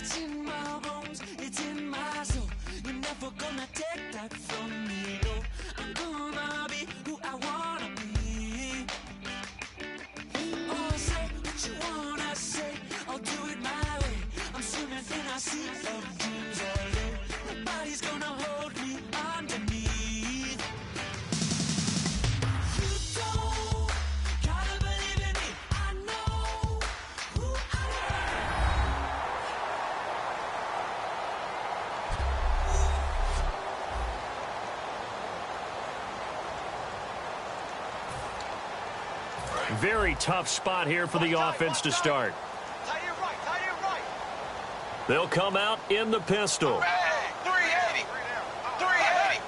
It's in my bones, it's in my soul. You're never gonna take that from me, no. I'm gonna be who I wanna be. Oh, say what you wanna say, I'll do it my way. I'm swimming in a sea of dreams all day. Nobody's gonna hold me underneath. You don't gotta believe in me, I know who I am. Very tough spot here for the offense to start. Tight end right, tight end right. They'll come out in the pistol. 380. 380.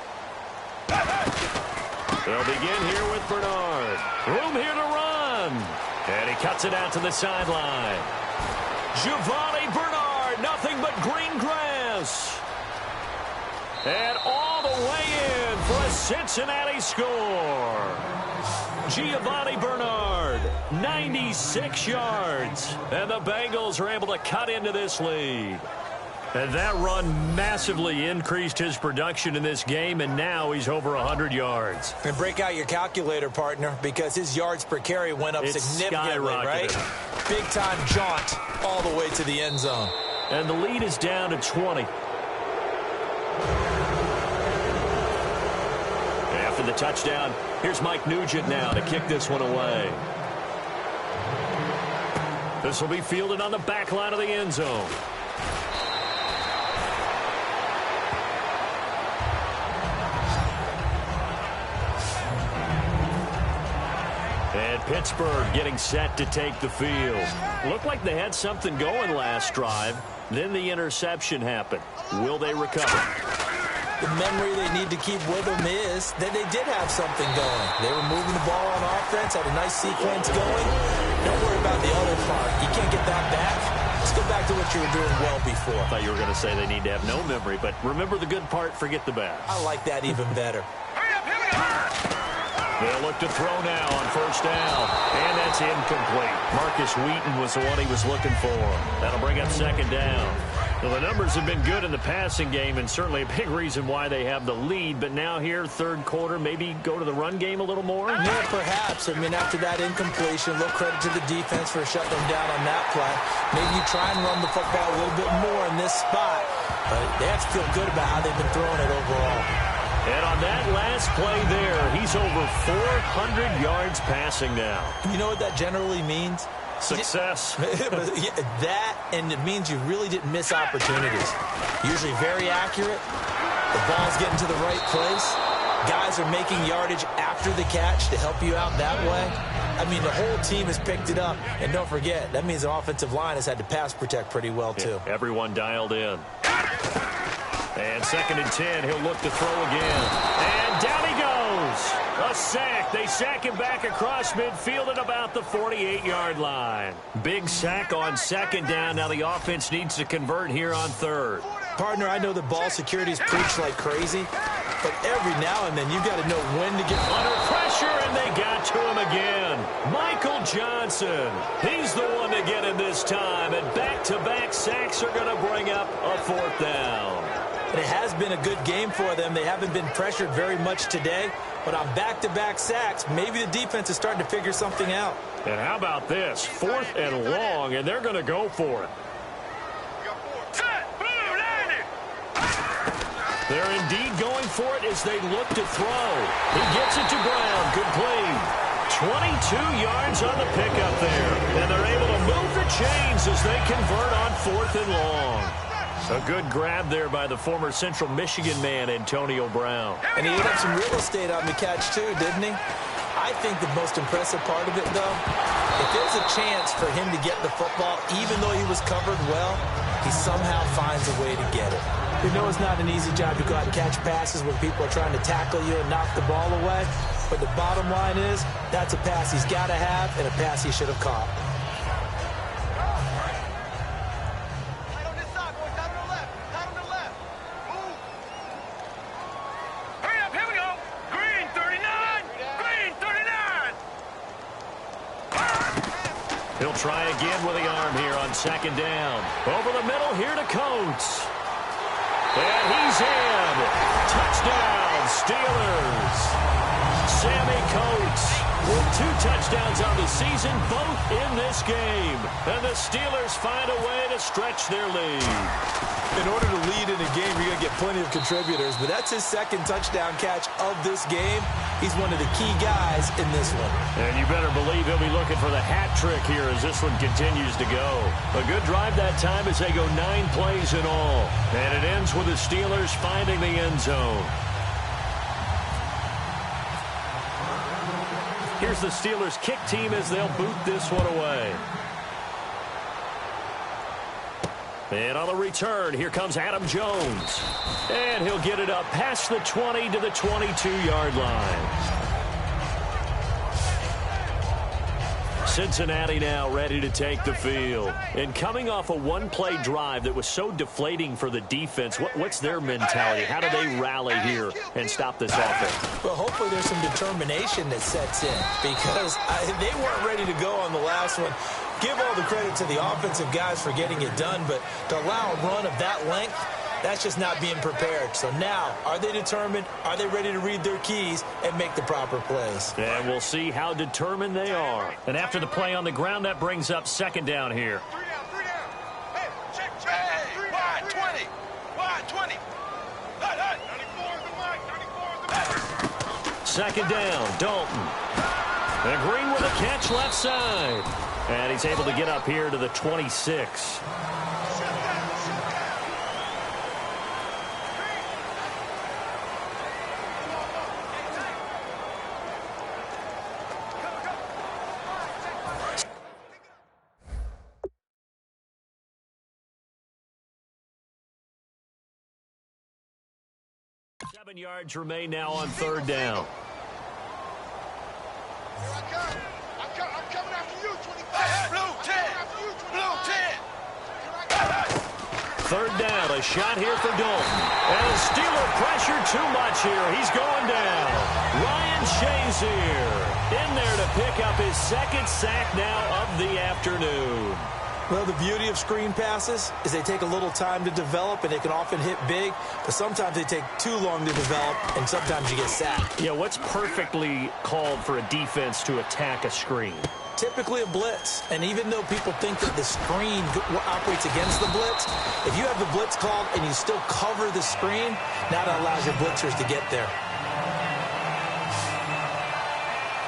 They'll begin here with Bernard. Room here to run. And he cuts it out to the sideline. Giovanni Bernard, nothing but green grass. And all the way in for a Cincinnati score. Giovanni Bernard, 96 yards. And the Bengals are able to cut into this lead. And that run massively increased his production in this game, and now he's over 100 yards. And break out your calculator, partner, because his yards per carry went up significantly, right? Big-time jaunt all the way to the end zone. And the lead is down to 20. After the touchdown, here's Mike Nugent now to kick this one away. This will be fielded on the back line of the end zone. And Pittsburgh getting set to take the field. Looked like they had something going last drive. Then the interception happened. Will they recover? The memory they need to keep with them is that they did have something going. They were moving the ball on offense, had a nice sequence going. Don't worry about the other part. You can't get that back. Let's go back to what you were doing well before. I thought you were going to say they need to have no memory, but remember the good part, forget the bad. I like that even better. They'll look to throw now on first down. And that's incomplete. Marcus Wheaton was the one he was looking for. That'll bring up second down. Well, the numbers have been good in the passing game, and certainly a big reason why they have the lead. But now here, third quarter, maybe go to the run game a little more? Yeah, perhaps. I mean, after that incompletion, a little credit to the defense for shutting them down on that play. Maybe you try and run the football a little bit more in this spot. But they have to feel good about how they've been throwing it overall. And on that last play there, he's over 400 yards passing now. You know what that generally means? Success. That, and it means you really didn't miss opportunities. Usually very accurate. The ball's getting to the right place. Guys are making yardage after the catch to help you out that way. I mean, the whole team has picked it up. And don't forget, that means the offensive line has had to pass protect pretty well, too. Yeah, everyone dialed in. And 2nd and 10, he'll look to throw again. And down he goes. A sack. They sack him back across midfield at about the 48-yard line. Big sack on 2nd down. Now the offense needs to convert here on 3rd. Partner, I know the ball security's preached like crazy, but every now and then you've got to know when to get under pressure, and they got to him again. Michael Johnson. He's the one to get him this time, and back-to-back sacks are going to bring up a 4th down. And it has been a good game for them. They haven't been pressured very much today, but on back-to-back sacks, maybe the defense is starting to figure something out. And how about this? 4th and long, and they're going to go for it. They're indeed going for it as they look to throw. He gets it to Brown. Complete. 22 yards on the pickup there. And they're able to move the chains as they convert on 4th and long. A good grab there by the former Central Michigan man, Antonio Brown. And he ate up some real estate on the catch, too, didn't he? I think the most impressive part of it, though, if there's a chance for him to get the football, even though he was covered well, he somehow finds a way to get it. We know it's not an easy job to go out and catch passes when people are trying to tackle you and knock the ball away. But the bottom line is, that's a pass he's got to have and a pass he should have caught. He'll try again with the arm here on second down. Over the middle here to Coates. And he's in. Touchdown, Steelers. Sammy Coates with 2 touchdowns on the season, both in this game. And the Steelers find a way to stretch their lead. In order to lead in a game, you're going to get plenty of contributors, but that's his second touchdown catch of this game. He's one of the key guys in this one. And you better believe he'll be looking for the hat trick here as this one continues to go. A good drive that time as they go 9 plays in all. And it ends with the Steelers finding the end zone. Here's the Steelers kick team as they'll boot this one away. And on the return, here comes Adam Jones. And he'll get it up past the 20 to the 22-yard line. Cincinnati now ready to take the field. And coming off a one-play drive that was so deflating for the defense, what's their mentality? How do they rally here and stop this offense? Well, hopefully there's some determination that sets in because they weren't ready to go on the last one. Give all the credit to the offensive guys for getting it done, but to allow a run of that length, that's just not being prepared. So now, are they determined? Are they ready to read their keys and make the proper plays? And we'll see how determined they are. And after the play on the ground, that brings up second down here. 3 down, 3 down. Hey, check. Hey, wide 20. Wide 20. Hut. 34 is the wide. Second down, Dalton. And Green with a catch left side. And he's able to get up here to the 26. Seven yards remain now on third down. Here I come. I'm coming after you, 25. Blue 10. Blue 10. Third down, a shot here for Dalton. And Steeler pressure too much here. He's going down. Ryan Shazier in there to pick up his second sack now of the afternoon. Well, the beauty of screen passes is they take a little time to develop, and they can often hit big, but sometimes they take too long to develop, and sometimes you get sacked. Yeah, what's perfectly called for a defense to attack a screen? Typically a blitz, and even though people think that the screen operates against the blitz, if you have the blitz called and you still cover the screen, now that allows your blitzers to get there.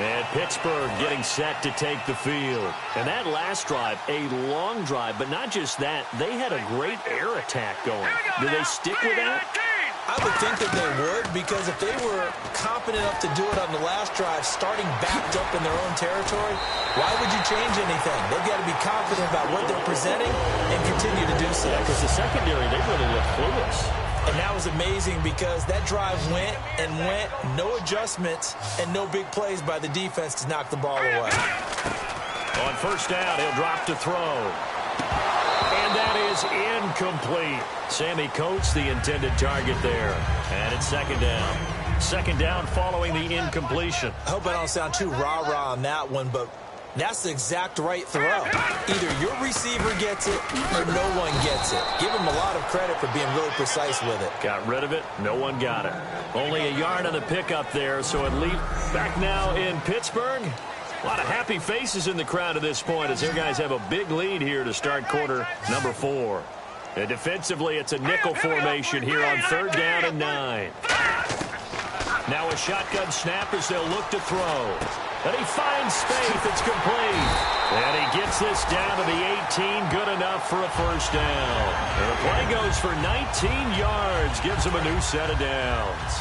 And Pittsburgh getting set to take the field. And that last drive, a long drive, but not just that, they had a great air attack going. Do they stick with that? I would think that they would, because if they were confident enough to do it on the last drive, starting backed up in their own territory, why would you change anything? They've got to be confident about what they're presenting and continue to do so. Because the secondary, they really look clueless. And that was amazing because that drive went and went, no adjustments, and no big plays by the defense to knock the ball away. On first down, he'll drop to throw. And that is incomplete. Sammy Coates, the intended target there. And it's second down. Second down following the incompletion. I hope I don't sound too rah-rah on that one, but that's the exact right throw. Either your receiver gets it or no one gets it. Give him a lot of credit for being really precise with it. Got rid of it. No one got it. Only a yard on the pickup there, so it leads back now in Pittsburgh. A lot of happy faces in the crowd at this point as their guys have a big lead here to start quarter number 4. And defensively, it's a nickel formation here on third down and 9. Now a shotgun snap as they'll look to throw. And he finds space. It's complete. And he gets this down to the 18. Good enough for a first down. And the play goes for 19 yards. Gives him a new set of downs.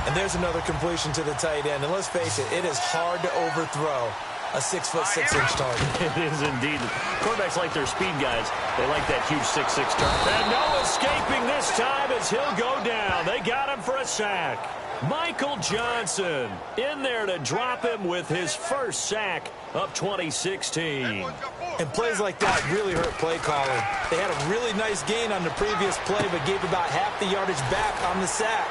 And there's another completion to the tight end. And let's face it is hard to overthrow a 6'6" target. It is indeed. Quarterbacks like their speed guys. They like that huge 6'6" target. And no escaping this time as he'll go down. They got him for a sack. Michael Johnson in there to drop him with his first sack of 2016. And plays like that really hurt play calling. They had a really nice gain on the previous play, but gave about half the yardage back on the sack.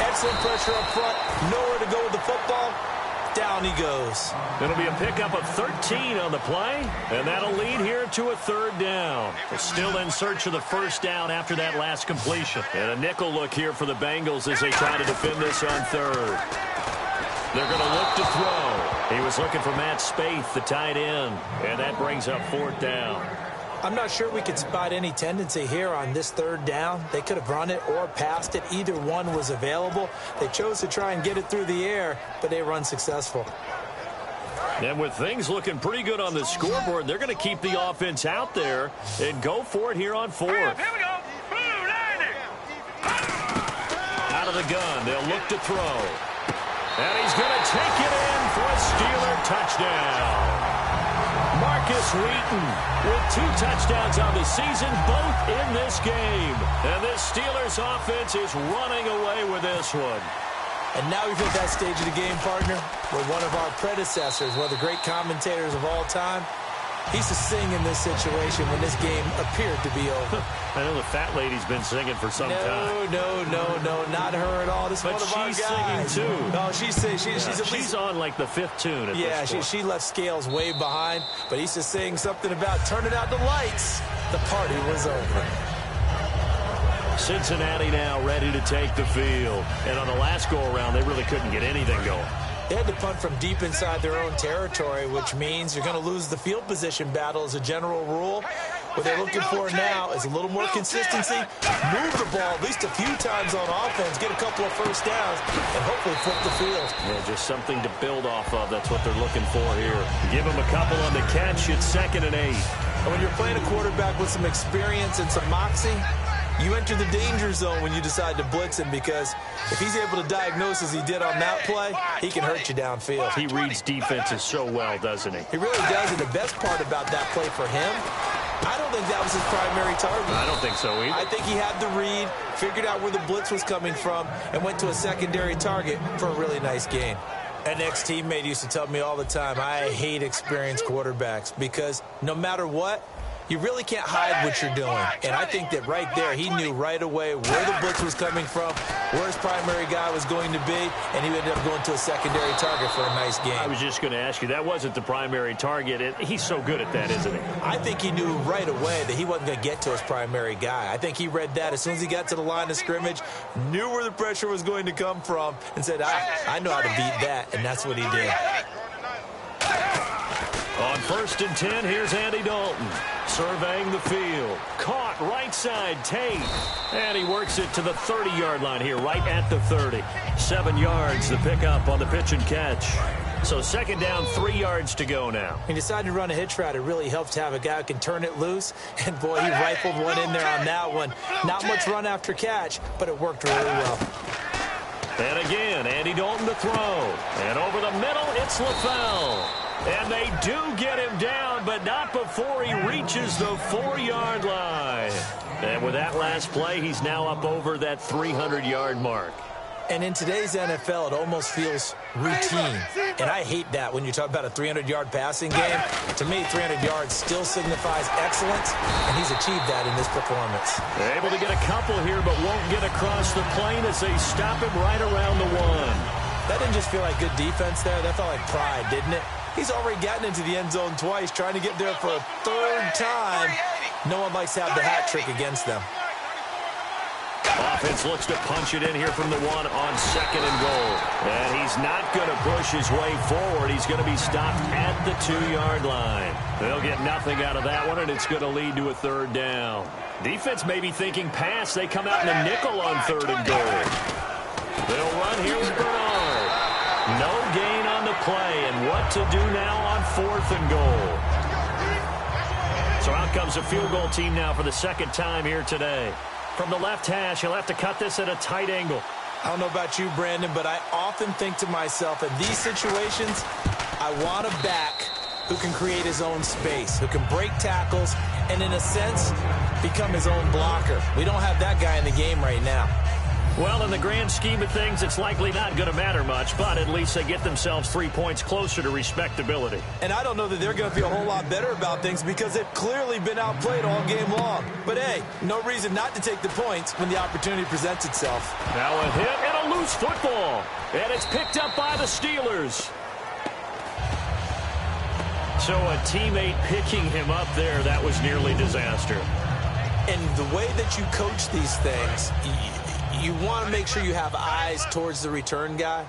Excellent pressure up front, nowhere to go with the football, Down he goes. It'll be a pickup of 13 on the play, and that'll lead here to a third down. They're still in search of the first down after that last completion. And a nickel look here for the Bengals as they try to defend this on third. They're going to look to throw. He was looking for Matt Spaeth, the tight end, and that brings up fourth down. I'm not sure we could spot any tendency here on this third down. They could have run it or passed it. Either one was available. They chose to try and get it through the air, but they were unsuccessful. And with things looking pretty good on the scoreboard, they're going to keep the offense out there and go for it here on fourth. Here we go. Blue, landing. Out of the gun, they'll look to throw. And he's going to take it in for a Steeler touchdown. Marcus Wheaton with 2 touchdowns on the season, both in this game. And this Steelers offense is running away with this one. And now we've hit that stage of the game, partner, where one of our predecessors, one of the great commentators of all time, he used to sing in this situation when this game appeared to be over. I know the fat lady's been singing for some time. No, not her at all. This is one of our guys. But she's singing, too. No, she's on, like, the 5th tune at this point. She left Scales way behind, but he used to sing something about turning out the lights. The party was over. Cincinnati now ready to take the field. And on the last go-around, they really couldn't get anything going. They had to punt from deep inside their own territory, which means you're going to lose the field position battle as a general rule. What they're looking for now is a little more consistency, move the ball at least a few times on offense, get a couple of first downs, and hopefully flip the field. Yeah, just something to build off of. That's what they're looking for here. Give them a couple on the catch. It's 2nd and 8. And when you're playing a quarterback with some experience and some moxie, you enter the danger zone when you decide to blitz him, because if he's able to diagnose as he did on that play, he can hurt you downfield. He reads defenses so well, doesn't he? He really does, and the best part about that play for him, I don't think that was his primary target. I don't think so either. I think he had the read, figured out where the blitz was coming from, and went to a secondary target for a really nice gain. An ex-teammate used to tell me all the time, I hate experienced quarterbacks, because no matter what, you really can't hide what you're doing. And I think that right there, he knew right away where the blitz was coming from, where his primary guy was going to be, and he ended up going to a secondary target for a nice game. I was just going to ask you, that wasn't the primary target. He's so good at that, isn't he? I think he knew right away that he wasn't going to get to his primary guy. I think he read that as soon as he got to the line of scrimmage, knew where the pressure was going to come from, and said, I know how to beat that, and that's what he did. On 1st and 10, here's Andy Dalton. Surveying the field. Caught right side, Tate. And he works it to the 30-yard line here, right at the 30. 7 yards, the pickup on the pitch and catch. So 2nd down, 3 yards to go now. He decided to run a hitch route. It really helps to have a guy who can turn it loose. And, boy, he rifled one in there on that one. Not much run after catch, but it worked really well. And again, Andy Dalton to throw. And over the middle, it's LaFell. And they do get him down, but not before he reaches the 4-yard line. And with that last play, he's now up over that 300-yard mark. And in today's NFL, it almost feels routine. And I hate that when you talk about a 300-yard passing game. To me, 300 yards still signifies excellence, and he's achieved that in this performance. They're able to get a couple here, but won't get across the plane as they stop him right around the 1. That didn't just feel like good defense there. That felt like pride, didn't it? He's already gotten into the end zone twice, trying to get there for a 3rd time. No one likes to have the hat trick against them. Offense looks to punch it in here from the 1 on 2nd and goal. And he's not going to push his way forward. He's going to be stopped at the 2-yard line. They'll get nothing out of that one, and it's going to lead to a 3rd down. Defense may be thinking pass. They come out in a nickel on 3rd and goal. They'll run here with Bernard. No gain on the play, and what to do now on 4th and goal. So out comes a field goal team now for the 2nd time here today. From the left hash, he'll have to cut this at a tight angle. I don't know about you, Brandon, but I often think to myself, in these situations, I want a back who can create his own space, who can break tackles, and in a sense, become his own blocker. We don't have that guy in the game right now. Well, in the grand scheme of things, it's likely not going to matter much, but at least they get themselves 3 points closer to respectability. And I don't know that they're going to feel a whole lot better about things because they've clearly been outplayed all game long. But, hey, no reason not to take the points when the opportunity presents itself. Now a hit and a loose football. And it's picked up by the Steelers. So a teammate picking him up there, that was nearly disaster. And the way that you coach these things, you want to make sure you have eyes towards the return guy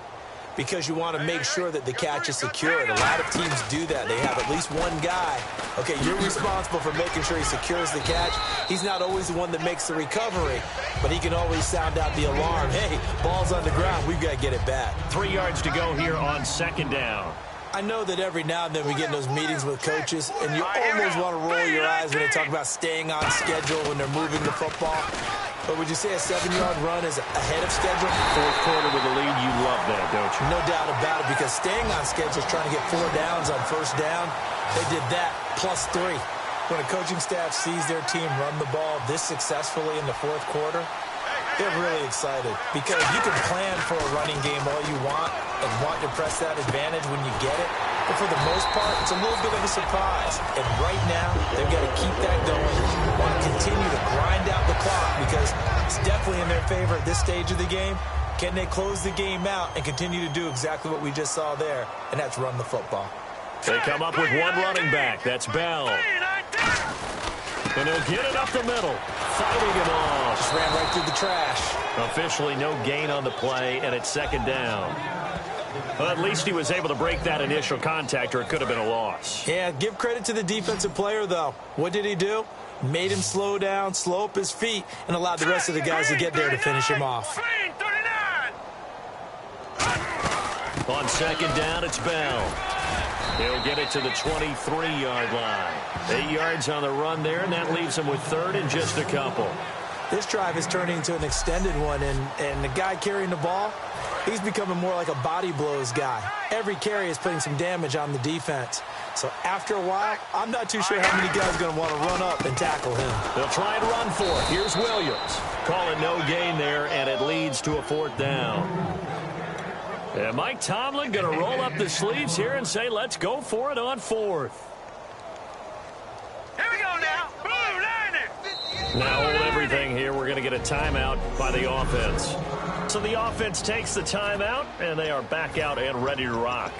because you want to make sure that the catch is secured. A lot of teams do that. They have at least one guy. Okay, you're responsible for making sure he secures the catch. He's not always the one that makes the recovery, but he can always sound out the alarm. Hey, ball's on the ground. We've got to get it back. 3 yards to go here on second down. I know that every now and then we get in those meetings with coaches, and you almost want to roll your eyes when they talk about staying on schedule when they're moving the football. But would you say a 7-yard run is ahead of schedule? Fourth quarter with the lead, you love that, don't you? No doubt about it, because staying on schedule is trying to get 4 downs on first down. They did that plus 3. When a coaching staff sees their team run the ball this successfully in the fourth quarter, they're really excited because you can plan for a running game all you want and want to press that advantage when you get it. But for the most part, it's a little bit of a surprise. And right now, they've got to keep that going. Want to continue to grind out the clock because it's definitely in their favor at this stage of the game. Can they close the game out and continue to do exactly what we just saw there? And that's run the football. They come up with one running back. That's Bell. And he'll get it up the middle. Fighting him off. Just ran right through the trash. Officially no gain on the play, and it's second down. Well, at least he was able to break that initial contact, or it could have been a loss. Yeah, give credit to the defensive player, though. What did he do? Made him slow down, slow up his feet, and allowed the rest of the guys to get there to finish him off. On second down, it's Bell. He'll get it to the 23-yard line. 8 yards on the run there, and that leaves him with third and just a couple. This drive is turning into an extended one, and the guy carrying the ball, he's becoming more like a body blows guy. Every carry is putting some damage on the defense. So after a while, I'm not too sure how many guys are going to want to run up and tackle him. They'll try and run for it. Here's Williams. Call it no gain there, and it leads to a fourth down. And Mike Tomlin going to roll up the sleeves here and say, let's go for it on fourth. Here we go now. Blue Liner. Now hold everything here. We're going to get a timeout by the offense. So the offense takes the timeout, and they are back out and ready to rock.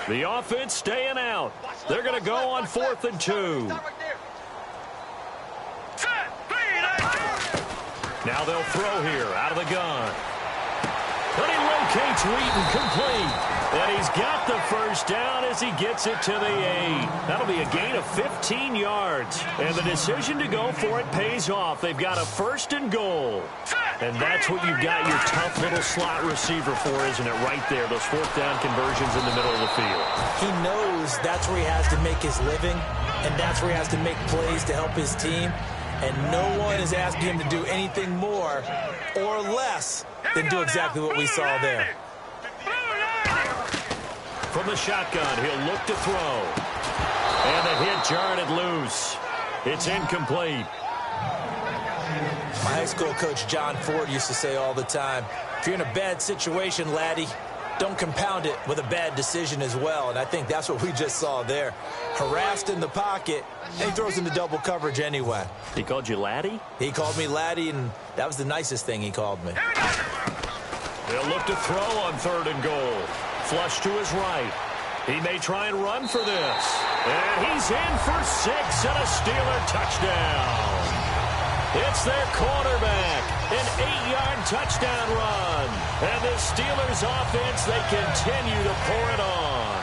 The offense staying out. They're going to go on 4th and 2. Now they'll throw here out of the gun. But he locates Wheaton complete. And he's got the first down as he gets it to the 8. That'll be a gain of 15 yards. And the decision to go for it pays off. They've got a 1st and goal. And that's what you've got your tough little slot receiver for, isn't it? Right there, those 4th down conversions in the middle of the field. He knows that's where he has to make his living, and that's where he has to make plays to help his team. And no one is asking him to do anything more or less than do exactly what we saw there. From the shotgun, he'll look to throw. And the hit jarred it loose. It's incomplete. My high school coach, John Ford, used to say all the time, if you're in a bad situation, laddie, don't compound it with a bad decision as well. And I think that's what we just saw there. Harassed in the pocket, and he throws into double coverage anyway. He called you laddie? He called me laddie, and that was the nicest thing he called me. They'll look to throw on 3rd and goal. Flush to his right. He may try and run for this. And he's in for 6 and a Steeler touchdown. It's their quarterback, an 8-yard touchdown run. And the Steelers offense, they continue to pour it on.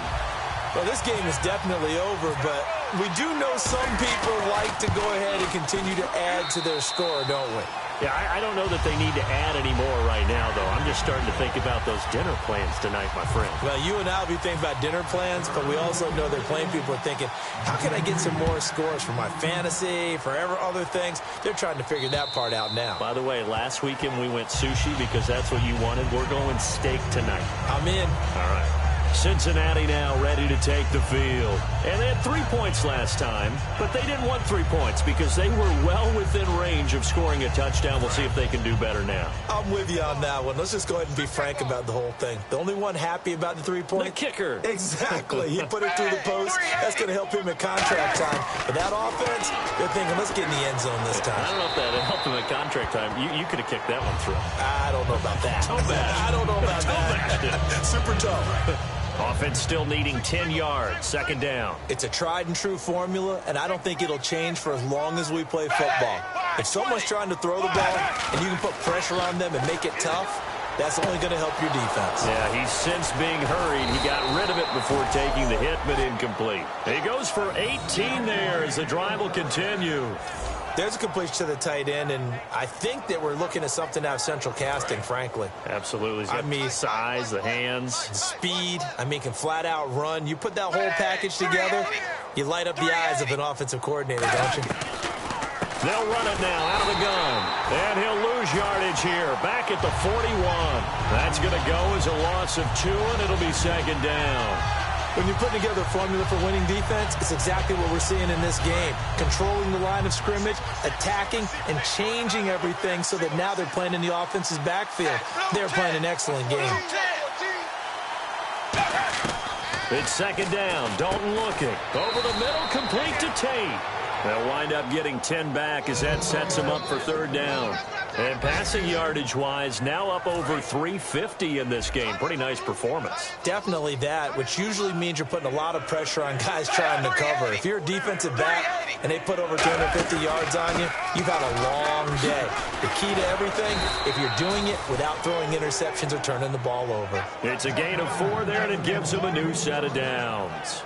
Well, this game is definitely over, but we do know some people like to go ahead and continue to add to their score, don't we? Yeah, I don't know that they need to add any more right now, though. I'm just starting to think about those dinner plans tonight, my friend. Well, you and I will be thinking about dinner plans, but we also know they're playing people are thinking, how can I get some more scores for my fantasy, for other things? They're trying to figure that part out now. By the way, last weekend we went sushi because that's what you wanted. We're going steak tonight. I'm in. All right. Cincinnati now ready to take the field. And they had 3 points last time, but they didn't want 3 points because they were well within range of scoring a touchdown. We'll see if they can do better now. I'm with you on that one. Let's just go ahead and be frank about the whole thing. The only one happy about the 3 points? The kicker. Exactly. He put it through the post. That's going to help him at contract time. But that offense, they're thinking, let's get in the end zone this time. I don't know if that helped him at contract time. You could have kicked that one through. I don't know about that. I don't know about that. Super tough. Offense still needing 10 yards. Second down. It's a tried and true formula, and I don't think it'll change for as long as we play football. If someone's trying to throw the ball and you can put pressure on them and make it tough, that's only going to help your defense. Yeah, he's since being hurried. He got rid of it before taking the hit, but incomplete. He goes for 18 there as the drive will continue. There's a completion to the tight end, and I think that we're looking at something out of central casting, frankly. Absolutely. He's got the size, the hands. Speed. Can flat out run. You put that whole package together, you light up the eyes of an offensive coordinator, don't you? They'll run it now out of the gun. And he'll lose yardage here. Back at the 41. That's going to go as a loss of 2, and it'll be second down. When you put together a formula for winning defense, it's exactly what we're seeing in this game. Controlling the line of scrimmage, attacking, and changing everything so that now they're playing in the offense's backfield. They're playing an excellent game. It's second down. Dalton looking. Over the middle, complete to Tate. They'll wind up getting 10 back as that sets him up for third down. And passing yardage-wise, now up over 350 in this game. Pretty nice performance. Definitely that, which usually means you're putting a lot of pressure on guys trying to cover. If you're a defensive back and they put over 250 yards on you, you've had a long day. The key to everything, if you're doing it without throwing interceptions or turning the ball over. It's a gain of 4 there, and it gives them a new set of downs.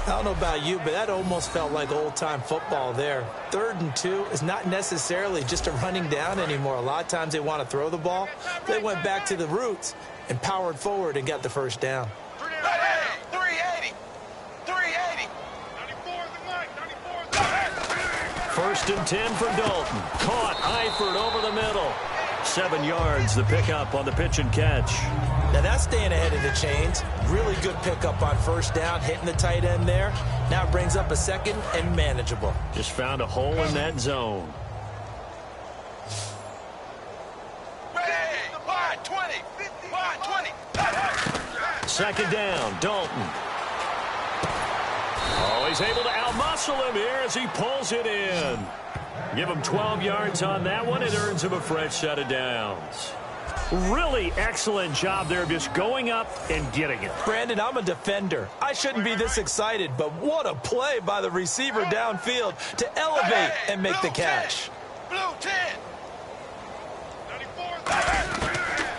I don't know about you, but that almost felt like old-time football there. 3rd and 2 is not necessarily just a running down anymore. A lot of times they want to throw the ball. They went back to the roots and powered forward and got the first down. 380. 380. 1st and 10 for Dalton. Caught Eifert over the middle. 7 yards, the pickup on the pitch and catch. Now that's staying ahead of the chains. Really good pickup on first down, hitting the tight end there. Now it brings up a second and manageable. Just found a hole in that zone. Wide 20. Wide 20. Second down, Dalton. Oh, he's able to outmuscle him here as he pulls it in. Give him 12 yards on that one. It earns him a fresh set of downs. Really excellent job there, just going up and getting it. Brandon, I'm a defender. I shouldn't be this excited, but what a play by the receiver downfield to elevate and make the catch. Blue 10.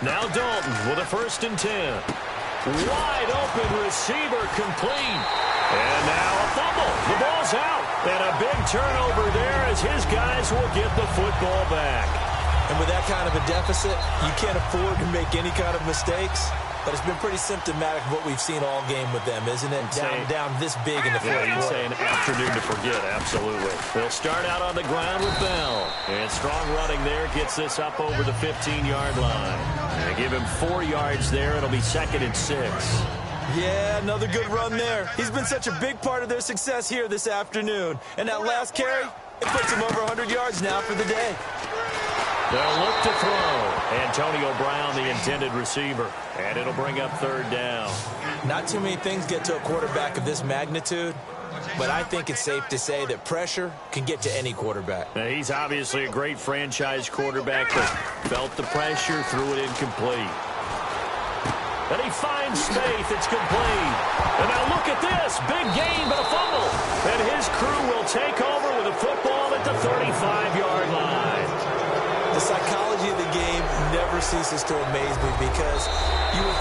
Now Dalton with a 1st and 10. Wide open receiver complete. And now a fumble. The ball's out. And a big turnover there as his guys will get the football back. And with that kind of a deficit, you can't afford to make any kind of mistakes. But it's been pretty symptomatic of what we've seen all game with them, isn't it? Down this big in the fourth quarter. You'd say an afternoon to forget, absolutely. They'll start out on the ground with Bell. And strong running there gets this up over the 15-yard line. They give him 4 yards there. It'll be 2nd and 6. Yeah, another good run there. He's been such a big part of their success here this afternoon. And that last carry, it puts him over 100 yards now for the day. They'll look to throw. Antonio Brown, the intended receiver. And it'll bring up 3rd down. Not too many things get to a quarterback of this magnitude, but I think it's safe to say that pressure can get to any quarterback. Now, he's obviously a great franchise quarterback, but felt the pressure, threw it incomplete. And he finds Spaeth. It's complete. And now look at this. Big gain, but a fumble. And his crew will take over with a football at the 35-yard line. The psychology of the game never ceases to amaze me because you would...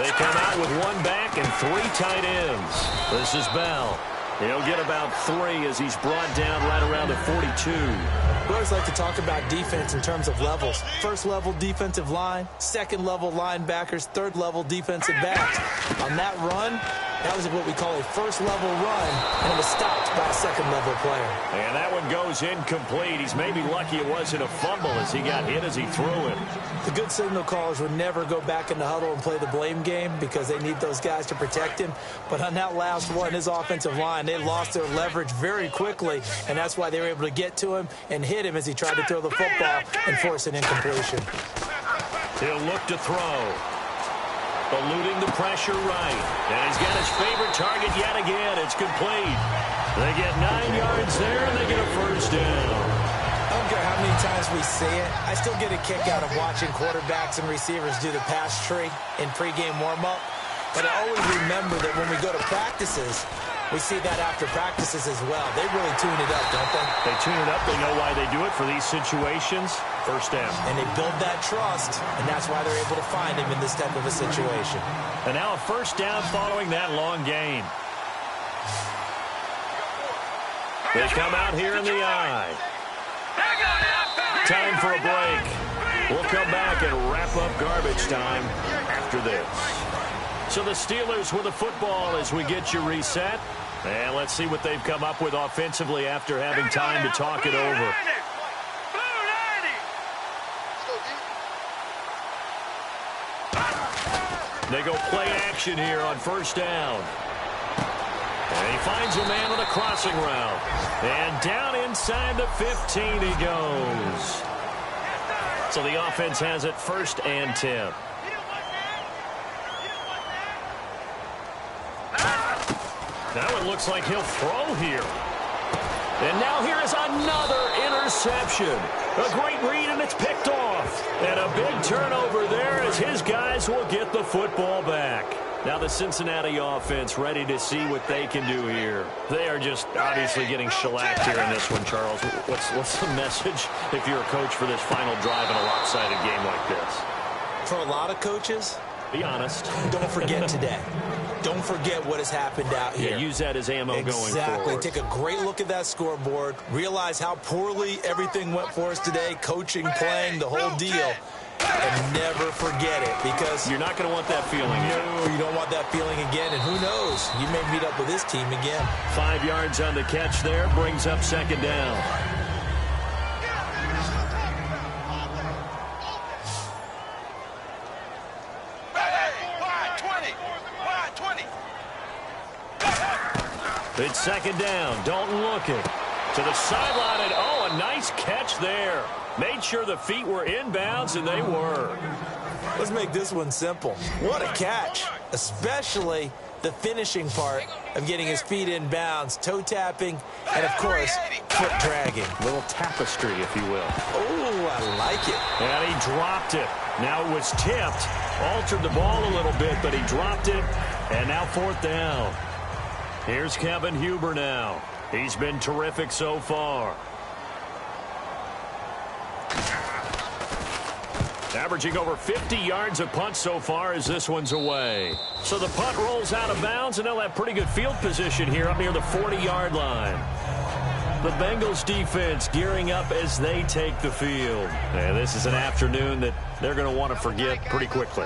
They come out with 1 back and 3 tight ends. This is Bell. He'll get about 3 as he's brought down right around the 42. We always like to talk about defense in terms of levels. First level defensive line, second level linebackers, third level defensive backs. On that run, that was what we call a first level run, and it was stopped by a second level player. And that one goes incomplete. He's maybe lucky it wasn't a fumble as he got hit as he threw it. The good signal callers would never go back in the huddle and play the blame game because they need those guys to protect him. But on that last one, his offensive line, they lost their leverage very quickly, and that's why they were able to get to him and hit him as he tried to throw the football and force an incompletion. He'll look to throw. Eluding the pressure right. And he's got his favorite target yet again. It's complete. They get 9 yards there, and they get a first down. I don't care how many times we see it. I still get a kick out of watching quarterbacks and receivers do the pass tree in pregame warm-up. But I always remember that when we go to practices, we see that after practices as well. They really tune it up, don't they? They tune it up. They know why they do it for these situations. First down. And they build that trust, and that's why they're able to find him in this type of a situation. And now a first down following that long gain. They come out here in the eye. Time for a break. We'll come back and wrap up garbage time after this. So the Steelers with the football as we get you reset. And let's see what they've come up with offensively after having time to talk it over. They go play action here on first down. And he finds a man on a crossing route. And down inside the 15 he goes. So the offense has it 1st and 10. That one looks like he'll throw here. And now here is another interception. A great read, and it's picked off. And a big turnover there as his guys will get the football back. Now the Cincinnati offense ready to see what they can do here. They are just obviously getting shellacked here in this one, Charles. What's the message if you're a coach for this final drive in a lopsided game like this? For a lot of coaches, be honest. Don't forget today. Don't forget what has happened out here. Yeah, use that as ammo going forward. Exactly. Take a great look at that scoreboard. Realize how poorly everything went for us today. Coaching, playing, the whole deal. And never forget it because you're not going to want that feeling again. No, you don't want that feeling again. And who knows? You may meet up with this team again. 5 yards on the catch there. Brings up 2nd down. It's 2nd down. Dalton looking to the sideline, and a nice catch there. Made sure the feet were inbounds, and they were. Let's make this one simple. What a catch, especially the finishing part of getting his feet in bounds, toe tapping, and of course, foot dragging. A little tapestry, if you will. Oh, I like it. And he dropped it. Now it was tipped, altered the ball a little bit, but he dropped it, and now 4th down. Here's Kevin Huber now. He's been terrific so far. Averaging over 50 yards a punt so far as this one's away. So the punt rolls out of bounds, and they'll have pretty good field position here up near the 40-yard line. The Bengals defense gearing up as they take the field. And this is an afternoon that they're going to want to forget pretty quickly.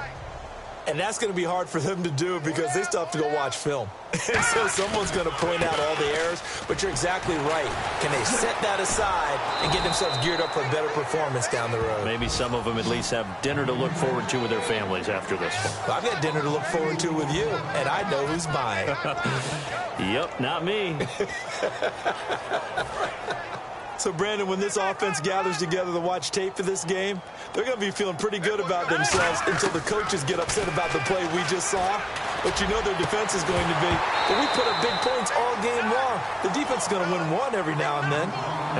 And that's going to be hard for them to do because they still have to go watch film. And so someone's going to point out all the errors, but you're exactly right. Can they set that aside and get themselves geared up for a better performance down the road? Maybe some of them at least have dinner to look forward to with their families after this one. Well, I've got dinner to look forward to with you, and I know who's buying. Yep, not me. So, Brandon, when this offense gathers together to watch tape for this game, they're going to be feeling pretty good about themselves until the coaches get upset about the play we just saw. But you know their defense is going to be, but we put up big points all game long. The defense is going to win one every now and then.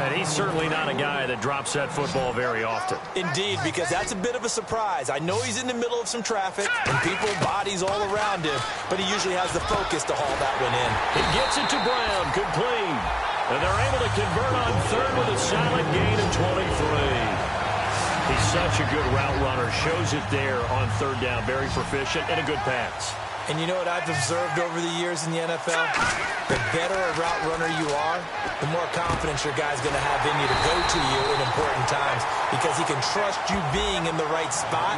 And he's certainly not a guy that drops that football very often. Indeed, because that's a bit of a surprise. I know he's in the middle of some traffic and people, bodies all around him, but he usually has the focus to haul that one in. He gets it to Brown, complete. And they're able to convert on 3rd with a solid gain of 23. He's such a good route runner. Shows it there on 3rd down. Very proficient and a good pass. And you know what I've observed over the years in the NFL? The better a route runner you are, the more confidence your guy's going to have in you to go to you in important times because he can trust you being in the right spot,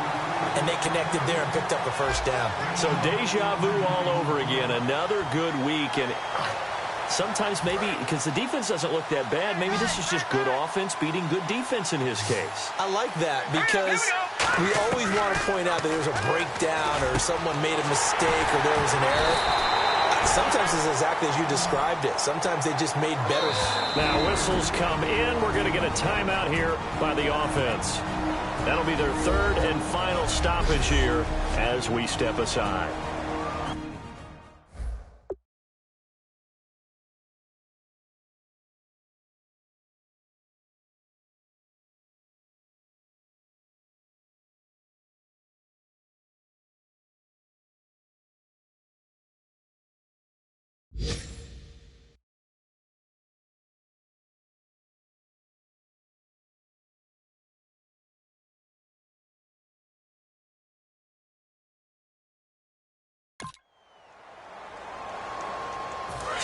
and they connected there and picked up a first down. So deja vu all over again. Another good week, and sometimes maybe because the defense doesn't look that bad, maybe this is just good offense beating good defense in his case. I like that because we always want to point out that there's a breakdown or someone made a mistake or there was an error. Sometimes it's exactly as you described it. Sometimes they just made better. Now whistles come in. We're going to get a timeout here by the offense. That'll be their third and final stoppage here as we step aside.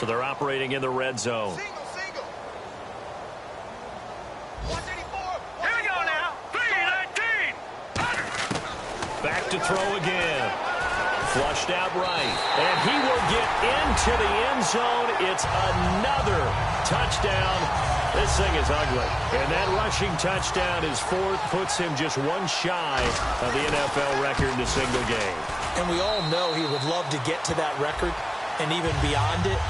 So they're operating in the red zone. Single. Watch 84. Here we go now. 319. Back to throw again. Flushed out right. And he will get into the end zone. It's another touchdown. This thing is ugly. And that rushing touchdown, his fourth, puts him just one shy of the NFL record in a single game. And we all know he would love to get to that record and even beyond it.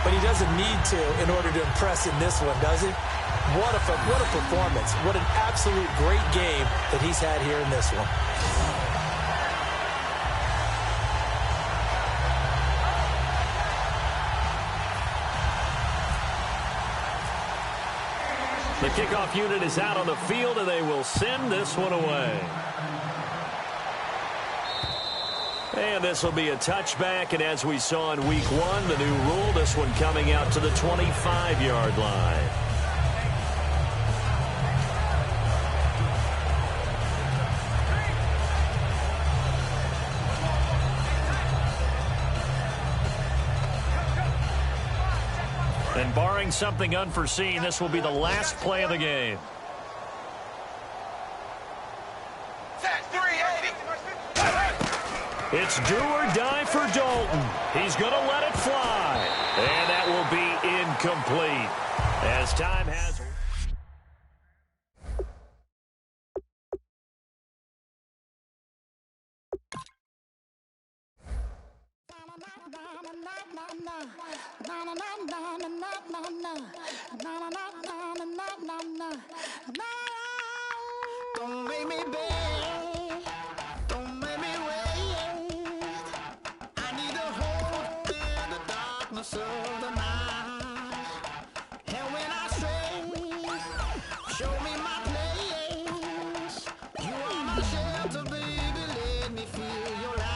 But he doesn't need to in order to impress in this one, does he? What a performance. What an absolute great game that he's had here in this one. The kickoff unit is out on the field, and they will send this one away. And this will be a touchback, and as we saw in week one, the new rule, this one coming out to the 25-yard line. And barring something unforeseen, this will be the last play of the game. It's do or die for Dalton. He's going to let it fly. And that will be incomplete. As time has... Don't make me beg. Don't make me wait. I need a hope in the darkness of the night. And when I stray, show me my place. You are my shelter, baby. Let me feel your light.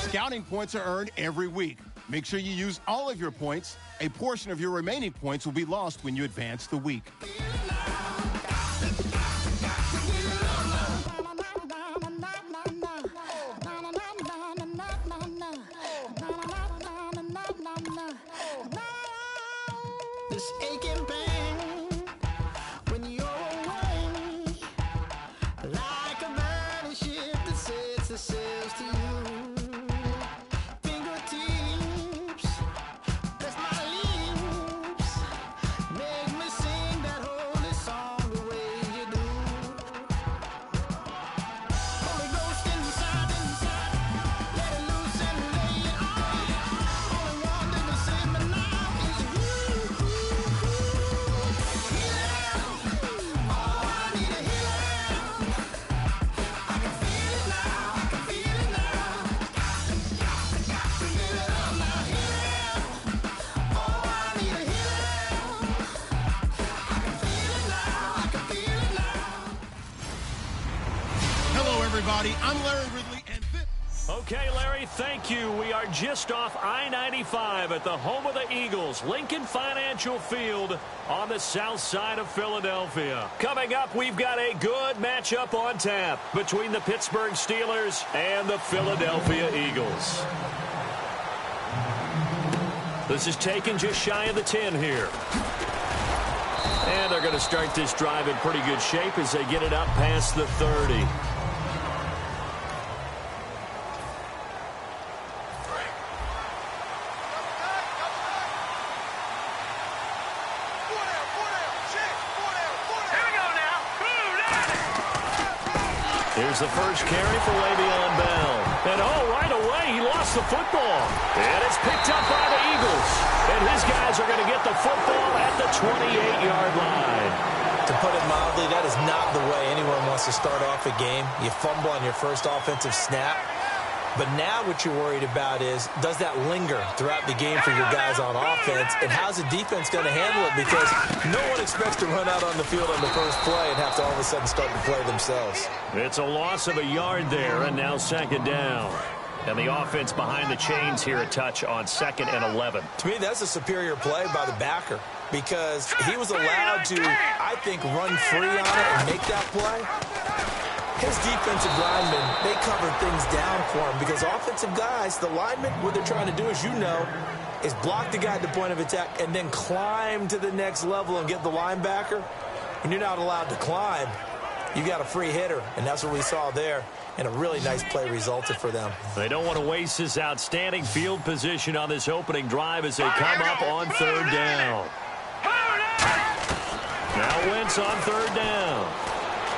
Scouting points are earned every week. Make sure you use all of your points. A portion of your remaining points will be lost when you advance the week. This aching pain when you're away, like a burning ship that sets the sails to you. Fingertips, press my lips, make me sing that holy song the way you do. Holy Ghost inside, let it loose and lay it on. Only one that can save me now is you. Healing, oh, I need a healing. I can feel it now, I can feel everybody. I'm Larry Ridley, and this... Okay, Larry, thank you. We are just off I-95 at the home of the Eagles, Lincoln Financial Field on the south side of Philadelphia. Coming up, we've got a good matchup on tap between the Pittsburgh Steelers and the Philadelphia Eagles. This is taken just shy of the 10 here. And they're going to start this drive in pretty good shape as they get it up past the 30. Here's the first carry for Le'Veon Bell. And right away, he lost the football. And it's picked up by the Eagles. And his guys are going to get the football at the 28-yard line. To put it mildly, that is not the way anyone wants to start off a game. You fumble on your first offensive snap. But now what you're worried about is, does that linger throughout the game for your guys on offense? And how's the defense going to handle it? Because no one expects to run out on the field on the first play and have to all of a sudden start to play themselves. It's a loss of a yard there, and now second down. And the offense behind the chains here a touch on 2nd and 11. To me, that's a superior play by the backer because he was allowed to, I think, run free on it and make that play. His defensive linemen, they covered things down for him because offensive guys, the linemen, what they're trying to do, as you know, is block the guy at the point of attack and then climb to the next level and get the linebacker. When you're not allowed to climb, you got a free hitter, and that's what we saw there. And a really nice play resulted for them. They don't want to waste this outstanding field position on this opening drive as they come up on 3rd down. Now Wentz on 3rd down.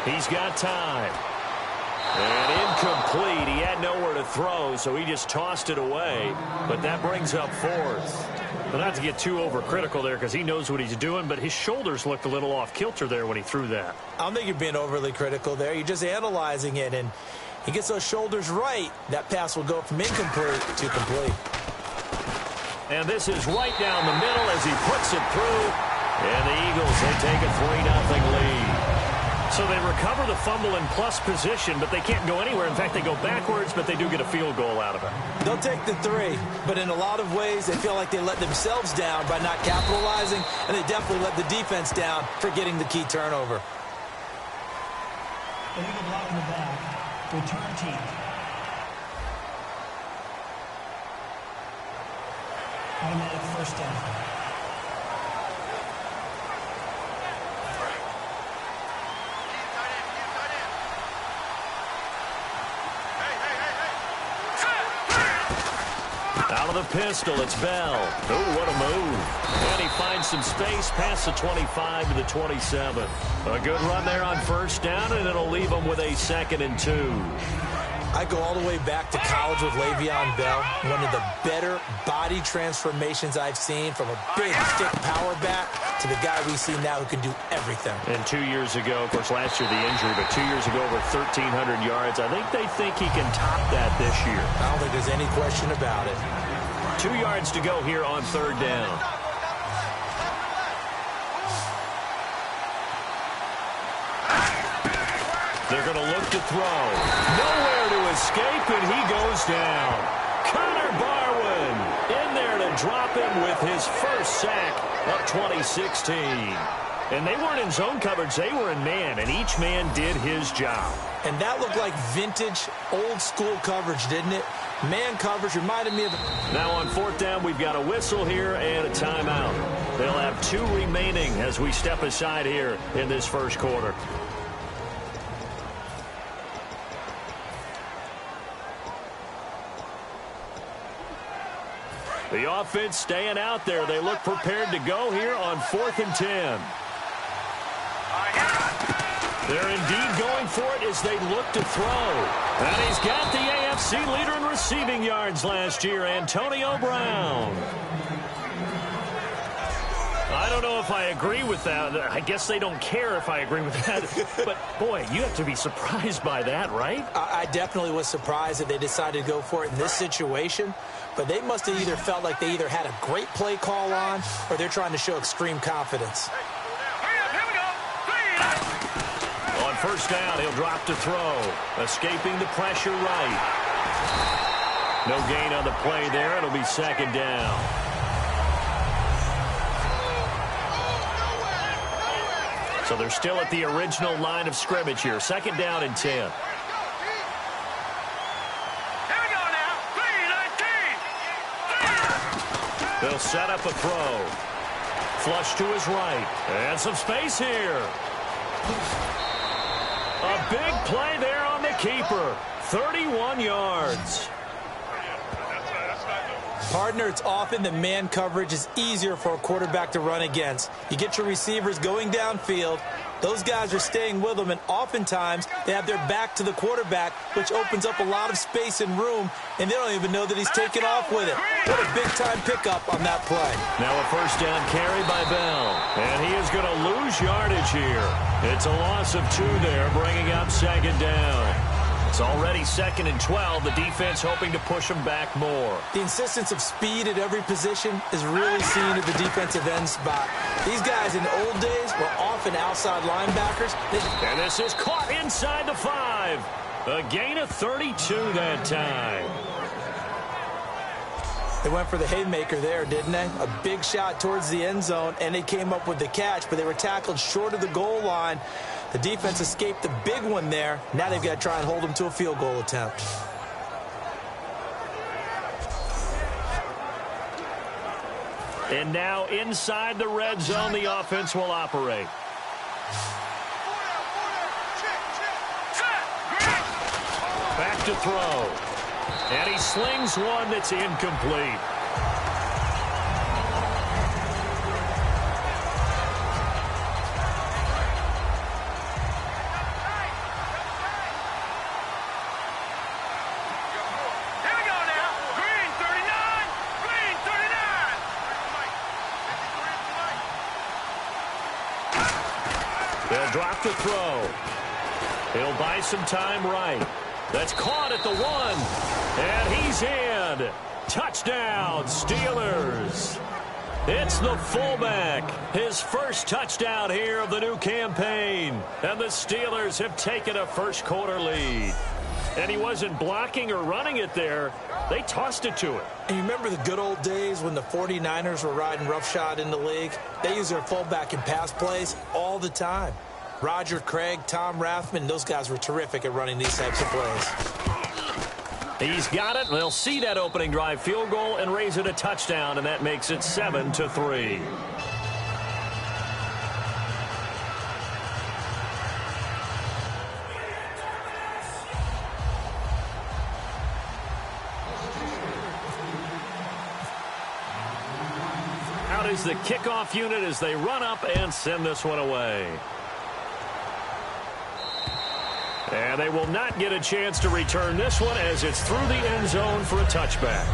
He's got time. And incomplete. He had nowhere to throw, so he just tossed it away. But that brings up 4th. But not to get too overcritical there because he knows what he's doing, but his shoulders looked a little off kilter there when he threw that. I don't think you're being overly critical there. You're just analyzing it, and he gets those shoulders right. That pass will go from incomplete to complete. And this is right down the middle as he puts it through. And the Eagles, they take a 3-0 lead. So they recover the fumble in plus position, but they can't go anywhere. In fact, they go backwards, but they do get a field goal out of it. They'll take the 3, but in a lot of ways, they feel like they let themselves down by not capitalizing, and they definitely let the defense down for getting the key turnover. Illegal block in the back. Return team. Automatic first down. Out of the pistol, it's Bell. Oh, what a move. And he finds some space past the 25 to the 27. A good run there on 1st down, and it'll leave him with a 2nd and 2. I go all the way back to college with Le'Veon Bell. One of the better body transformations I've seen, from a big, stick power back to the guy we see now who can do everything. And 2 years ago, of course, last year the injury, but 2 years ago over 1,300 yards. I think they think he can top that this year. I don't think there's any question about it. 2 yards to go here on 3rd down. They're going to look to throw. Nowhere to escape, and he goes down. Connor Barwin in there to drop him with his first sack of 2016. And they weren't in zone coverage. They were in man, and each man did his job. And that looked like vintage, old-school coverage, didn't it? Man coverage reminded me of... Now on 4th down, we've got a whistle here and a timeout. They'll have 2 remaining as we step aside here in this first quarter. The offense staying out there. They look prepared to go here on 4th and 10. They're indeed going for it as they look to throw. And he's got the AFC leader in receiving yards last year, Antonio Brown. I don't know if I agree with that. I guess they don't care if I agree with that. But, boy, you have to be surprised by that, right? I definitely was surprised that they decided to go for it in this situation. But they must have either felt like they either had a great play call on or they're trying to show extreme confidence. On first down, he'll drop to throw. Escaping the pressure right. No gain on the play there. It'll be second down. So they're still at the original line of scrimmage here. Second down and 10. They'll set up a throw. Flush to his right. And some space here. A big play there on the keeper. 31 yards. Partner, it's often that man coverage is easier for a quarterback to run against. You get your receivers going downfield. Those guys are staying with them, and oftentimes they have their back to the quarterback, which opens up a lot of space and room, and they don't even know that he's taken off with it. What a big-time pickup on that play. Now a first down carry by Bell, and he is going to lose yardage here. It's a loss of 2 there, bringing up second down. It's already 2nd and 12. The defense hoping to push them back more. The insistence of speed at every position is really seen at the defensive end spot. These guys in the old days were often outside linebackers. And this is caught inside the 5. A gain of 32 that time. They went for the haymaker there, didn't they? A big shot towards the end zone, and they came up with the catch, but they were tackled short of the goal line. The defense escaped the big one there. Now they've got to try and hold them to a field goal attempt. And now inside the red zone, the offense will operate. Back to throw. And he slings one that's incomplete. They'll drop the throw. He'll buy some time right. That's caught at the 1. And he's in. Touchdown, Steelers. It's the fullback. His first touchdown here of the new campaign. And the Steelers have taken a first-quarter lead. And he wasn't blocking or running it there. They tossed it to him. And you remember the good old days when the 49ers were riding roughshod in the league? They used their fullback in pass plays all the time. Roger Craig, Tom Rathman, those guys were terrific at running these types of plays. He's got it. They'll see that opening drive field goal and raise it a touchdown, and that makes it 7-3. Out is the kickoff unit as they run up and send this one away. And they will not get a chance to return this one as it's through the end zone for a touchback.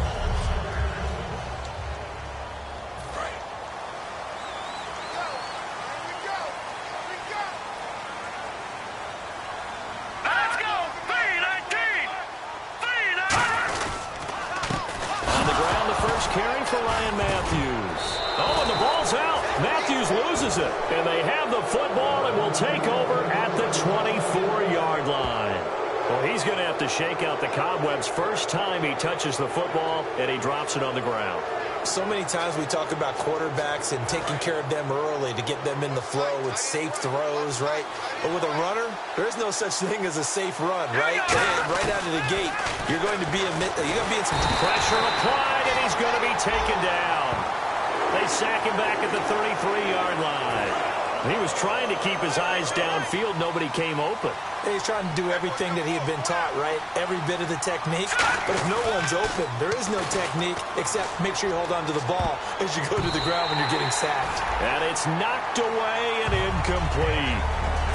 Let's go! 3-19! On the ground, the first carry for Ryan Matthews. Oh, and the ball's out. Matthews loses it. And they have the football and will take over at the 24-yard line. Well, he's going to have to shake out the cobwebs first time he touches the football, and he drops it on the ground. So many times we talk about quarterbacks and taking care of them early to get them in the flow with safe throws, right? But with a runner, there's no such thing as a safe run, right? Right out of the gate, you're going to be in some pressure applied, and he's going to be taken down. They sack him back at the 33-yard line. He was trying to keep his eyes downfield. Nobody came open. He's trying to do everything that he had been taught, right? Every bit of the technique. But if no one's open, there is no technique except make sure you hold on to the ball as you go to the ground when you're getting sacked. And it's knocked away and incomplete.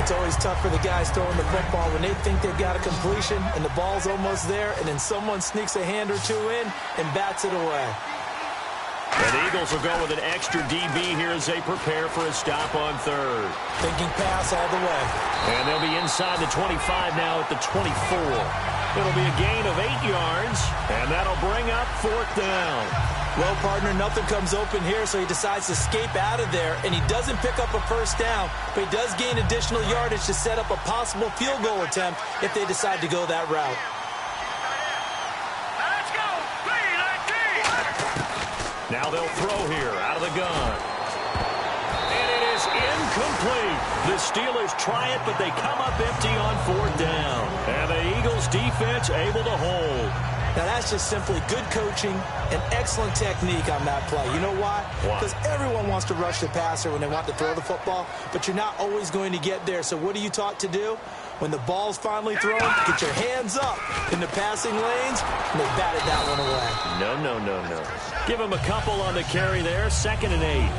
It's always tough for the guys throwing the football when they think they've got a completion and the ball's almost there, and then someone sneaks a hand or two in and bats it away. And the Eagles will go with an extra DB here as they prepare for a stop on third. Thinking pass all the way. And they'll be inside the 25 now at the 24. It'll be a gain of 8 yards, and that'll bring up fourth down. Well, partner, nothing comes open here, so he decides to escape out of there, and he doesn't pick up a first down, but he does gain additional yardage to set up a possible field goal attempt if they decide to go that route. Now they'll throw here out of the gun. And it is incomplete. The Steelers try it, but they come up empty on fourth down. And the Eagles defense able to hold. Now, that's just simply good coaching and excellent technique on that play. You know why? Because everyone wants to rush the passer when they want to throw the football, but you're not always going to get there. So what are you taught to do? When the ball's finally thrown, get your hands up in the passing lanes, and they batted that one away. No, no, no, no. Give him a couple on the carry there, 2nd and 8.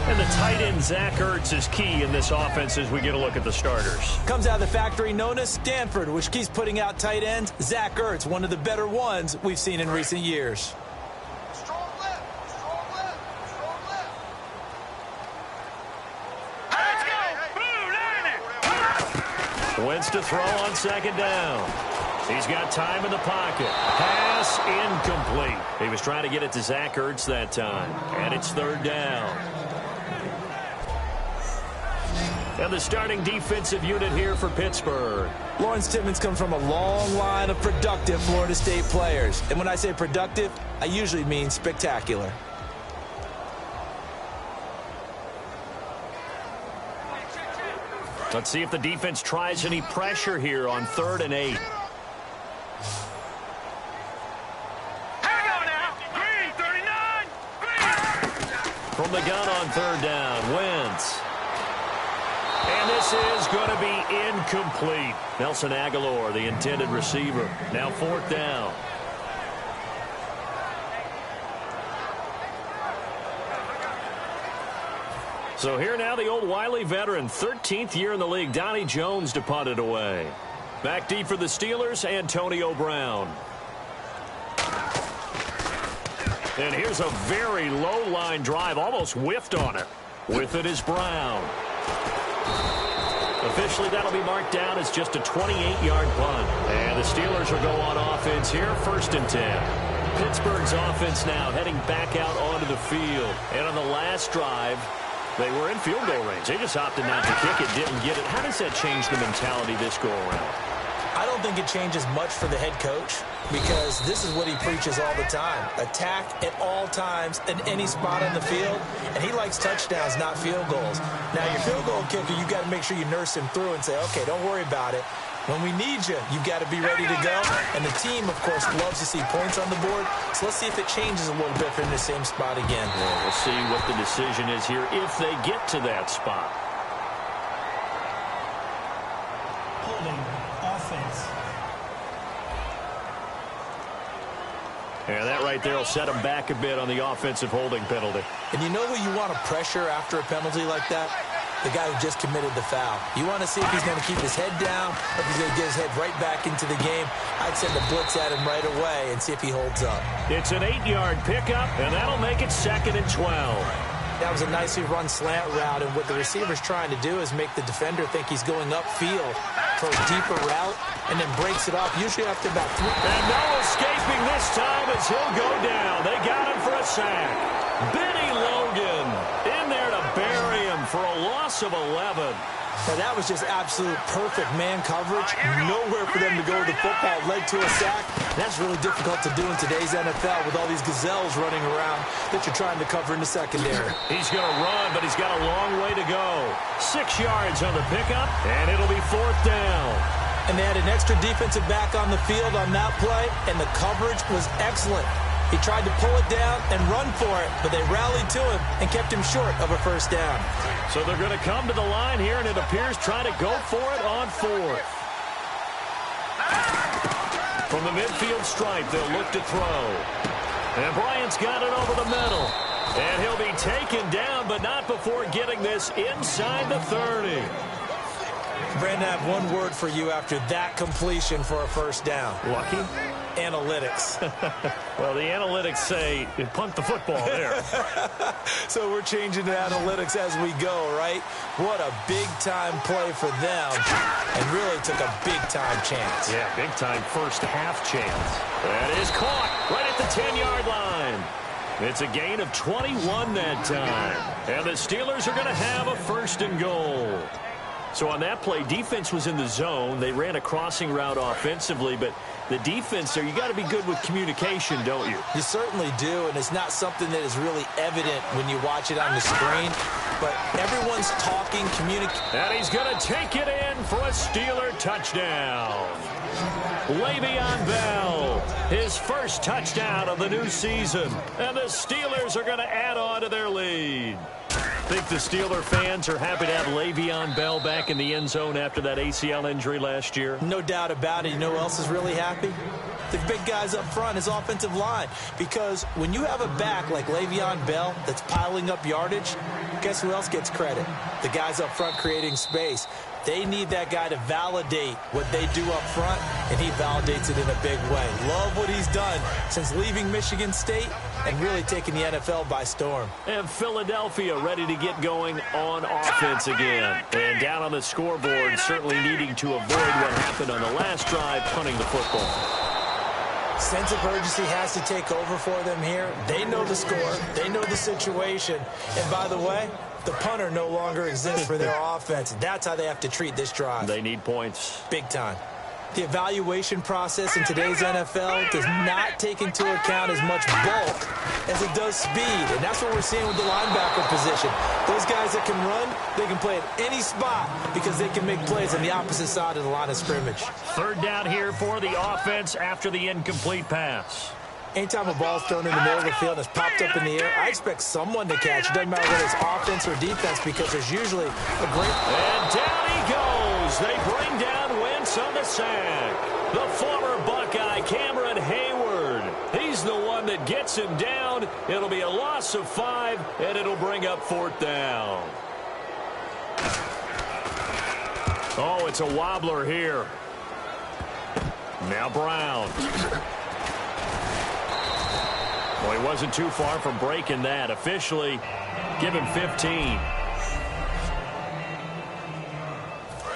And the tight end, Zach Ertz, is key in this offense as we get a look at the starters. Comes out of the factory known as Stanford, which keeps putting out tight ends. Zach Ertz, one of the better ones we've seen in recent years. Strong left. Let's go. Wentz to throw on 2nd down. He's got time in the pocket. Pass incomplete. He was trying to get it to Zach Ertz that time. And it's 3rd down. And the starting defensive unit here for Pittsburgh. Lawrence Timmons comes from a long line of productive Florida State players. And when I say productive, I usually mean spectacular. Let's see if the defense tries any pressure here on 3rd and 8. Hang on now. Green, 39. Green. From the gun on 3rd down, Wentz. And this is going to be incomplete. Nelson Aguilar, the intended receiver. Now 4th down. So here now the old wily veteran, 13th year in the league, Donnie Jones to punt it away. Back deep for the Steelers, Antonio Brown. And here's a very low line drive, almost whiffed on it. With it is Brown. Officially, that'll be marked down as just a 28-yard punt. And the Steelers will go on offense here, 1st and 10. Pittsburgh's offense now heading back out onto the field. And on the last drive, they were in field goal range. They just opted not to kick it, didn't get it. How does that change the mentality this go-around? I don't think it changes much for the head coach because this is what he preaches all the time. Attack at all times in any spot on the field, and he likes touchdowns, not field goals. Now, your field goal kicker, you've got to make sure you nurse him through and say, okay, don't worry about it. When we need you, you've got to be ready to go. And the team, of course, loves to see points on the board. So let's see if it changes a little bit from the same spot again. Well, we'll see what the decision is here if they get to that spot. Holding offense. And that right there will set them back a bit on the offensive holding penalty. And you know who you want to pressure after a penalty like that? The guy who just committed the foul. You want to see if he's going to keep his head down or if he's going to get his head right back into the game. I'd send a blitz at him right away and see if he holds up. It's an 8-yard pickup, and that'll make it 2nd and 12. That was a nicely run slant route, and what the receiver's trying to do is make the defender think he's going upfield for a deeper route and then breaks it off, usually after about 3. And no escaping this time as he'll go down. They got him for a sack. Benny Logan in there to bury him for a loss of 11. Now, that was just absolute perfect man coverage. Nowhere for them to go with the football. Led to a sack. That's really difficult to do in today's NFL with all these gazelles running around that you're trying to cover in the secondary. He's going to run, but he's got a long way to go. 6 yards on the pickup, and it'll be 4th down. And they had an extra defensive back on the field on that play, and the coverage was excellent. He tried to pull it down and run for it, but they rallied to him and kept him short of a first down. So they're going to come to the line here, and it appears trying to go for it on 4th. From the midfield stripe, they'll look to throw. And Bryant's got it over the middle. And he'll be taken down, but not before getting this inside the 30. Brandon, I have one word for you after that completion for a first down. Lucky? Analytics. Well, the analytics say punt the football there. So we're changing to analytics as we go, right? What a big-time play for them, and really took a big-time chance. Yeah, big-time first-half chance. That is caught right at the 10-yard line. It's a gain of 21 that time. And the Steelers are going to have a first and goal. So on that play, defense was in the zone. They ran a crossing route offensively, but the defense there, you got to be good with communication, don't you? You certainly do, and it's not something that is really evident when you watch it on the screen. But everyone's talking, communicating. And he's going to take it in for a Steeler touchdown. Le'Veon Bell, his first touchdown of the new season. And the Steelers are going to add on to their lead. Think the Steeler fans are happy to have Le'Veon Bell back in the end zone after that ACL injury last year? No doubt about it. You know who else is really happy? The big guys up front, his offensive line. Because when you have a back like Le'Veon Bell that's piling up yardage, guess who else gets credit? The guys up front creating space. They need that guy to validate what they do up front, and he validates it in a big way. Love what he's done since leaving Michigan State and really taking the NFL by storm. And Philadelphia ready to get going on offense again. And down on the scoreboard, certainly needing to avoid what happened on the last drive, punting the football. Sense of urgency has to take over for them here. They know the score. They know the situation. And by the way, the punter no longer exists for their offense. That's how they have to treat this drive. They need points. Big time. The evaluation process in today's NFL does not take into account as much bulk as it does speed. And that's what we're seeing with the linebacker position. Those guys that can run, they can play at any spot because they can make plays on the opposite side of the line of scrimmage. Third down here for the offense after the incomplete pass. Anytime a ball's thrown in the middle of the field and it's popped up in the air, I expect someone to catch. It doesn't matter whether it's offense or defense because there's usually a great... And down he goes. They bring down Wentz on the sack. The former Buckeye, Cameron Hayward. He's the one that gets him down. It'll be a loss of 5, and it'll bring up fourth down. Oh, it's a wobbler here. Now Brown. Well, he wasn't too far from breaking that. Officially, give him 15.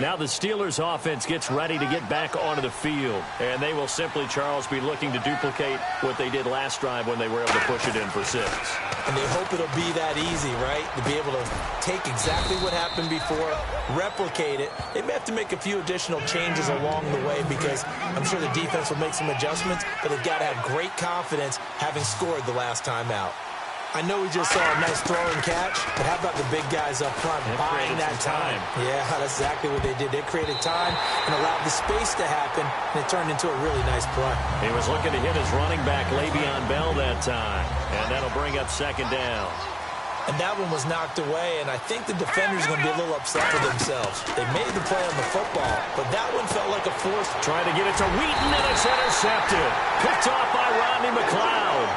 Now the Steelers offense gets ready to get back onto the field. And they will simply, Charles, be looking to duplicate what they did last drive when they were able to push it in for 6. And they hope it'll be that easy, right? To be able to take exactly what happened before, replicate it. They may have to make a few additional changes along the way because I'm sure the defense will make some adjustments, but they've got to have great confidence having scored the last time out. I know we just saw a nice throw and catch, but how about the big guys up front buying that time? Yeah, that's exactly what they did. They created time and allowed the space to happen, and it turned into a really nice play. He was looking to hit his running back, Le'Veon Bell, that time, and that'll bring up second down. And that one was knocked away, and I think the defenders are going to be a little upset with themselves. They made the play on the football, but that one felt like a force. Trying to get it to Wheaton, and it's intercepted. Picked off by Rodney McLeod.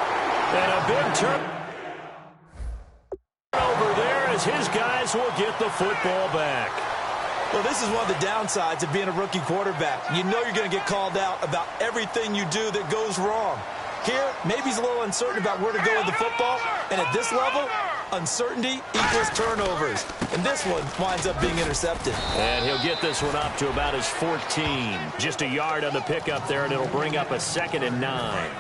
And a big turn over there as his guys will get the football back. Well, this is one of the downsides of being a rookie quarterback. You know you're going to get called out about everything you do that goes wrong. Here, maybe he's a little uncertain about where to go with the football, and at this level, uncertainty equals turnovers. And this one winds up being intercepted. And he'll get this one up to about his 14. Just a yard on the pickup there, and it'll bring up a 2nd and 9.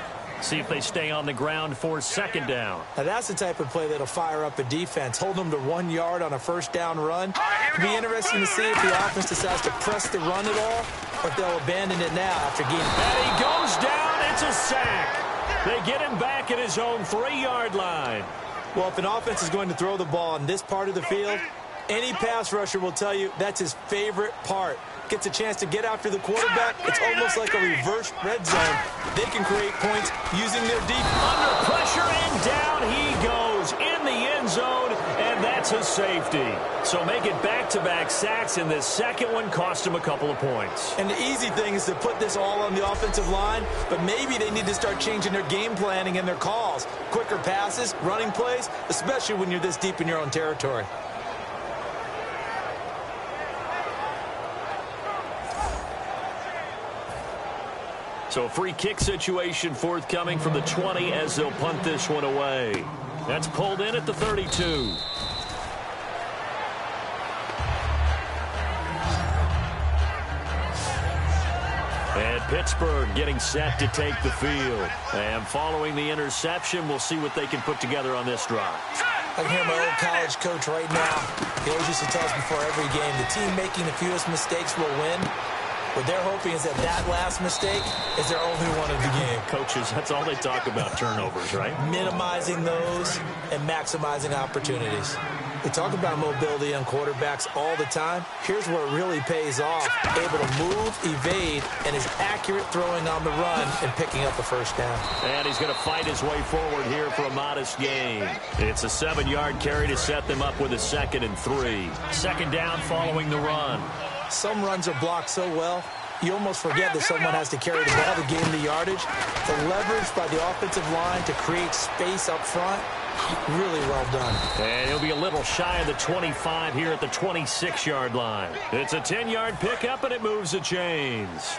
See if they stay on the ground for second down. Now, that's the type of play that'll fire up a defense. Hold them to 1 yard on a first down run. It'll be interesting to see if the offense decides to press the run at all or if they'll abandon it now after gaining. And he goes down. It's a sack. They get him back at his own 3-yard line. Well, if an offense is going to throw the ball in this part of the field, any pass rusher will tell you that's his favorite part. Gets a chance to get after the quarterback. It's almost like a reverse red zone. They can create points using their deep. Under pressure, and down he goes in the end zone, and that's a safety. So make it back-to-back sacks, and this second one cost him a couple of points. And the easy thing is to put this all on the offensive line, but maybe they need to start changing their game planning and their calls. Quicker passes, running plays, especially when you're this deep in your own territory. So a free kick situation forthcoming from the 20 as they'll punt this one away. That's pulled in at the 32. And Pittsburgh getting set to take the field. And following the interception, we'll see what they can put together on this drive. I can hear my old college coach right now. He always used to tell us before every game, the team making the fewest mistakes will win. What they're hoping is that last mistake is their only one of the game. Coaches, that's all they talk about, turnovers, right? Minimizing those and maximizing opportunities. We talk about mobility on quarterbacks all the time. Here's where it really pays off. Able to move, evade, and is accurate throwing on the run and picking up the first down. And he's going to fight his way forward here for a modest gain. It's a 7-yard carry to set them up with a 2nd and 3. Second down following the run. Some runs are blocked so well, you almost forget that someone has to carry the ball to gain the yardage. The leverage by the offensive line to create space up front, really well done. And he'll be a little shy of the 25 here at the 26-yard line. It's a 10-yard pickup, and it moves the chains.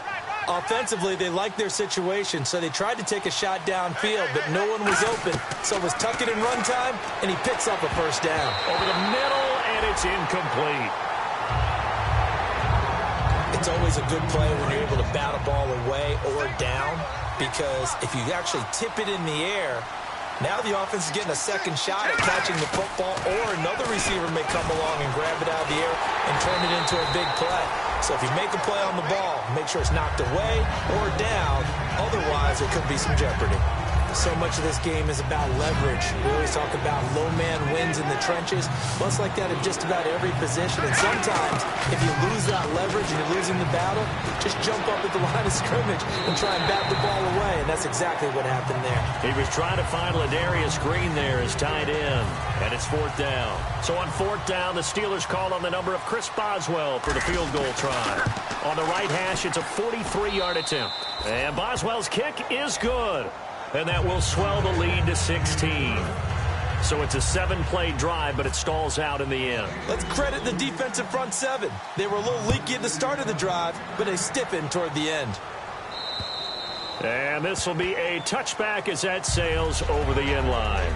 Offensively, they liked their situation, so they tried to take a shot downfield, but no one was open. So it was tuck it in run time, and he picks up a first down. Over the middle, and it's incomplete. It's always a good play when you're able to bat a ball away or down, because if you actually tip it in the air, now the offense is getting a second shot at catching the football, or another receiver may come along and grab it out of the air and turn it into a big play. So if you make a play on the ball, make sure it's knocked away or down. Otherwise, there could be some jeopardy. So much of this game is about leverage. We always talk about low man wins in the trenches. Well, it's like that in just about every position. And sometimes, if you lose that leverage and you're losing the battle, just jump up at the line of scrimmage and try and bat the ball away. And that's exactly what happened there. He was trying to find Ladarius Green there as tight end. And it's 4th down. So on 4th down, the Steelers call on the number of Chris Boswell for the field goal try. On the right hash, it's a 43-yard attempt. And Boswell's kick is good. And that will swell the lead to 16. So it's a 7-play drive, but it stalls out in the end. Let's credit the defensive front 7. They were a little leaky at the start of the drive, but they stiffened toward the end. And this will be a touchback as that sails over the end line.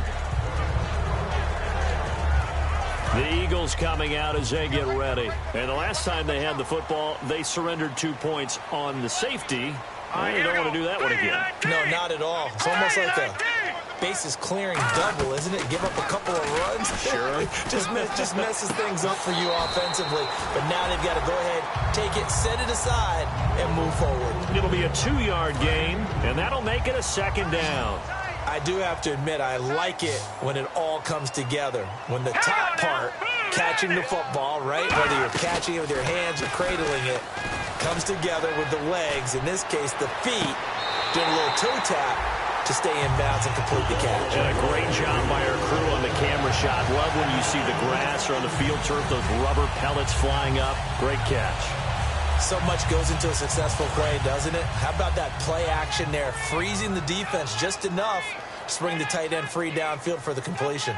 The Eagles coming out as they get ready. And the last time they had the football, they surrendered 2 points on the safety. You don't want to do that one again. No, not at all. It's almost like a bases clearing double, isn't it? Give up a couple of runs. Sure. just messes things up for you offensively. But now they've got to go ahead, take it, set it aside, and move forward. It'll be a 2-yard gain, and that'll make it a 2nd down. I do have to admit, I like it when it all comes together. When the top part, catching the football, right, whether you're catching it with your hands or cradling it, comes together with the legs, in this case the feet, doing a little toe tap to stay in bounds and complete the catch. And a great job by our crew on the camera shot. Love when you see the grass or on the field turf, those rubber pellets flying up. Great catch. So much goes into a successful play, doesn't it? How about that play action there, freezing the defense just enough to bring the tight end free downfield for the completion.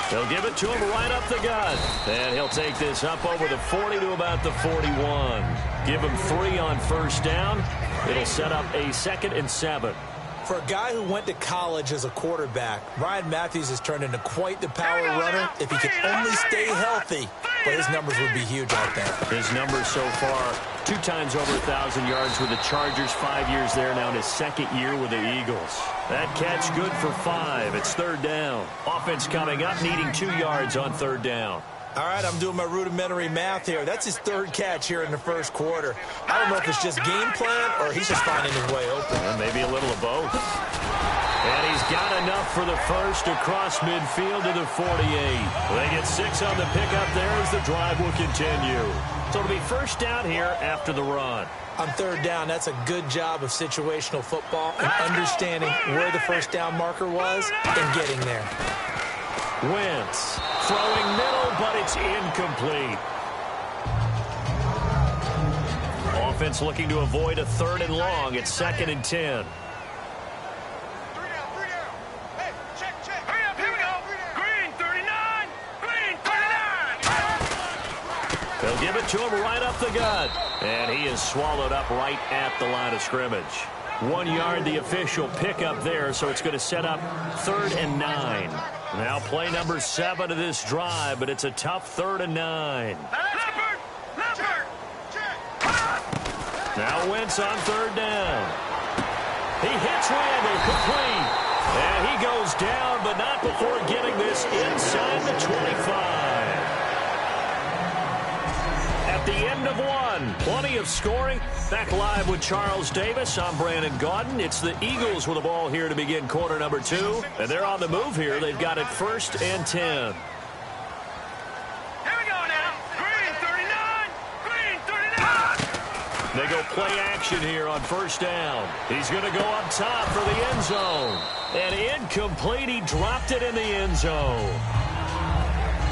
They'll give it to him right up the gut. And he'll take this up over the 40 to about the 41. Give him 3 on 1st down. It'll set up a 2nd and 7. For a guy who went to college as a quarterback, Ryan Matthews has turned into quite the power runner. If he could only stay healthy, but his numbers would be huge out there. His numbers so far, 2 times over 1,000 yards with the Chargers, 5 years there now in his 2nd year with the Eagles. That catch good for 5. It's 3rd down. Offense coming up, needing 2 yards on 3rd down. All right, I'm doing my rudimentary math here. That's his 3rd catch here in the 1st quarter. I don't know if it's just game plan or he's just finding his way open. Maybe a little of both. And he's got enough for the 1st across midfield to the 48. They get 6 on the pickup there as the drive will continue. So it'll be 1st down here after the run. On 3rd down, that's a good job of situational football and understanding where the 1st down marker was and getting there. Wentz throwing middle, but it's incomplete. Offense looking to avoid a 3rd and long. It's 2nd and 10. They'll give it to him right up the gut. And he is swallowed up right at the line of scrimmage. 1 yard, the official pickup there, so it's going to set up 3rd and 9. Now play number 7 of this drive, but it's a tough 3rd and 9. Now Wentz on 3rd down. He hits Randall, complete. And he goes down, but not before getting this inside the 25. At the end of 1, plenty of scoring. Back live with Charles Davis. I'm Brandon Gaudin. It's the Eagles with the ball here to begin quarter number 2. And they're on the move here. They've got it 1st and 10. They go play action here on 1st down. He's going to go up top for the end zone. And incomplete. He dropped it in the end zone.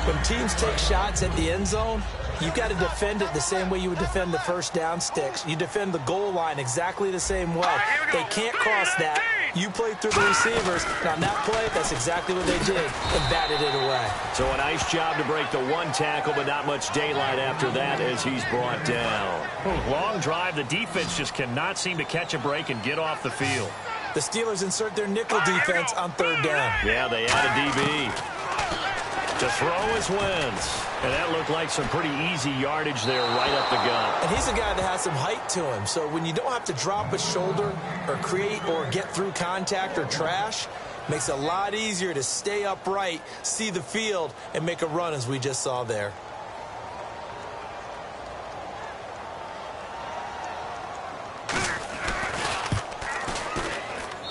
When teams take shots at the end zone, you've got to defend it the same way you would defend the 1st down sticks. You defend the goal line exactly the same way. They can't cross that. You play through the receivers. Now, on that play, that's exactly what they did and batted it away. So a nice job to break the 1 tackle, but not much daylight after that as he's brought down. Long drive. The defense just cannot seem to catch a break and get off the field. The Steelers insert their nickel defense on 3rd down. Yeah, they add a DB. To throw is Wentz. And that looked like some pretty easy yardage there right up the gut. And he's a guy that has some height to him. So when you don't have to drop a shoulder or create or get through contact or trash, makes it a lot easier to stay upright, see the field, and make a run as we just saw there.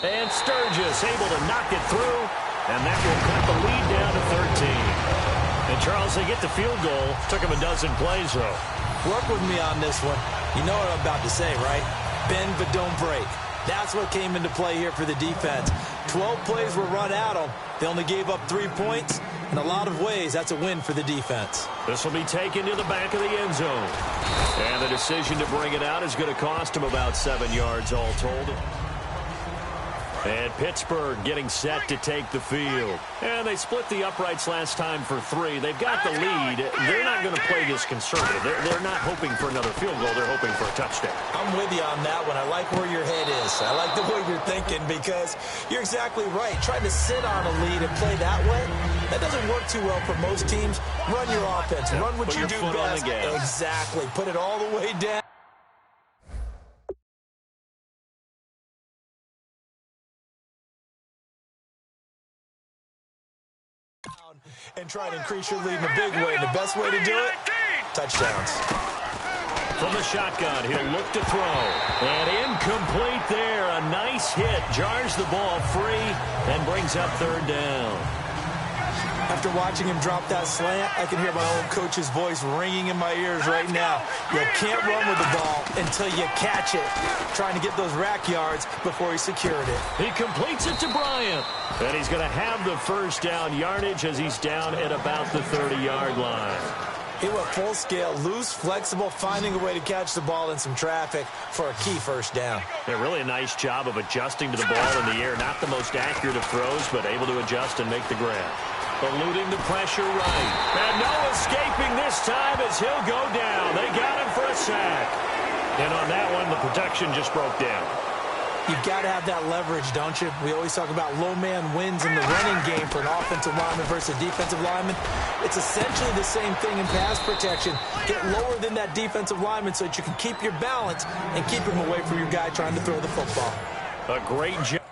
And Sturgis able to knock it through. And that will cut the lead down to 13. And, Charles, they get the field goal. Took him a dozen plays, though. Work with me on this one. You know what I'm about to say, right? Bend but don't break. That's what came into play here for the defense. 12 plays were run at them. They only gave up 3 points. In a lot of ways, that's a win for the defense. This will be taken to the back of the end zone. And the decision to bring it out is going to cost him about 7 yards all told. And Pittsburgh getting set to take the field. And they split the uprights last time for 3. They've got the lead. They're not going to play this conservative. They're not hoping for another field goal. They're hoping for a touchdown. I'm with you on that one. I like where your head is. I like the way you're thinking because you're exactly right. Trying to sit on a lead and play that way, that doesn't work too well for most teams. Run your offense. Run what you do best. Exactly. Put it all the way down. And try to increase your lead in a big way. And the best way to do it, touchdowns. From the shotgun, he'll look to throw. And incomplete there. A nice hit. Jars the ball free and brings up 3rd down. After watching him drop that slant, I can hear my old coach's voice ringing in my ears right now. You can't run with the ball until you catch it. Trying to get those rack yards before he secured it. He completes it to Bryant. And he's going to have the 1st down yardage as he's down at about the 30-yard line. He went full scale, loose, flexible, finding a way to catch the ball in some traffic for a key 1st down. Yeah, really a nice job of adjusting to the ball in the air. Not the most accurate of throws, but able to adjust and make the grab. Eluding the pressure right. And no escaping this time as he'll go down. They got him for a sack. And on that one, the protection just broke down. You've got to have that leverage, don't you? We always talk about low man wins in the running game for an offensive lineman versus a defensive lineman. It's essentially the same thing in pass protection. Get lower than that defensive lineman so that you can keep your balance and keep him away from your guy trying to throw the football. A great job.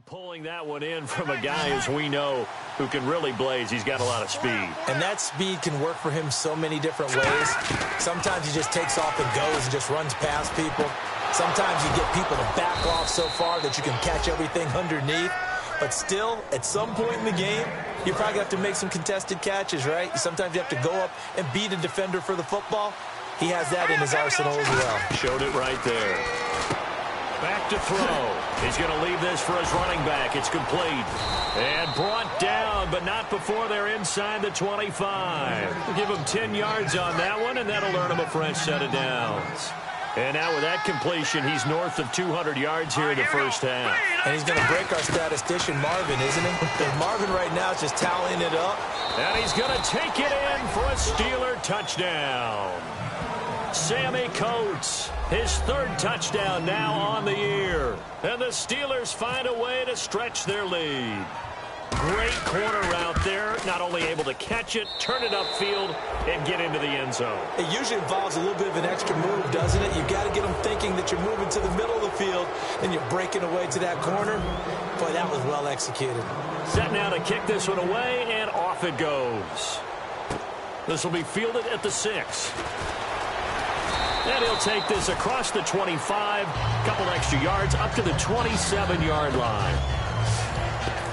Pulling that one in from a guy, as we know, who can really blaze. He's got a lot of speed. And that speed can work for him so many different ways. Sometimes he just takes off and goes and just runs past people. Sometimes you get people to back off so far that you can catch everything underneath. But still, at some point in the game, you probably have to make some contested catches, right? Sometimes you have to go up and beat a defender for the football. He has that in his arsenal as well. Showed it right there. Back to throw. He's going to leave this for his running back. It's complete. And brought down, but not before they're inside the 25. Give him 10 yards on that one, and that'll earn him a fresh set of downs. And now with that completion, he's north of 200 yards here in the first half. And he's going to break our statistician, Marvin, isn't he? Because Marvin right now is just tallying it up. And he's going to take it in for a Steeler touchdown. Sammy Coates, his third touchdown now on the year. And the Steelers find a way to stretch their lead. Great corner route there. Not only able to catch it, turn it upfield, and get into the end zone. It usually involves a little bit of an extra move, doesn't it? You've got to get them thinking that you're moving to the middle of the field, and you're breaking away to that corner. Boy, that was well executed. Set now to kick this one away, and off it goes. This will be fielded at the 6. And he'll take this across the 25, couple extra yards, up to the 27-yard line.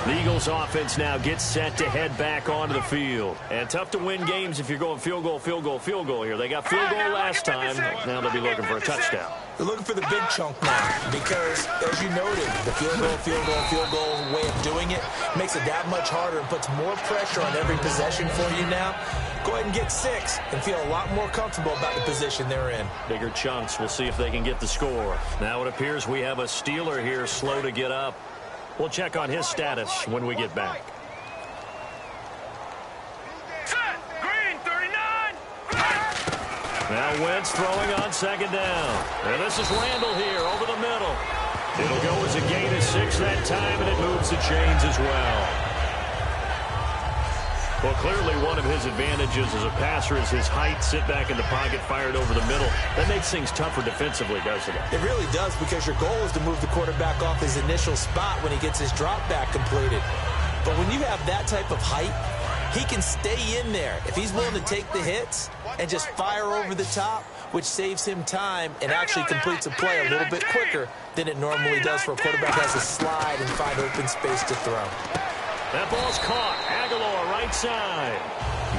The Eagles offense now gets set to head back onto the field. And tough to win games if you're going field goal, field goal, field goal here. They got field goal last time. Now they'll be looking for a touchdown. They're looking for the big chunk now because, as you noted, the field goal way of doing it makes it that much harder and puts more pressure on every possession for you now. Go ahead and get 6 and feel a lot more comfortable about the position they're in. Bigger chunks. We'll see if they can get the score. Now it appears we have a Steeler here slow to get up. We'll check on his status when we get back. Green, 39. Now Wentz throwing on second down. And this is Randall here over the middle. It'll go as a gain of 6 that time, and it moves the chains as well. Well, clearly one of his advantages as a passer is his height, sit back in the pocket, fired over the middle. That makes things tougher defensively, doesn't it? It really does, because your goal is to move the quarterback off his initial spot when he gets his drop back completed. But when you have that type of height, he can stay in there. If he's willing to take the hits and just fire over the top, which saves him time and actually completes a play a little bit quicker than it normally does for a quarterback who has to slide and find open space to throw. That ball's caught. Aguilar right side.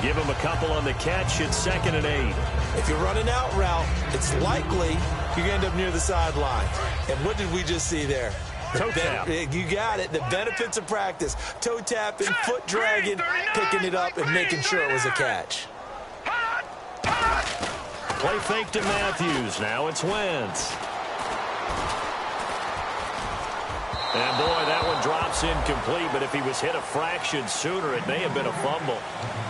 Give him a couple on the catch. It's 2nd and 8. If you're running out route, it's likely you're going to end up near the sideline. And what did we just see there? Toe tap. You got it. The benefits of practice. Toe tapping, foot dragging, picking it up, and making sure it was a catch. Play fake to Matthews. Now it's Wentz. And, boy, that one drops incomplete, but if he was hit a fraction sooner, it may have been a fumble.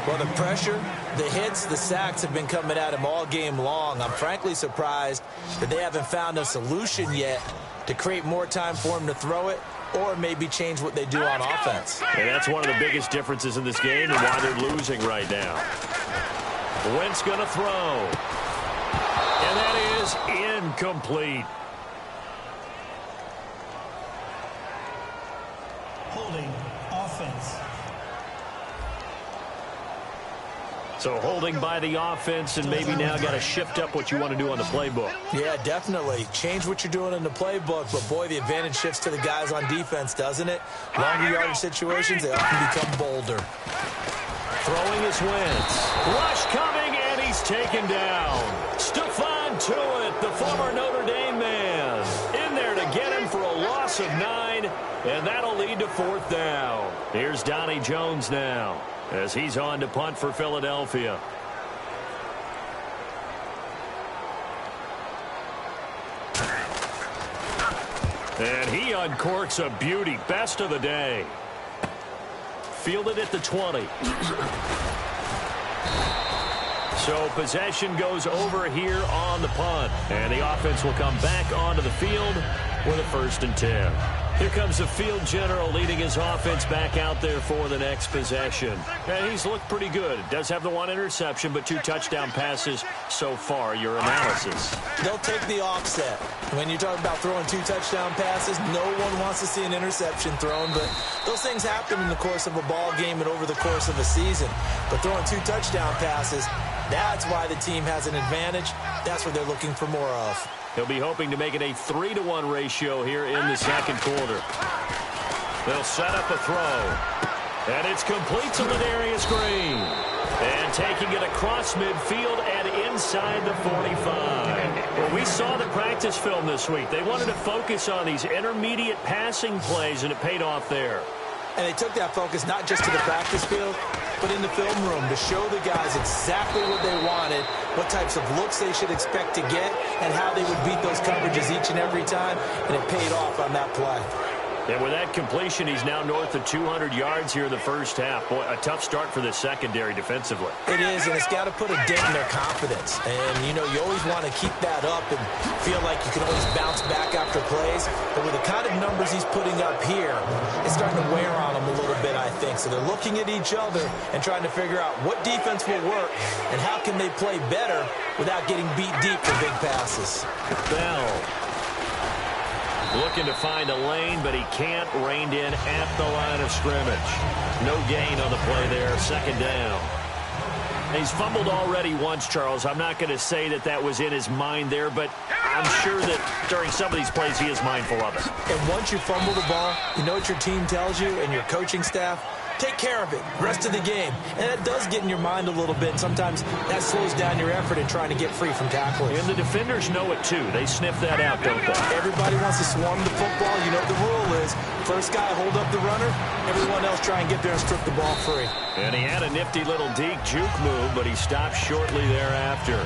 Well, the pressure, the hits, the sacks have been coming at him all game long. I'm frankly surprised that they haven't found a solution yet to create more time for him to throw it or maybe change what they do on offense. And that's one of the biggest differences in this game and why they're losing right now. Wentz going to throw. And that is incomplete. Holding offense. So holding by the offense, and maybe now got to shift up what you want to do on the playbook. Yeah, definitely. Change what you're doing in the playbook, but, boy, the advantage shifts to the guys on defense, doesn't it? Longer yardage situations, they often become bolder. Throwing is Wentz. Rush coming, and he's taken down. Stephon Tuitt, the former Notre Dame man, in there to get him for a loss of 9, and that'll lead to 4th down. Here's Donnie Jones now, as he's on to punt for Philadelphia. And he uncorks a beauty. Best of the day. Fielded at the 20. So possession goes over here on the punt. And the offense will come back onto the field with a 1st and 10. Here comes the field general leading his offense back out there for the next possession. And he's looked pretty good. Does have the 1 interception, but 2 touchdown passes so far. Your analysis. They'll take the offset. When you talk about throwing 2 touchdown passes, no one wants to see an interception thrown, but those things happen in the course of a ball game and over the course of a season. But throwing 2 touchdown passes, that's why the team has an advantage. That's what they're looking for more of. He'll be hoping to make it a 3-to-1 ratio here in the second quarter. They'll set up a throw. And it's complete to Ladarius Green. And taking it across midfield and inside the 45. Well, we saw the practice film this week. They wanted to focus on these intermediate passing plays, and it paid off there. And they took that focus not just to the practice field, but in the film room to show the guys exactly what they wanted, what types of looks they should expect to get, and how they would beat those coverages each and every time, and it paid off on that play. And with that completion, he's now north of 200 yards here in the first half. Boy, a tough start for the secondary defensively. It is, and it's got to put a dent in their confidence. And, you know, you always want to keep that up and feel like you can always bounce back after plays. But with the kind of numbers he's putting up here, it's starting to wear on them a little bit, I think. So they're looking at each other and trying to figure out what defense will work and how can they play better without getting beat deep for big passes. Bell looking to find a lane, but he can't. Reined in at the line of scrimmage. No gain on the play there. Second down. He's fumbled already once, Charles. I'm not going to say that that was in his mind there, but I'm sure that during some of these plays he is mindful of it. And once you fumble the ball, you know what your team tells you and your coaching staff? Take care of it rest of the game. And that does get in your mind a little bit. Sometimes that slows down your effort in trying to get free from tackling. And the defenders know it, too. They sniff that out, don't they? Everybody wants to swarm the football. You know what the rule is. First guy hold up the runner. Everyone else try and get there and strip the ball free. And he had a nifty little deke juke move, but he stopped shortly thereafter.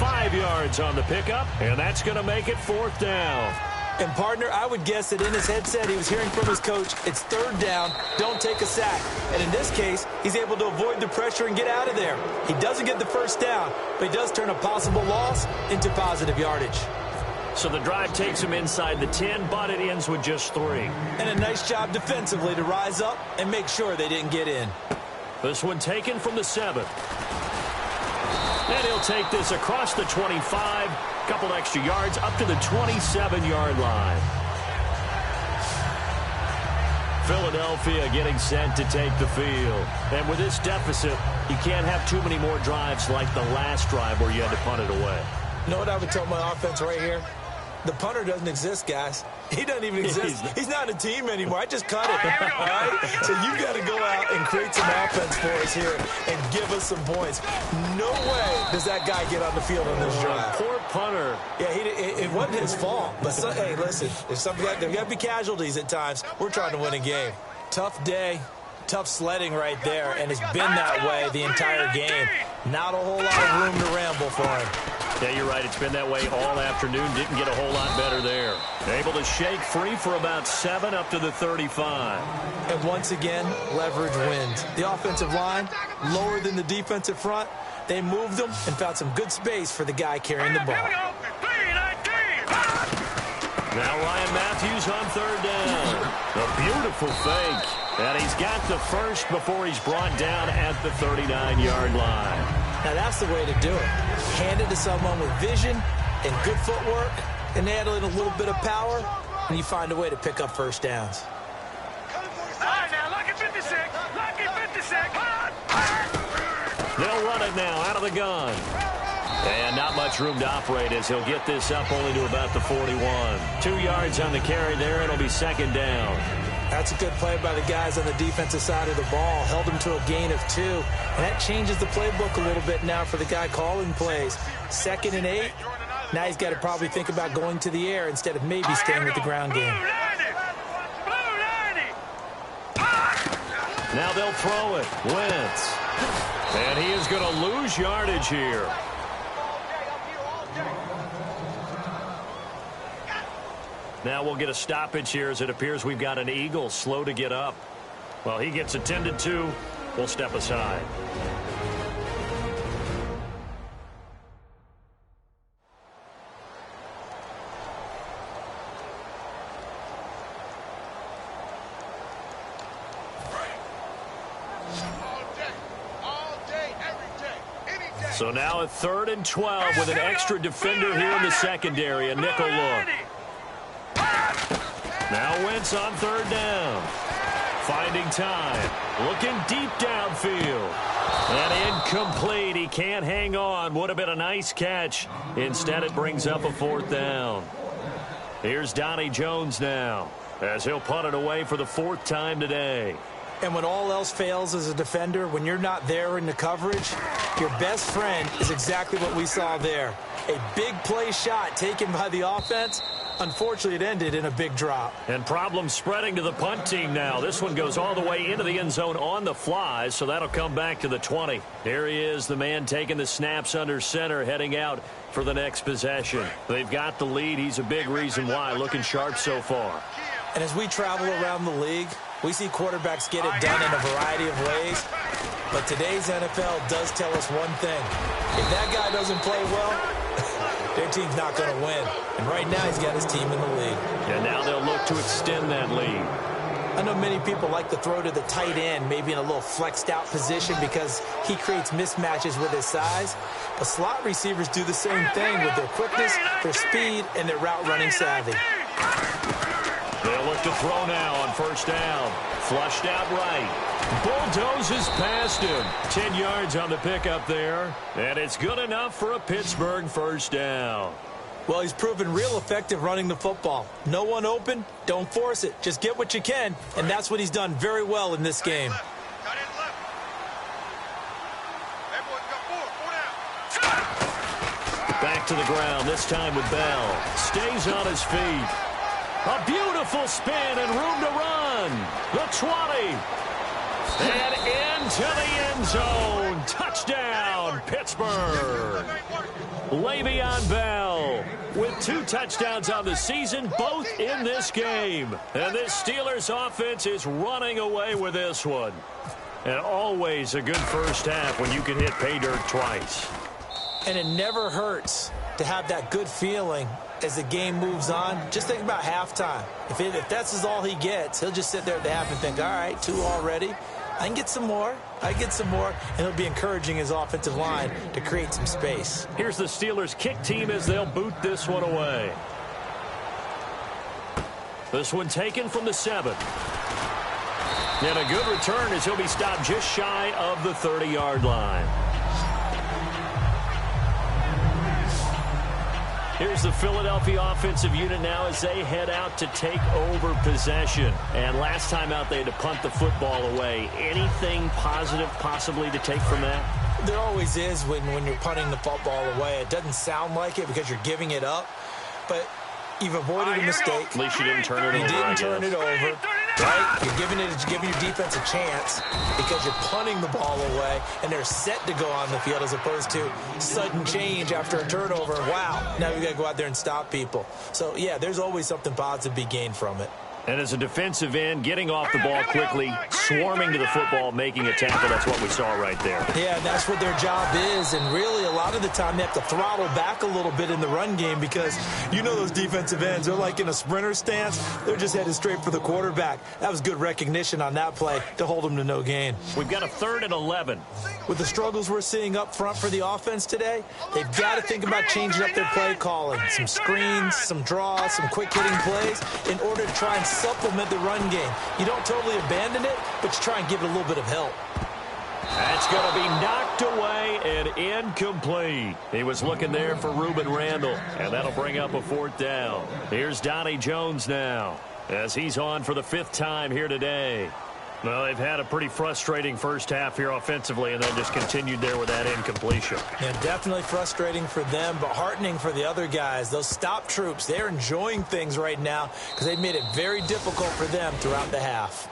5 yards on the pickup, and that's going to make it 4th down. And, partner, I would guess that in his headset he was hearing from his coach, it's 3rd down, don't take a sack. And in this case, he's able to avoid the pressure and get out of there. He doesn't get the first down, but he does turn a possible loss into positive yardage. So the drive takes him inside the 10, but it ends with just 3. And a nice job defensively to rise up and make sure they didn't get in. This one taken from the 7. And he'll take this across the 25, couple extra yards up to the 27-yard line. Philadelphia getting set to take the field. And with this deficit, you can't have too many more drives like the last drive where you had to punt it away. You know what I would tell my offense right here? The punter doesn't exist, guys. He doesn't even exist. He's not a team anymore. I just cut it. All right? So you've got to go out and create some offense for us here and give us some points. No way does that guy get on the field on this drive. Poor punter. Yeah, it wasn't his fault. But, hey, listen, there's got to be casualties at times. We're trying to win a game. Tough day, tough sledding right there, and it's been that way the entire game. Not a whole lot of room to ramble for him. Yeah, you're right. It's been that way all afternoon. Didn't get a whole lot better there. Able to shake free for about 7 up to the 35. And once again, leverage wins. The offensive line, lower than the defensive front. They moved them and found some good space for the guy carrying the ball. Now Ryan Matthews on 3rd down. A beautiful fake. And he's got the first before he's brought down at the 39-yard line. Now, that's the way to do it. Hand it to someone with vision and good footwork, and add in a little bit of power, and you find a way to pick up first downs. All right, now, lock it 56. Lock it 56. They'll run it now out of the gun. And not much room to operate as he'll get this up only to about the 41. 2 yards on the carry there. It'll be 2nd down. That's a good play by the guys on the defensive side of the ball. Held them to a gain of 2. And that changes the playbook a little bit now for the guy calling plays. 2nd and 8. Now he's got to probably think about going to the air instead of maybe staying with the ground game. Now they'll throw it. Wentz. And he is going to lose yardage here. Now we'll get a stoppage here as it appears we've got an Eagle slow to get up. Well, he gets attended to. We'll step aside. So now a 3rd and 12 with an extra defender here in the secondary, a nickel look. Now Wentz on 3rd down. Finding time. Looking deep downfield. And incomplete. He can't hang on. Would have been a nice catch. Instead, it brings up a 4th down. Here's Donnie Jones now, as he'll punt it away for the 4th time today. And when all else fails as a defender, when you're not there in the coverage, your best friend is exactly what we saw there. A big play shot taken by the offense. Unfortunately, it ended in a big drop. And problems spreading to the punt team now. This one goes all the way into the end zone on the fly, so that'll come back to the 20. Here he is, the man taking the snaps under center, heading out for the next possession. They've got the lead. He's a big reason why, looking sharp so far. And as we travel around the league, we see quarterbacks get it done in a variety of ways. But today's NFL does tell us one thing. If that guy doesn't play well, their team's not going to win. And right now, he's got his team in the lead. And now they'll look to extend that lead. I know many people like to throw to the tight end, maybe in a little flexed out position because he creates mismatches with his size. But slot receivers do the same thing with their quickness, their speed, and their route running savvy. They'll look to throw now on 1st down. Flushed out right. Bulldozes past him. 10 yards on the pickup there. And it's good enough for a Pittsburgh 1st down. Well, he's proven real effective running the football. No one open, don't force it. Just get what you can, and that's what he's done very well in this game. Back to the ground, this time with Bell. Stays on his feet. A beautiful spin and room to run. The 20. And into the end zone. Touchdown, Pittsburgh. Le'Veon Bell with 2 touchdowns on the season, both in this game. And this Steelers offense is running away with this one. And always a good first half when you can hit pay dirt twice. And it never hurts to have that good feeling as the game moves on. Just think about halftime. If that's all he gets, he'll just sit there at the half and think, all right, 2 already. I can get some more. I get some more. And he'll be encouraging his offensive line to create some space. Here's the Steelers kick team as they'll boot this one away. This one taken from the 7. And a good return as he'll be stopped just shy of the 30-yard line. Here's the Philadelphia offensive unit now as they head out to take over possession. And last time out, they had to punt the football away. Anything positive possibly to take from that? There always is when you're punting the football away. It doesn't sound like it because you're giving it up. But you've avoided a mistake. At least you didn't turn it over. You didn't turn it over. Right? You're giving your defense a chance because you're punting the ball away and they're set to go on the field as opposed to sudden change after a turnover. Wow, now we got to go out there and stop people. So, yeah, there's always something positive to be gained from it. And as a defensive end, getting off the ball quickly, swarming to the football, making a tackle, that's what we saw right there. Yeah, that's what their job is. And really, a lot of the time, they have to throttle back a little bit in the run game because you know those defensive ends, they're like in a sprinter stance. They're just headed straight for the quarterback. That was good recognition on that play to hold them to no gain. We've got a 3rd and 11. With the struggles we're seeing up front for the offense today, they've got to think about changing up their play calling. Some screens, some draws, some quick-hitting plays in order to try and supplement the run game. You don't totally abandon it, but you try and give it a little bit of help. That's going to be knocked away and incomplete. He was looking there for Reuben Randall, and that'll bring up a 4th down. Here's Donnie Jones now as he's on for the 5th time here today. Well, they've had a pretty frustrating first half here offensively, and then just continued there with that incompletion. Yeah, definitely frustrating for them, but heartening for the other guys. Those stop troops, they're enjoying things right now because they've made it very difficult for them throughout the half.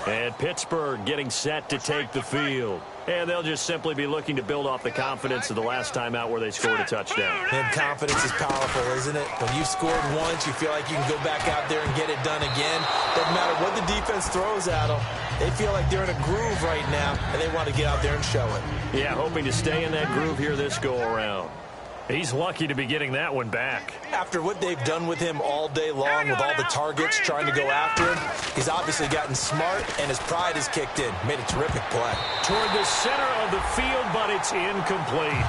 And Pittsburgh getting set to take the field. And they'll just simply be looking to build off the confidence of the last time out where they scored a touchdown. And confidence is powerful, isn't it? When you've scored once, you feel like you can go back out there and get it done again. Doesn't matter what the defense throws at them. They feel like they're in a groove right now, and they want to get out there and show it. Yeah, hoping to stay in that groove here this go-around. He's lucky to be getting that one back. After what they've done with him all day long with all the targets trying to go after him, he's obviously gotten smart and his pride has kicked in. Made a terrific play. Toward the center of the field, but it's incomplete.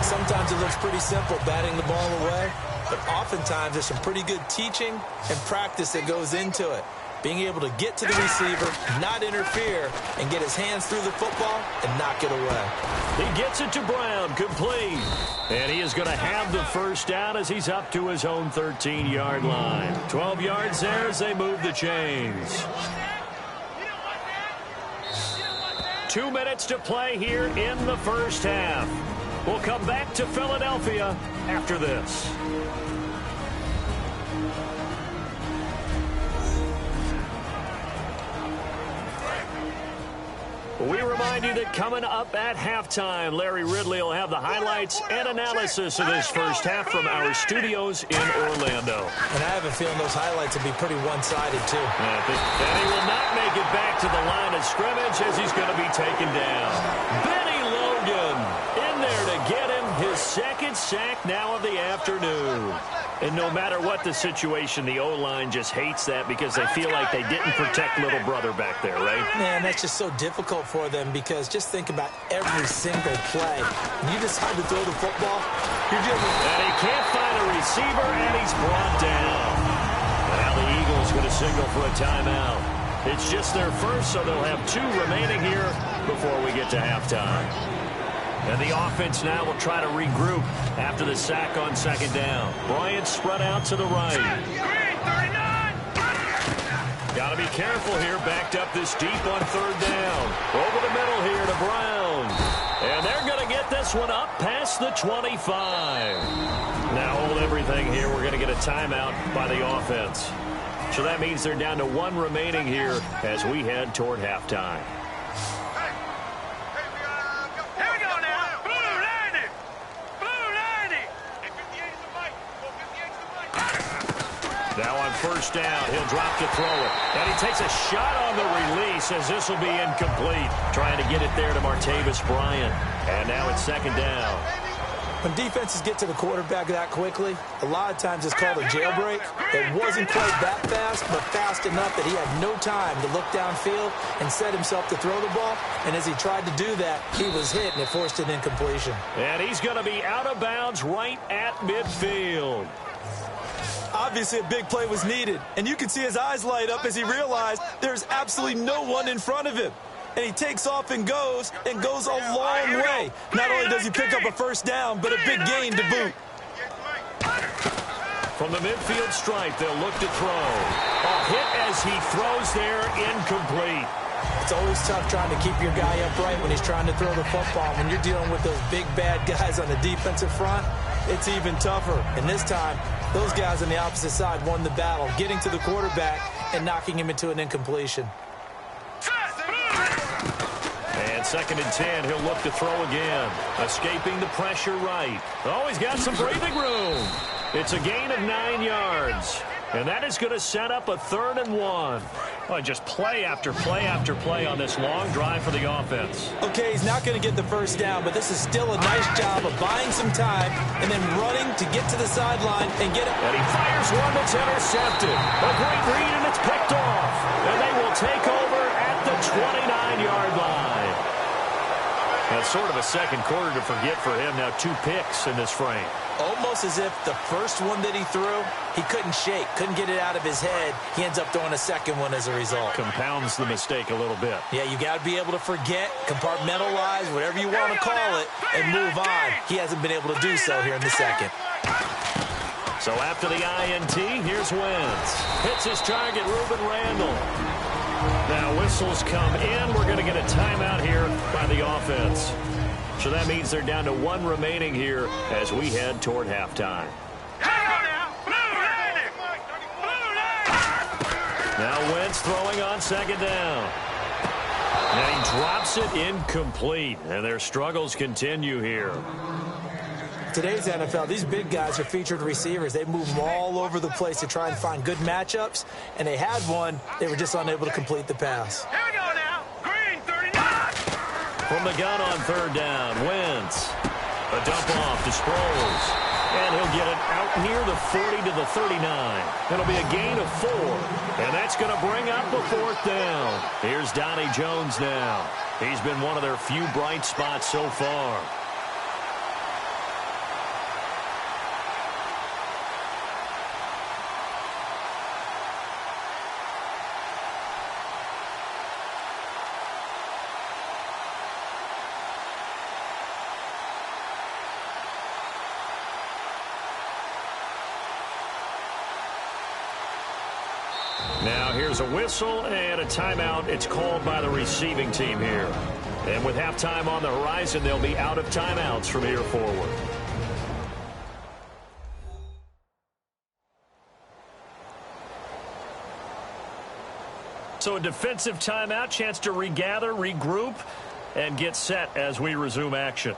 Sometimes it looks pretty simple batting the ball away, but oftentimes there's some pretty good teaching and practice that goes into it. Being able to get to the receiver, not interfere, and get his hands through the football and knock it away. He gets it to Brown, complete. And he is going to have the first down as he's up to his own 13-yard line. 12 yards there as they move the chains. 2 minutes to play here in the first half. We'll come back to Philadelphia after this. We remind you that coming up at halftime, Larry Ridley will have the highlights and analysis of this first half from our studios in Orlando. And I have a feeling those highlights will be pretty one-sided, too. And he will not make it back to the line of scrimmage as he's going to be taken down. Benny Logan in there to get him his second sack now of the afternoon. And no matter what the situation, the O-line just hates that because they feel like they didn't protect little brother back there, right? Man, that's just so difficult for them because just think about every single play. When you decide to throw the football, you're dealing with... And he can't find a receiver, and he's brought down. And now the Eagles going to signal for a timeout. It's just their first, so they'll have 2 remaining here before we get to halftime. And the offense now will try to regroup after the sack on second down. Bryant spread out to the right. Got to be careful here. Backed up this deep on third down. Over the middle here to Brown. And they're going to get this one up past the 25. Now hold everything here. We're going to get a timeout by the offense. So that means they're down to 1 remaining here as we head toward halftime. Now on first down, he'll drop to throw it. And he takes a shot on the release as this will be incomplete. Trying to get it there to Martavis Bryant. And now it's second down. When defenses get to the quarterback that quickly, a lot of times it's called a jailbreak. It wasn't quite that fast, but fast enough that he had no time to look downfield and set himself to throw the ball. And as he tried to do that, he was hit, and it forced an incompletion. And he's going to be out of bounds right at midfield. Obviously, a big play was needed, and you can see his eyes light up as he realized there's absolutely no one in front of him. And he takes off and goes a long way. Not only does he pick up a first down, but a big gain to boot. From the midfield stripe, they'll look to throw. A hit as he throws there, incomplete. It's always tough trying to keep your guy upright when he's trying to throw the football. When you're dealing with those big, bad guys on the defensive front, it's even tougher. And this time, those guys on the opposite side won the battle, getting to the quarterback and knocking him into an incompletion. And second and 10, he'll look to throw again. Escaping the pressure right. Oh, he's got some breathing room. It's a gain of 9 yards. And that is going to set up a 3rd and 1. Oh, just play after play after play on this long drive for the offense. Okay, he's not going to get the first down, but this is still a nice job of buying some time and then running to get to the sideline and get it. And he fires one that's intercepted. A great read, and it's picked off. And they will take over at the 29-yard line. That's sort of a second quarter to forget for him. Now 2 picks in this frame. Almost as if the first one that he threw, he couldn't shake, couldn't get it out of his head. He ends up throwing a second one as a result. Compounds the mistake a little bit. Yeah, you got to be able to forget, compartmentalize, whatever you want to call it, and move on. He hasn't been able to do so here in the second. So after the INT, here's Wentz. Hits his target, Reuben Randall. Now whistles come in. We're going to get a timeout here by the offense. So that means they're down to 1 remaining here as we head toward halftime. Now Wentz throwing on second down. And he drops it incomplete. And their struggles continue here. Today's NFL, these big guys are featured receivers. They move them all over the place to try and find good matchups. And they had one. They were just unable to complete the pass. Here we go now. Green, 39. From the gun on third down, Wentz. A dump off to Sproles. And he'll get it out near the 40 to the 39. It'll be a gain of 4. And that's going to bring up a 4th down. Here's Donnie Jones now. He's been one of their few bright spots so far. Now here's a whistle and a timeout. It's called by the receiving team here. And with halftime on the horizon, they'll be out of timeouts from here forward. So a defensive timeout, chance to regather, regroup, and get set as we resume action.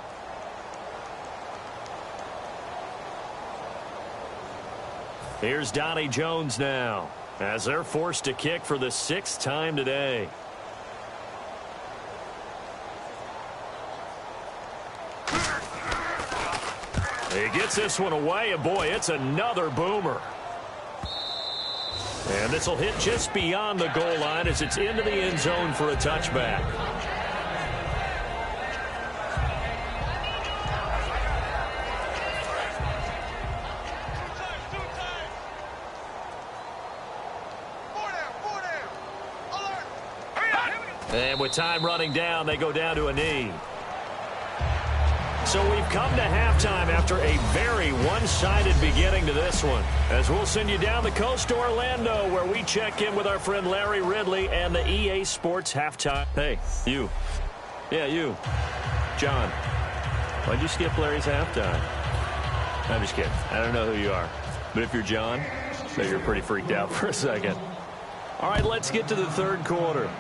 Here's Donnie Jones now, as they're forced to kick for the 6th time today. He gets this one away, and boy, it's another boomer. And this will hit just beyond the goal line as it's into the end zone for a touchback. And with time running down, they go down to a knee. So we've come to halftime after a very one-sided beginning to this one. As we'll send you down the coast to Orlando, where we check in with our friend Larry Ridley and the EA Sports halftime. Hey, you. Yeah, you. John. Why'd you skip Larry's halftime? I'm just kidding. I don't know who you are. But if you're John, so you're pretty freaked out for a second. All right, let's get to the third quarter.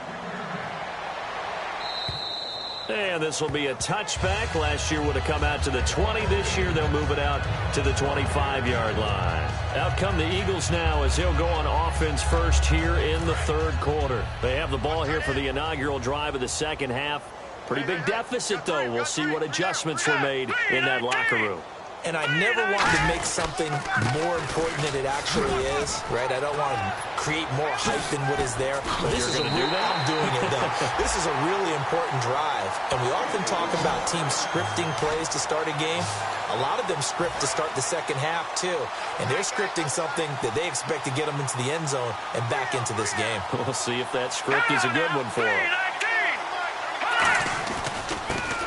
And this will be a touchback. Last year would have come out to the 20. This year they'll move it out to the 25-yard line. Out come the Eagles now as they'll go on offense first here in the third quarter. They have the ball here for the inaugural drive of the second half. Pretty big deficit, though. We'll see what adjustments were made in that locker room. And I never want to make something more important than it actually is, right? I don't want to create more hype than what is there. But this is I'm doing it, though. This is a really important drive. And we often talk about teams scripting plays to start a game. A lot of them script to start the second half, too. And they're scripting something that they expect to get them into the end zone and back into this game. We'll see if that script is a good one for them.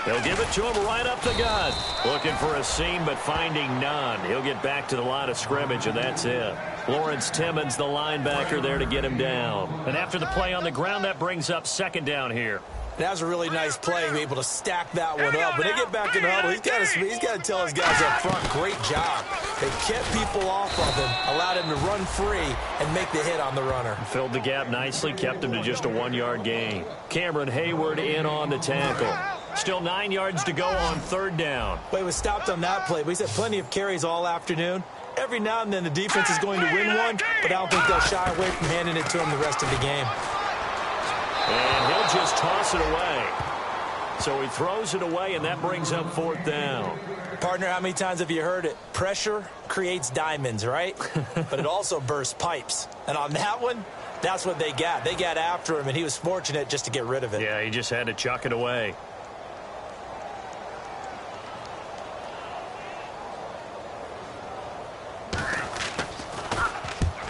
They'll give it to him right up the gut. Looking for a seam, but finding none. He'll get back to the line of scrimmage, and that's it. Lawrence Timmons, the linebacker, there to get him down. And after the play on the ground, that brings up second down here. That was a really nice play, able to stack that one up. When they get back in the huddle, he's got to tell his guys up front, great job. They kept people off of him, allowed him to run free and make the hit on the runner. Filled the gap nicely, kept him to just a 1-yard gain. Cameron Hayward in on the tackle. Still 9 yards to go on third down. Well, he was stopped on that play, but he's had plenty of carries all afternoon. Every now and then the defense is going to win one, but I don't think they'll shy away from handing it to him the rest of the game. And he'll just toss it away. So he throws it away, and that brings up fourth down. Partner, how many times have you heard it? Pressure creates diamonds, right? But it also bursts pipes. And on that one, that's what they got. They got after him, and he was fortunate just to get rid of it. Yeah, he just had to chuck it away.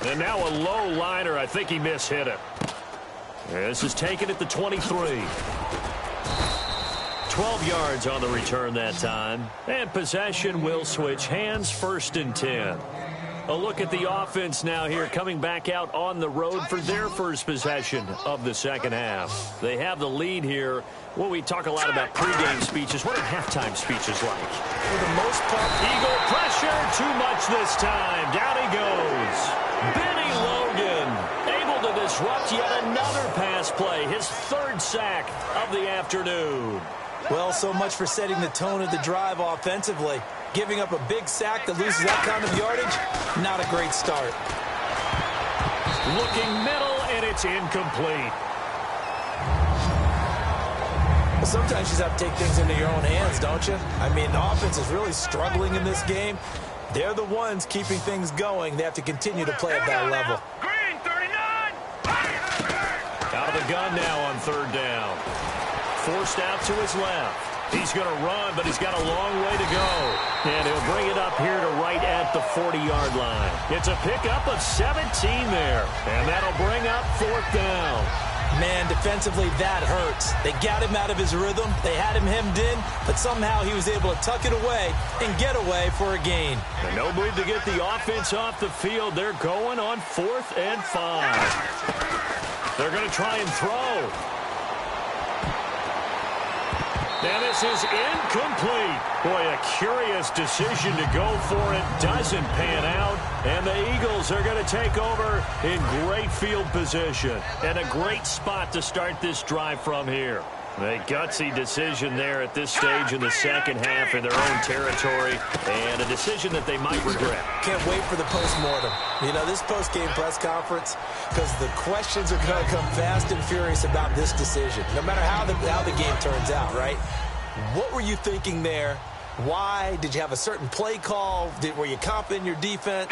And now a low liner. I think he mishit it. This is taken at the 23. 12 yards on the return that time. And possession will switch hands, 1st and 10. A look at the offense now here, coming back out on the road for their first possession of the second half. They have the lead here. Well, we talk a lot about pregame speeches. What are halftime speeches like? For the most part, Eagle pressure, too much this time. Down he goes. Benny Logan able to disrupt yet another pass play. His 3rd sack of the afternoon. well, so much for setting the tone of the drive offensively. Giving up a big sack that loses that kind of yardage, not a great start. Looking middle, and it's incomplete. Well, sometimes you just have to take things into your own hands, don't you? I mean, the offense is really struggling in this game. They're the ones keeping things going. They have to continue to play at that level. Green, 39. Out of the gun now on third down. Forced out to his left. He's going to run, but he's got a long way to go. And he'll bring it up here to right at the 40-yard line. It's a pickup of 17 there. And that'll bring up fourth down. Man, defensively, that hurts. They got him out of his rhythm. They had him hemmed in, but somehow he was able to tuck it away and get away for a gain. And no move to get the offense off the field. They're going on 4th and 5. They're going to try and throw. And this is incomplete. Boy, a curious decision to go for it. Doesn't pan out. And the Eagles are going to take over in great field position. And a great spot to start this drive from here. A gutsy decision there at this stage in the second half in their own territory. And a decision that they might regret. Can't wait for the postmortem. You know, this post-game press conference, because the questions are going to come fast and furious about this decision. No matter how the game turns out, right? What were you thinking there? Why? Did you have a certain play call? Were you confident in your defense?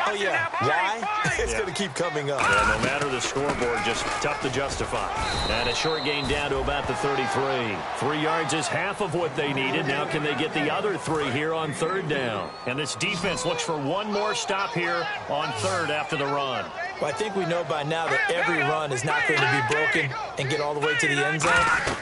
Oh, yeah. Why? It's going to keep coming up. Yeah, no matter the scoreboard, just tough to justify. And a short gain down to about the 33. 3 yards is half of what they needed. Now can they get the other 3 here on third down? And this defense looks for one more stop here on third after the run. Well, I think we know by now that every run is not going to be broken and get all the way to the end zone.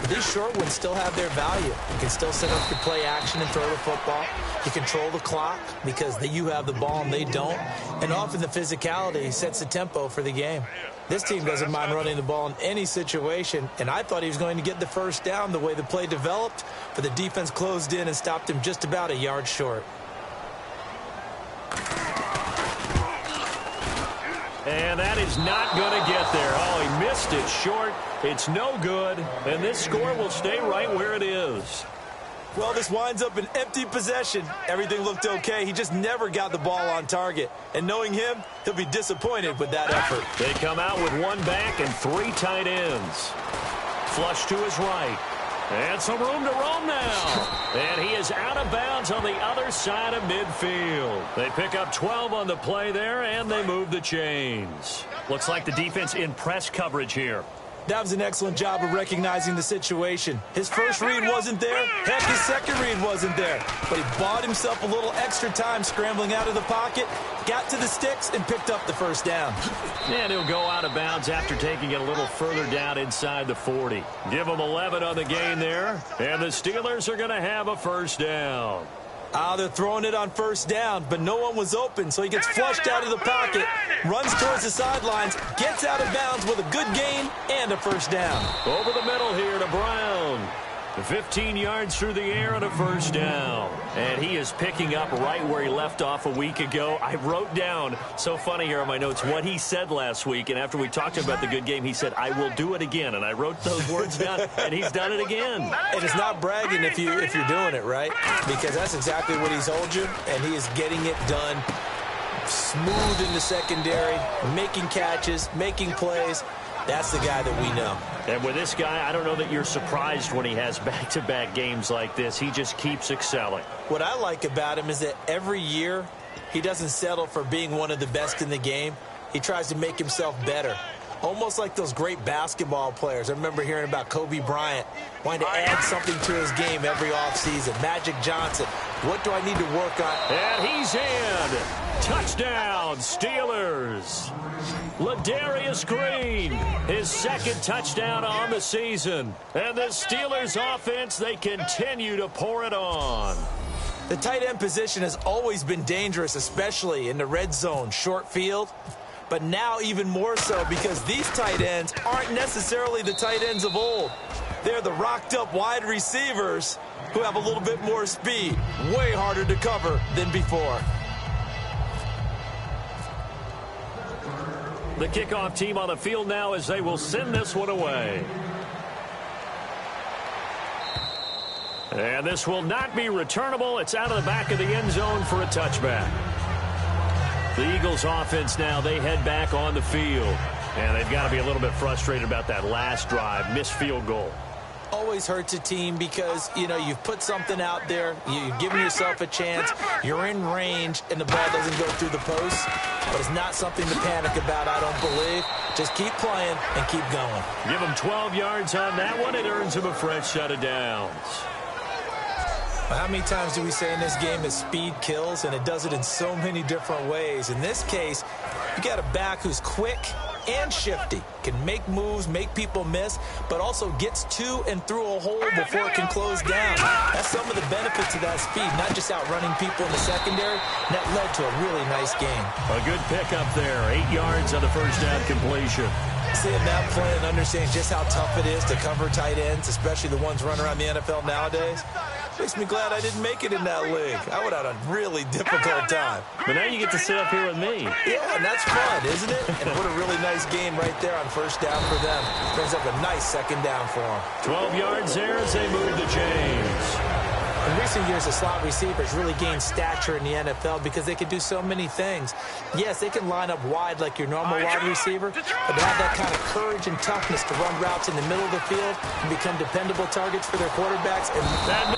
But these short ones still have their value. You can still set up your play action and throw the football. You control the clock because you have the ball and they don't. And often the physicality sets the tempo for the game. This team doesn't mind running the ball in any situation, and I thought he was going to get the first down the way the play developed, but the defense closed in and stopped him just about a yard short. And that is not going to get there. Oh, he missed it short. It's no good, and this score will stay right where it is. Well, this winds up an empty possession. Everything looked okay. He just never got the ball on target. And knowing him, he'll be disappointed with that effort. They come out with 1 back and 3 tight ends. Flush to his right. And some room to roam now. And he is out of bounds on the other side of midfield. They pick up 12 on the play there, and they move the chains. Looks like the defense in press coverage here. That was an excellent job of recognizing the situation. His first read wasn't there. Heck, his second read wasn't there. But he bought himself a little extra time scrambling out of the pocket, got to the sticks, and picked up the first down. And he'll go out of bounds after taking it a little further down inside the 40. Give him 11 on the gain there. And the Steelers are going to have a first down. They're throwing it on first down, but no one was open, so he gets flushed out of the pocket, runs towards the sidelines, gets out of bounds with a good gain and a first down. Over the middle here to Brown. 15 yards through the air and a first down. And he is picking up right where he left off a week ago. I wrote down, so funny here on my notes, what he said last week. And after we talked about the good game, he said, I will do it again. And I wrote those words down, and he's done it again. And it's not bragging if you're doing it, right? Because that's exactly what he's told you, and he is getting it done. Smooth in the secondary, making catches, making plays. That's the guy that we know. And with this guy, I don't know that you're surprised when he has back-to-back games like this. He just keeps excelling. What I like about him is that every year he doesn't settle for being one of the best in the game. He tries to make himself better. Almost like those great basketball players. I remember hearing about Kobe Bryant wanting to add something to his game every offseason. Magic Johnson, what do I need to work on? And he's in. Touchdown, Steelers. Ladarius Green, his second touchdown on the season. And the Steelers offense, they continue to pour it on. The tight end position has always been dangerous, especially in the red zone, short field. But now even more so because these tight ends aren't necessarily the tight ends of old. They're the rocked-up wide receivers who have a little bit more speed, way harder to cover than before. The kickoff team on the field now as they will send this one away. And this will not be returnable. It's out of the back of the end zone for a touchback. The Eagles offense now, they head back on the field. And they've got to be a little bit frustrated about that last drive, missed field goal. Always hurts a team because, you've put something out there, you've given yourself a chance, you're in range, and the ball doesn't go through the post. But it's not something to panic about, I don't believe. Just keep playing and keep going. Give him 12 yards on that one. It earns him a fresh set of downs. Well, how many times do we say in this game that speed kills, and it does it in so many different ways? In this case, you got a back who's quick and shifty, can make moves, make people miss, but also gets to and through a hole before it can close down. That's some of the benefits of that speed, not just outrunning people in the secondary. And that led to a really nice game. A good pickup there, 8 yards on the first down completion. Seeing that play and understanding just how tough it is to cover tight ends, especially the ones running around the NFL nowadays, makes me glad I didn't make it in that league. I would have had a really difficult time. But now you get to sit up here with me. Yeah, and that's fun, isn't it? And what a really nice game right there on first down for them. Brings up a nice second down for them. 12 yards there as they move the chains. In recent years, the slot receivers really gained stature in the NFL because they can do so many things. Yes, they can line up wide like your normal wide receiver, but to have that kind of courage and toughness to run routes in the middle of the field and become dependable targets for their quarterbacks. And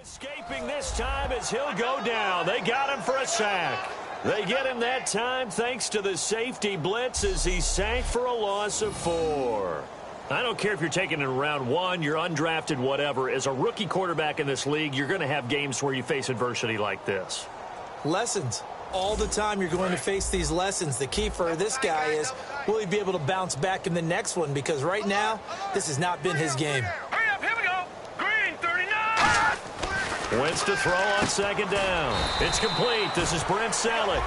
Escaping this time as he'll go down. They got him for a sack. They get him that time thanks to the safety blitz as he sank for a loss of 4. I don't care if you're taking it in round 1, you're undrafted, whatever. As a rookie quarterback in this league, you're going to have games where you face adversity like this. Lessons. All the time you're going to face these lessons. The key for this guy is, will he be able to bounce back in the next one? Because right now, this has not been his game. Hurry up, here we go. Green, 39. Wentz to throw on second down. It's complete. This is Brent Selleck.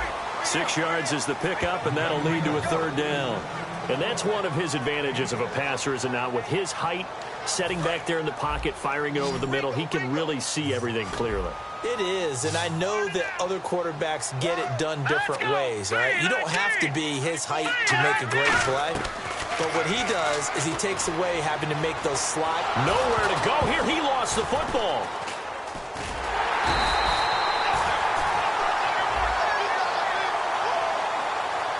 6 yards is the pickup, and that'll lead to a third down. And that's one of his advantages of a passer, is it not? With his height, setting back there in the pocket, firing it over the middle, he can really see everything clearly. It is, and I know that other quarterbacks get it done different ways, all right? You don't have to be his height to make a great play, but what he does is he takes away having to make those slide. Nowhere to go here. He lost the football.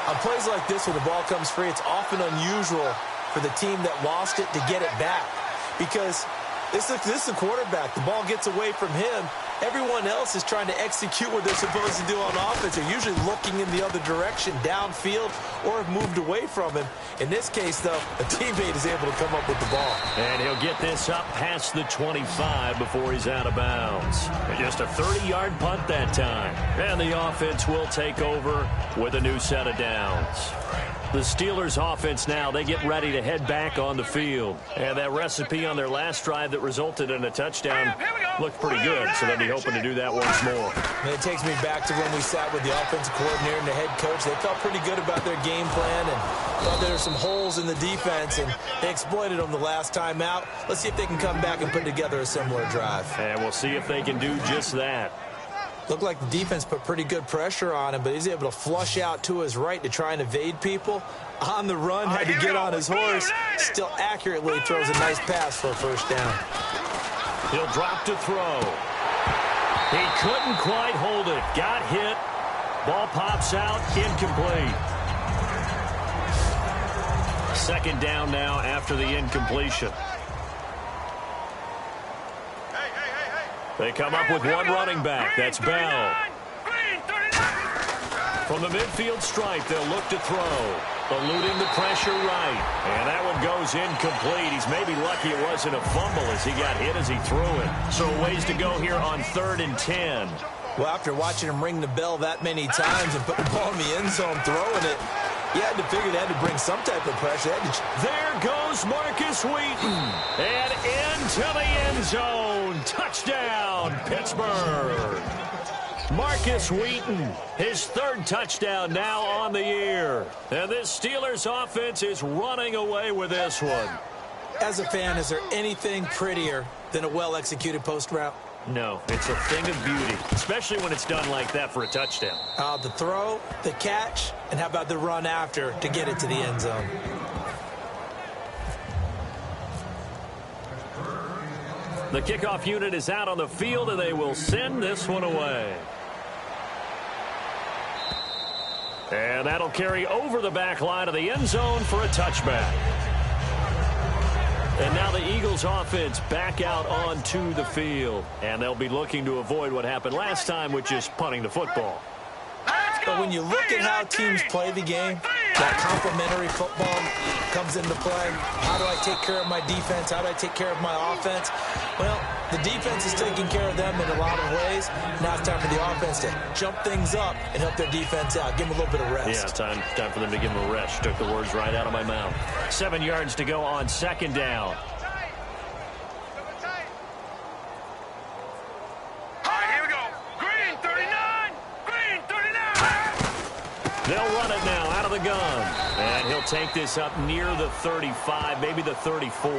On plays like this where the ball comes free, it's often unusual for the team that lost it to get it back because this is the quarterback. The ball gets away from him. Everyone else is trying to execute what they're supposed to do on offense. They're usually looking in the other direction, downfield, or have moved away from him. In this case, though, a teammate is able to come up with the ball. And he'll get this up past the 25 before he's out of bounds. Just a 30-yard punt that time. And the offense will take over with a new set of downs. The Steelers offense now, they get ready to head back on the field. And that recipe on their last drive that resulted in a touchdown looked pretty good, so they'll be hoping to do that once more. And it takes me back to when we sat with the offensive coordinator and the head coach. They felt pretty good about their game plan and thought there were some holes in the defense, and they exploited them the last time out. Let's see if they can come back and put together a similar drive. And we'll see if they can do just that. Looked like the defense put pretty good pressure on him, but he's able to flush out to his right to try and evade people. On the run, had to get on his horse. Still accurately throws a nice pass for a first down. He'll drop to throw. He couldn't quite hold it. Got hit. Ball pops out. Incomplete. Second down now after the incompletion. They come up with one running back. That's Bell. From the midfield stripe, they'll look to throw. Eluding the pressure right. And that one goes incomplete. He's maybe lucky it wasn't a fumble as he got hit as he threw it. So ways to go here on 3rd and 10. Well, after watching him ring the bell that many times and put the ball in the end zone throwing it, you had to figure they had to bring some type of pressure. There goes Marcus Wheaton. And into the end zone. Touchdown, Pittsburgh. Marcus Wheaton, his 3rd touchdown now on the year. And this Steelers offense is running away with this one. As a fan, is there anything prettier than a well-executed post route? No, it's a thing of beauty, especially when it's done like that for a touchdown. The throw, the catch, and how about the run after to get it to the end zone? The kickoff unit is out on the field, and they will send this one away. And that'll carry over the back line of the end zone for a touchback. And now the Eagles offense back out onto the field. And they'll be looking to avoid what happened last time, which is punting the football. But when you look at how teams play the game, that complementary football comes into play. How do I take care of my defense? How do I take care of my offense? Well, the defense is taking care of them in a lot of ways. Now it's time for the offense to jump things up and help their defense out. Give them a little bit of rest. Yeah, time for them to give them a rest. Took the words right out of my mouth. 7 yards to go on 2nd down. They'll run it now out of the gun. And he'll take this up near the 35, maybe the 34.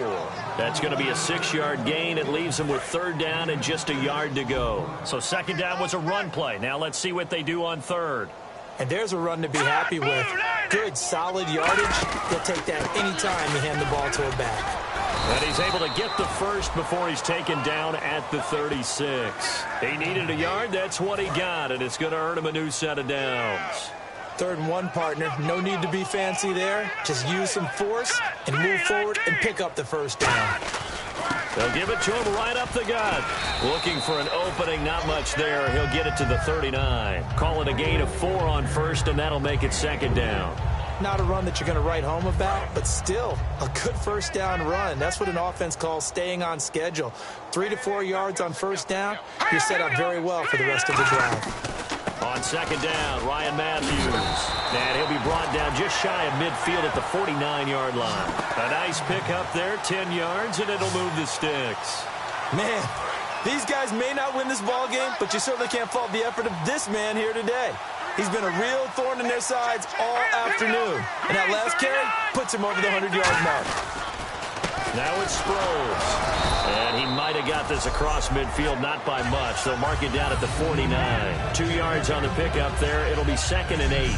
That's going to be a 6-yard gain. It leaves them with 3rd down and just a yard to go. So 2nd down was a run play. Now let's see what they do on 3rd. And there's a run to be happy with. Good, solid yardage. He'll take that anytime you hand the ball to a back. And he's able to get the first before he's taken down at the 36. He needed a yard. That's what he got, and it's going to earn him a new set of downs. 3rd and 1, partner. No need to be fancy there. Just use some force and move forward and pick up the first down. They'll give it to him right up the gut. Looking for an opening, not much there. He'll get it to the 39. Call it a gain of 4 on first, and that'll make it second down. Not a run that you're going to write home about, but still a good first down run. That's what an offense calls staying on schedule. 3 to 4 yards on first down, you're set up very well for the rest of the drive. On second down, Ryan Matthews. And he'll be brought down just shy of midfield at the 49-yard line. A nice pick up there, 10 yards, and it'll move the sticks. Man, these guys may not win this ball game, but you certainly can't fault the effort of this man here today. He's been a real thorn in their sides all afternoon. And that last carry puts him over the 100-yard mark. Now it's Sproles. And he might have got this across midfield, not by much. They'll mark it down at the 49. 2 yards on the pickup there. It'll be 2nd and 8.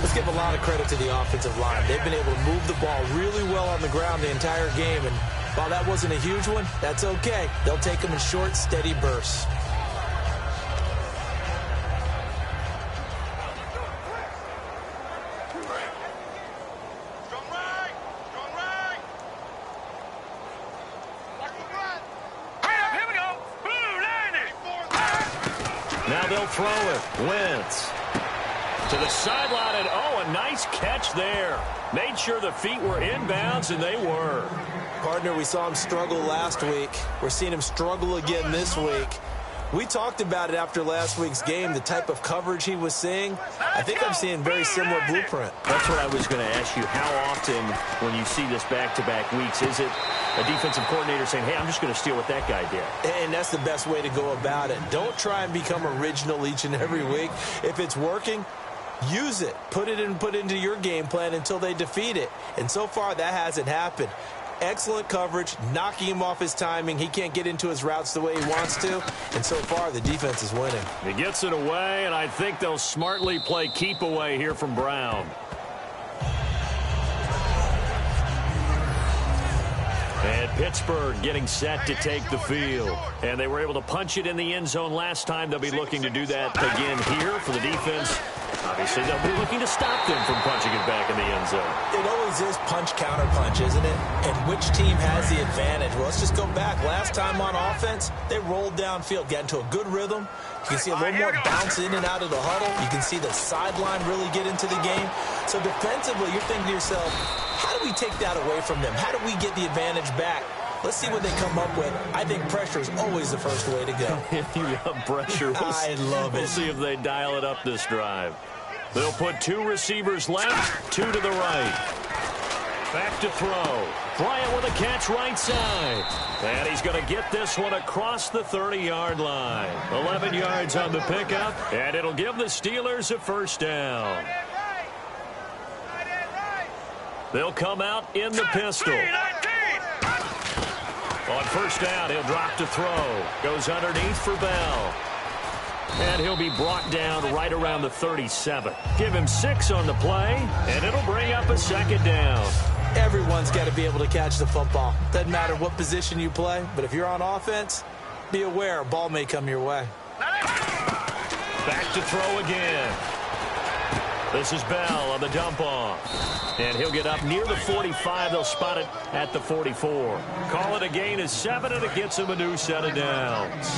Let's give a lot of credit to the offensive line. They've been able to move the ball really well on the ground the entire game. And while that wasn't a huge one, that's okay. They'll take them in short, steady bursts. Now they'll throw it. Wentz to the sideline, and oh, a nice catch there. Made sure the feet were inbounds, and they were. Partner, we saw him struggle last week. We're seeing him struggle again this week. We talked about it after last week's game, the type of coverage he was seeing. I think I'm seeing very similar blueprint. That's what I was going to ask you. How often, when you see this back-to-back weeks, is it a defensive coordinator saying, hey, I'm just going to steal what that guy did? And that's the best way to go about it. Don't try and become original each and every week. If it's working, use it. Put it into your game plan until they defeat it. And so far, that hasn't happened. Excellent coverage, knocking him off his timing. He can't get into his routes the way he wants to. And so far, the defense is winning. He gets it away, and I think they'll smartly play keep away here from Brown. And Pittsburgh getting set to take the field. And they were able to punch it in the end zone last time. They'll be looking to do that again here for the defense. Obviously, they'll be looking to stop them from punching it back in the end zone. It always is punch-counter-punch, isn't it? And which team has the advantage? Well, let's just go back. Last time on offense, they rolled downfield, got into a good rhythm. You can see a little more bounce in and out of the huddle. You can see the sideline really get into the game. So defensively, you're thinking to yourself, how do we take that away from them? How do we get the advantage back? Let's see what they come up with. I think pressure is always the first way to go. You love pressure. I love it. We'll see if they dial it up this drive. They'll put 2 receivers left, 2 to the right. Back to throw. Bryant with a catch right side. And he's going to get this one across the 30-yard line. 11 yards on the pickup, and it'll give the Steelers a first down. They'll come out in the pistol. On first down, he'll drop to throw. Goes underneath for Bell. And he'll be brought down right around the 37. Give him 6 on the play, and it'll bring up a second down. Everyone's got to be able to catch the football. Doesn't matter what position you play, but if you're on offense, be aware a ball may come your way. Back to throw again. This is Bell on the dump off. And he'll get up near the 45. They'll spot it at the 44. Call it a gain of 7, and it gets him a new set of downs.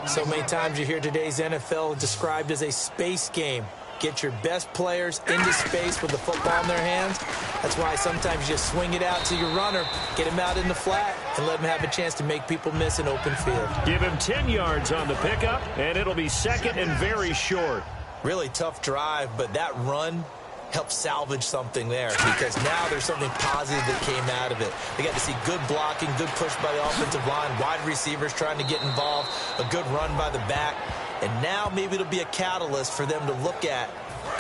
So many times you hear today's NFL described as a space game. Get your best players into space with the football in their hands. That's why sometimes you just swing it out to your runner, get him out in the flat, and let him have a chance to make people miss an open field. Give him 10 yards on the pickup, and it'll be second and very short. Really tough drive, but that run helped salvage something there because now there's something positive that came out of it. They got to see good blocking, good push by the offensive line, wide receivers trying to get involved, a good run by the back, and now maybe it'll be a catalyst for them to look at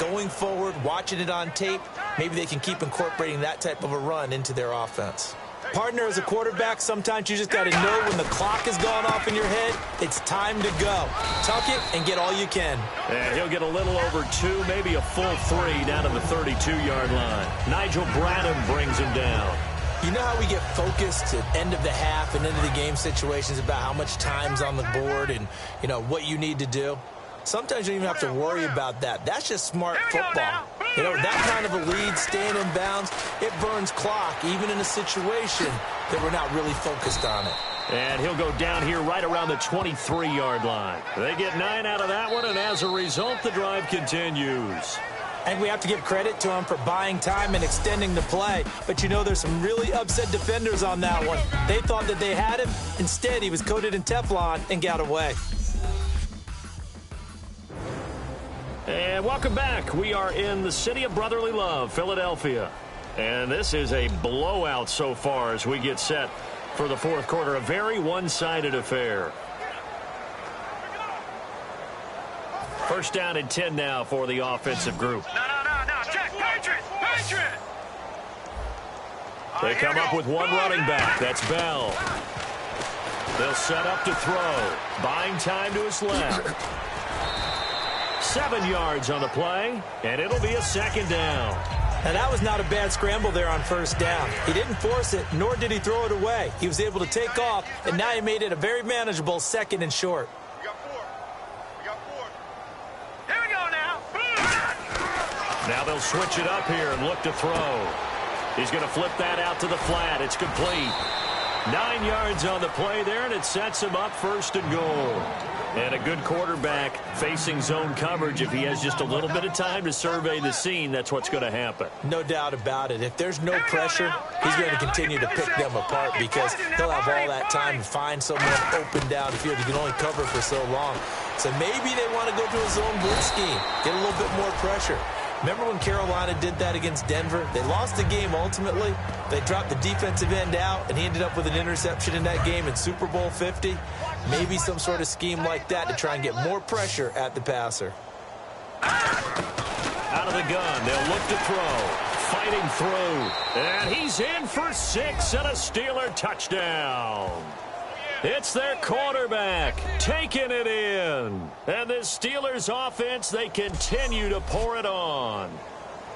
going forward, watching it on tape. Maybe they can keep incorporating that type of a run into their offense. Partner, as a quarterback, sometimes you just got to know when the clock has gone off in your head, it's time to go. Tuck it and get all you can. And he'll get a little over 2, maybe a full 3 down to the 32-yard line. Nigel Bradham brings him down. You know how we get focused at end of the half and into the game situations about how much time's on the board and, you know, what you need to do? sometimes you don't even have to worry about that. That's just smart football. You know, that kind of a lead, staying in bounds, it burns clock, even in a situation that we're not really focused on it. And he'll go down here right around the 23-yard line. They get 9 out of that one, and as a result, the drive continues. And we have to give credit to him for buying time and extending the play. But, you know, there's some really upset defenders on that one. They thought that they had him. Instead, he was coated in Teflon and got away. And welcome back. We are in the city of brotherly love, Philadelphia. And this is a blowout so far as we get set for the fourth quarter. A very one-sided affair. First down and 10 now for the offensive group. No. Check. Patriot. They come up with one running back. That's Bell. They'll set up to throw. Buying time to his left. 7 yards on the play, and it'll be a second down. Now, that was not a bad scramble there on first down. He didn't force it, nor did he throw it away. He was able to take off, and now he made it a very manageable second and short. We got four. Here we go now. Now they'll switch it up here and look to throw. He's going to flip that out to the flat. It's complete. 9 yards on the play there, and it sets him up first and goal. And a good quarterback facing zone coverage. If he has just a little bit of time to survey the scene, that's what's going to happen. No doubt about it. If there's no pressure, he's going to continue to pick them apart because he'll have all that time to find someone open downfield. He can only cover for so long. So maybe they want to go to a zone blitz scheme, get a little bit more pressure. Remember when Carolina did that against Denver? They lost the game ultimately. They dropped the defensive end out, and he ended up with an interception in that game in Super Bowl 50. Maybe some sort of scheme like that to try and get more pressure at the passer. Out of the gun, they'll look to throw. Fighting through. And he's in for 6 and a Steeler touchdown. It's their quarterback taking it in. And the Steelers offense, they continue to pour it on.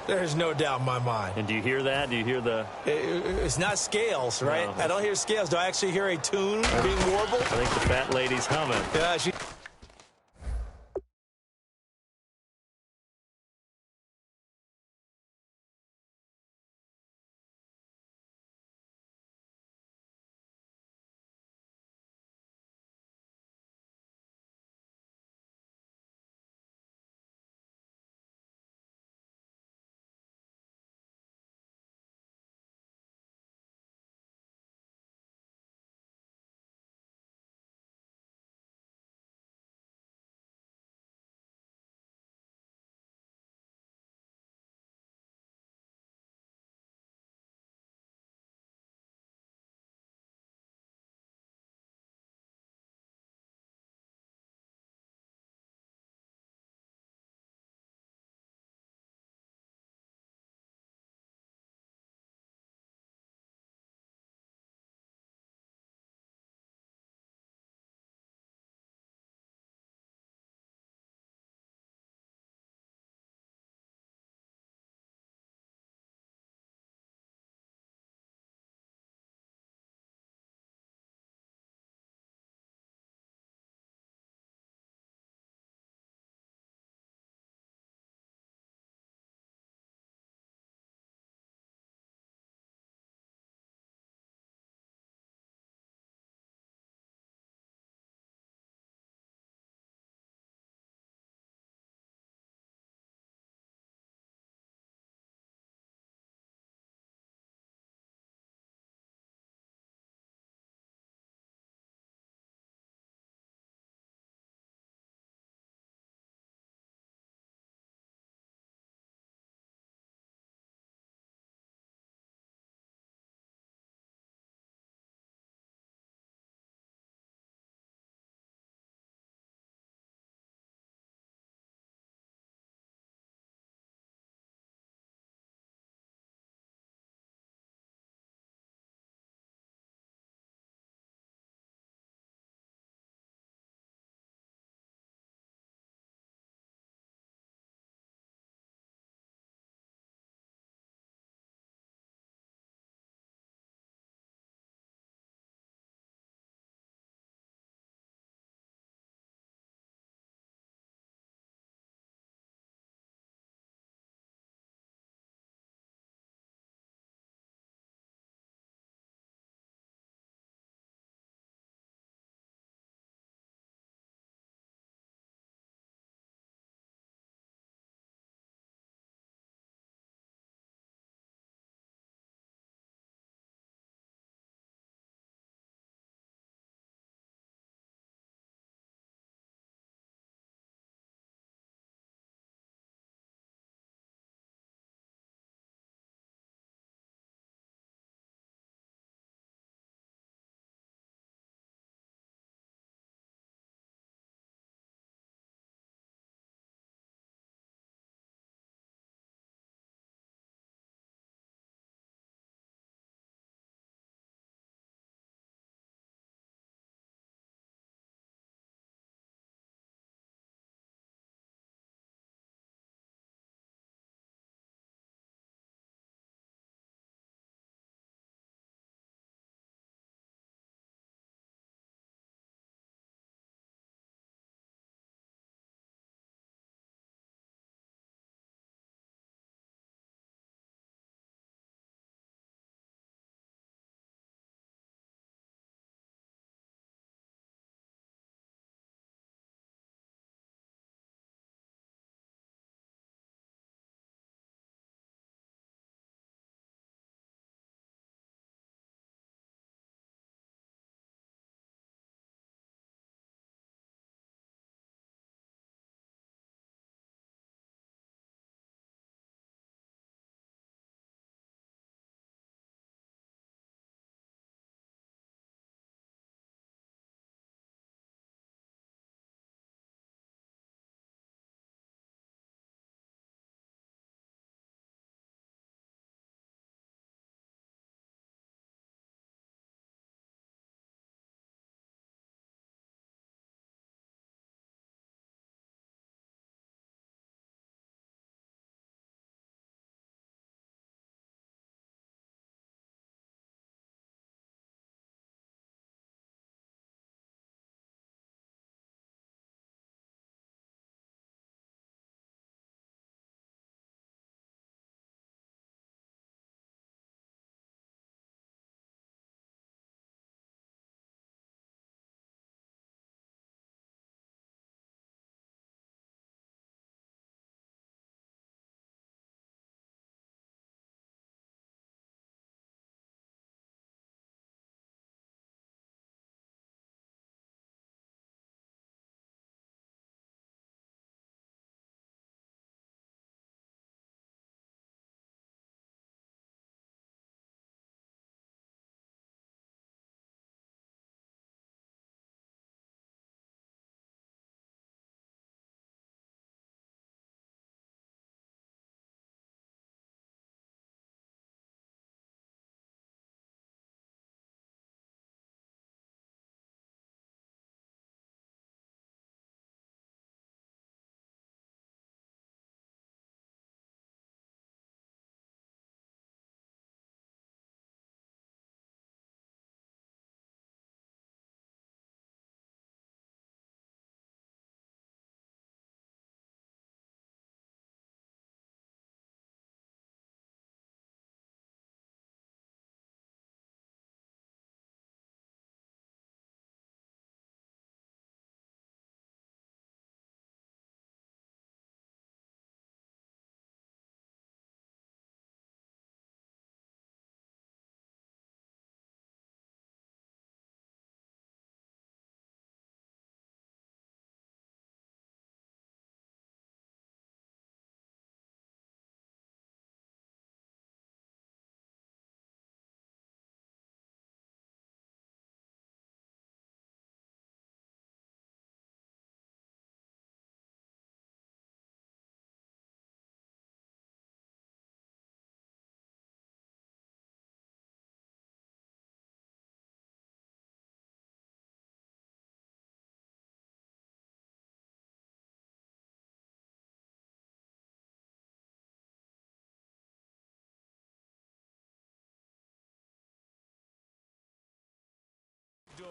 There's no doubt in my mind. And do you hear that? Do you hear the... It's not scales, right? No. I don't hear scales. Do I actually hear a tune being warbled? I think the fat lady's humming. Yeah, she...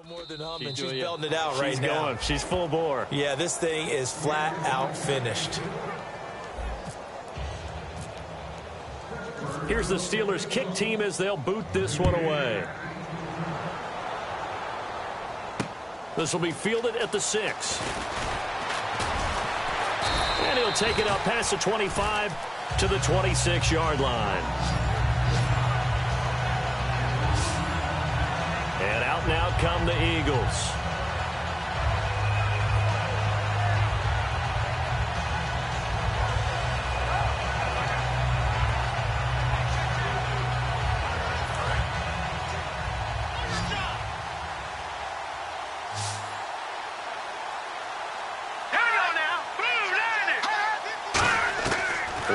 More than humming. She's belting it out right now. She's going. She's full bore. Yeah, this thing is flat out finished. Here's the Steelers kick team as they'll boot this one away. This will be fielded at the 6. And he'll take it up past the 25 to the 26-yard line. And out now come the Eagles.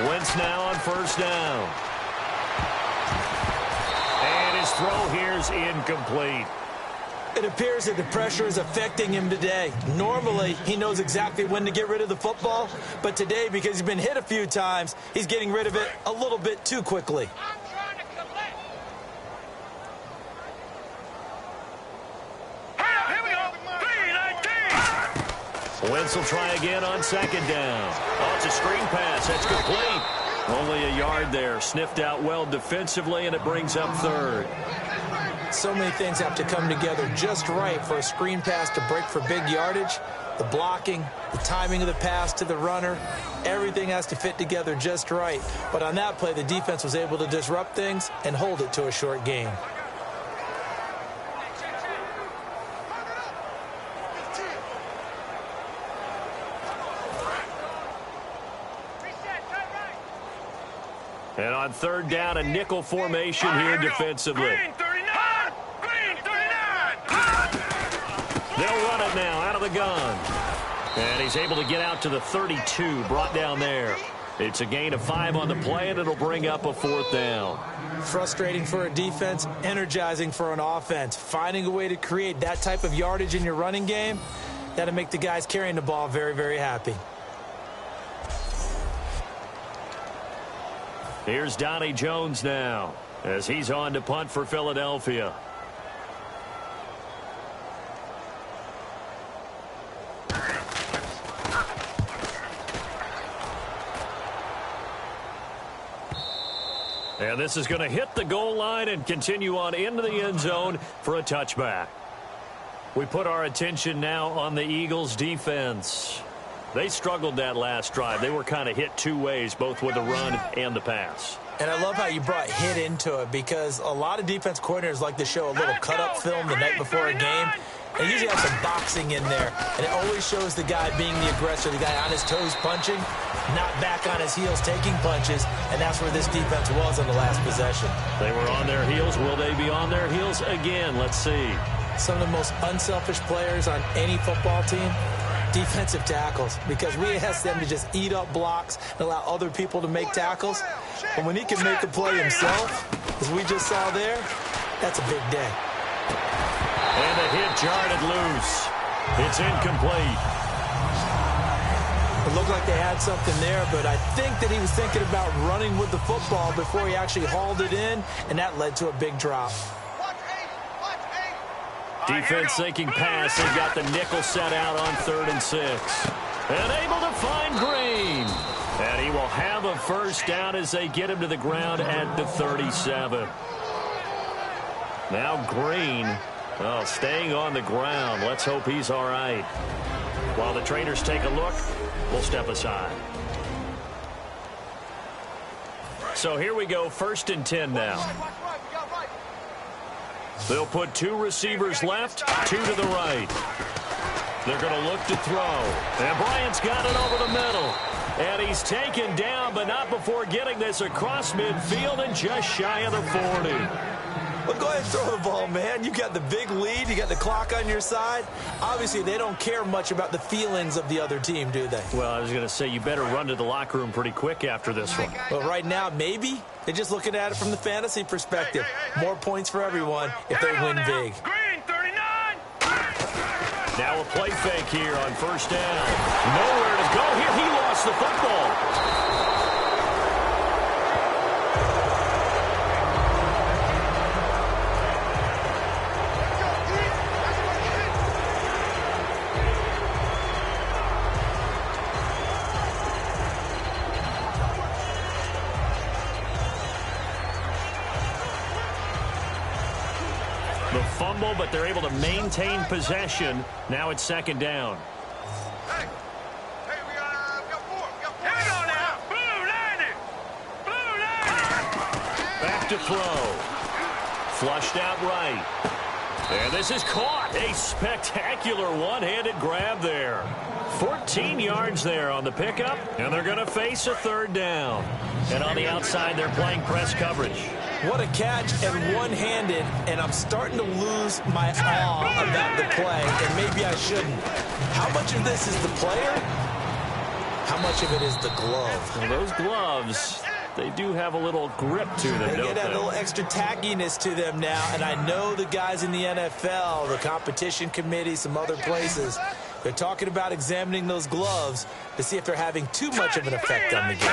Wentz now on first down. And his throw here's incomplete. It appears that the pressure is affecting him today. Normally, he knows exactly when to get rid of the football, but today, because he's been hit a few times, he's getting rid of it a little bit too quickly. Wentz will try again on second down. Oh, it's a screen pass. That's complete. Only a yard there. Sniffed out well defensively, and it brings up third. So many things have to come together just right for a screen pass to break for big yardage. The blocking, the timing of the pass to the runner, everything has to fit together just right. But on that play, the defense was able to disrupt things and hold it to a short gain. And on third down, a nickel formation here defensively. Green 39! Green 39! They'll run it now out of the gun. And he's able to get out to the 32, brought down there. It's a gain of 5 on the play, and it'll bring up a fourth down. Frustrating for a defense, energizing for an offense. Finding a way to create that type of yardage in your running game, that'll make the guys carrying the ball very, very happy. Here's Donnie Jones now as he's on to punt for Philadelphia. And this is going to hit the goal line and continue on into the end zone for a touchback. We put our attention now on the Eagles' defense. They struggled that last drive. They were kind of hit two ways, both with the run and the pass. And I love how you brought hit into it, because a lot of defense coordinators like to show a little cut-up film the night before a game. They usually have some boxing in there, and it always shows the guy being the aggressor, the guy on his toes punching, not back on his heels taking punches, and that's where this defense was on the last possession. They were on their heels. Will they be on their heels again? Let's see. Some of the most unselfish players on any football team, defensive tackles, because we ask them to just eat up blocks and allow other people to make tackles. But when he can make a play himself, as we just saw there, that's a big day. And the hit jarred it loose. It's incomplete. It looked like they had something there, but I think that he was thinking about running with the football before he actually hauled it in, and that led to a big drop. Defense thinking pass. They've got the nickel set out on 3rd and 6. And able to find Green. And he will have a first down as they get him to the ground at the 37. Now Green, staying on the ground. Let's hope he's all right. While the trainers take a look, we'll step aside. So here we go, 1st and 10 now. They'll put 2 receivers left, 2 to the right. They're going to look to throw. And Bryant's got it over the middle. And he's taken down, but not before getting this across midfield and just shy of the 40. Well, go ahead and throw the ball, man. You got the big lead. You got the clock on your side. Obviously, they don't care much about the feelings of the other team, do they? Well, I was going to say, you better run to the locker room pretty quick after this one. But right now, maybe they're just looking at it from the fantasy perspective. More points for everyone if they win big. Green 39! Now a play fake here on 1st down. Nowhere to go here. He lost the football. The fumble, but they're able to maintain possession. Now it's second down. Hey, we got four. Here we go now. Blue landing. Back to throw. Flushed out right. And this is caught. A spectacular one-handed grab there. 14 yards there on the pickup, and they're going to face a third down. And on the outside, they're playing press coverage. What a catch, and one-handed, and I'm starting to lose my awe about the play, and maybe I shouldn't. How much of this is the player? How much of it is the glove? Well, those gloves, they do have a little grip to them, They don't get that little extra tackiness to them now, and I know the guys in the NFL, the competition committee, some other places, they're talking about examining those gloves to see if they're having too much of an effect on the game.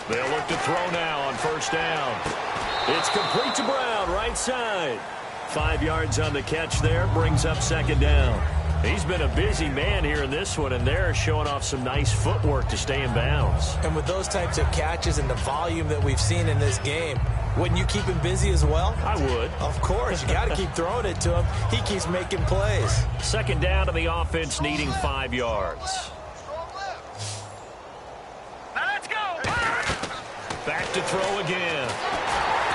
They'll look to throw now on first down. It's complete to Brown, right side. 5 yards on the catch there, brings up second down. He's been a busy man here in this one, and they're showing off some nice footwork to stay in bounds. And with those types of catches and the volume that we've seen in this game, wouldn't you keep him busy as well? I would. Of course. You got to keep throwing it to him. He keeps making plays. Second down to the offense, needing 5 yards. Now let's go. Back to throw again.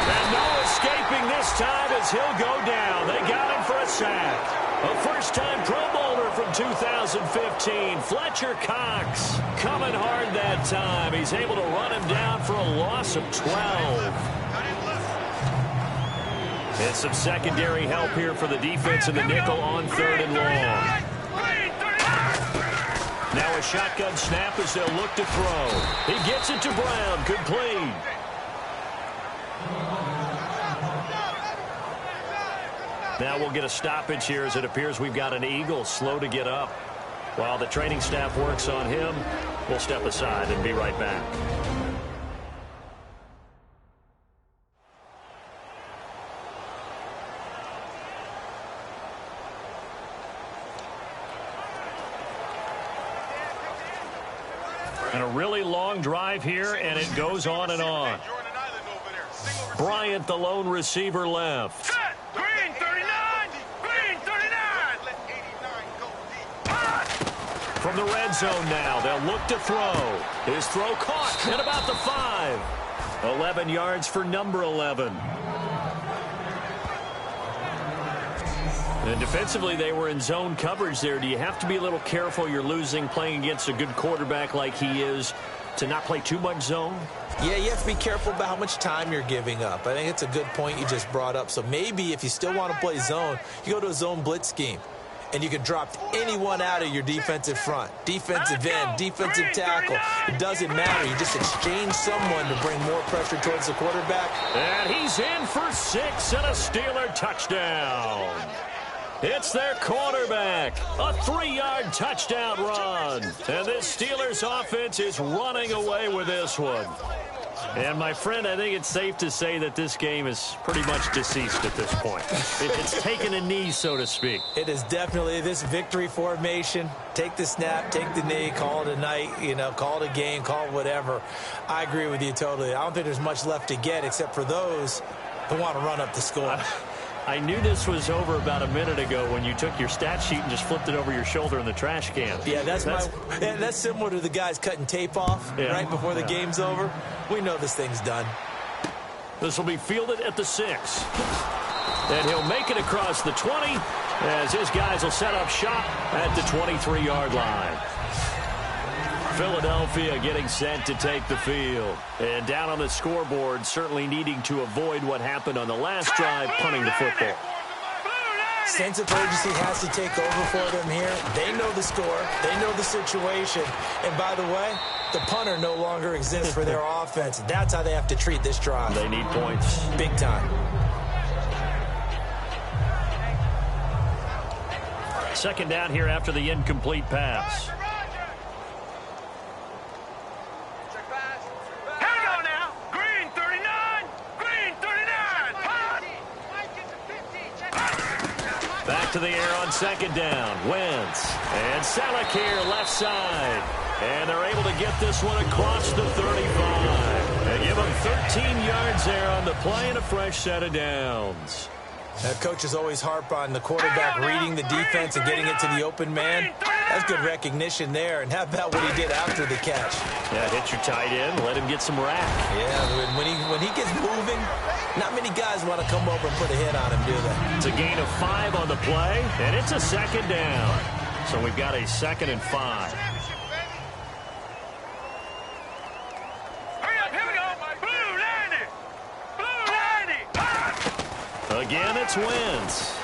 And no escaping this time as he'll go down. They got him for a sack. A first-time Pro Bowler from 2015, Fletcher Cox, coming hard that time. He's able to run him down for a loss of 12. It's some secondary help here for the defense in the nickel on third and long. Now a shotgun snap as they'll look to throw. He gets it to Brown, complete. Now we'll get a stoppage here as it appears we've got an Eagle slow to get up. While the training staff works on him, we'll step aside and be right back. And a really long drive here, and it goes on and on. Bryant, the lone receiver, left. Green 39. Green 39. From the red zone now, they'll look to throw. His throw caught at about the 5. 11 yards for number 11. And defensively, they were in zone coverage there. Do you have to be a little careful? You're losing, playing against a good quarterback like he is, to not play too much zone? Yeah, you have to be careful about how much time you're giving up. I think it's a good point you just brought up. So maybe if you still want to play zone, you go to a zone blitz scheme. And you can drop anyone out of your defensive front. Defensive end, defensive tackle. It doesn't matter. You just exchange someone to bring more pressure towards the quarterback. And he's in for 6 and a Steeler touchdown. It's their quarterback. A 3-yard touchdown run. And this Steelers offense is running away with this one. And, my friend, I think it's safe to say that this game is pretty much deceased at this point. It's taken a knee, so to speak. It is definitely this victory formation. Take the snap, take the knee, call it a night, call it a game, call it whatever. I agree with you totally. I don't think there's much left to get except for those who want to run up the score. I knew this was over about a minute ago when you took your stat sheet and just flipped it over your shoulder in the trash can. Yeah, that's similar to the guys cutting tape off right before the game's over. We know this thing's done. This will be fielded at the 6. And he'll make it across the 20 as his guys will set up shop at the 23-yard line. Philadelphia getting set to take the field. And down on the scoreboard, certainly needing to avoid what happened on the last drive, punting the football. Sense of urgency has to take over for them here. They know the score. They know the situation. And by the way, the punter no longer exists for their offense. That's how they have to treat this drive. They need points. Big time. Second down here after the incomplete pass. Back to the air on second down. Wentz and Selleck here left side. And they're able to get this one across the 35. They give them 13 yards there on the play and a fresh set of downs. Coaches always harp on the quarterback reading the defense and getting it to the open man. That's good recognition there. And how about what he did after the catch? Yeah, hit your tight end, let him get some rack. Yeah, when he gets moving, not many guys want to come over and put a hit on him, do they? It's a gain of 5 on the play, and it's a second down. So we've got a 2nd and 5. Again, it's Wentz.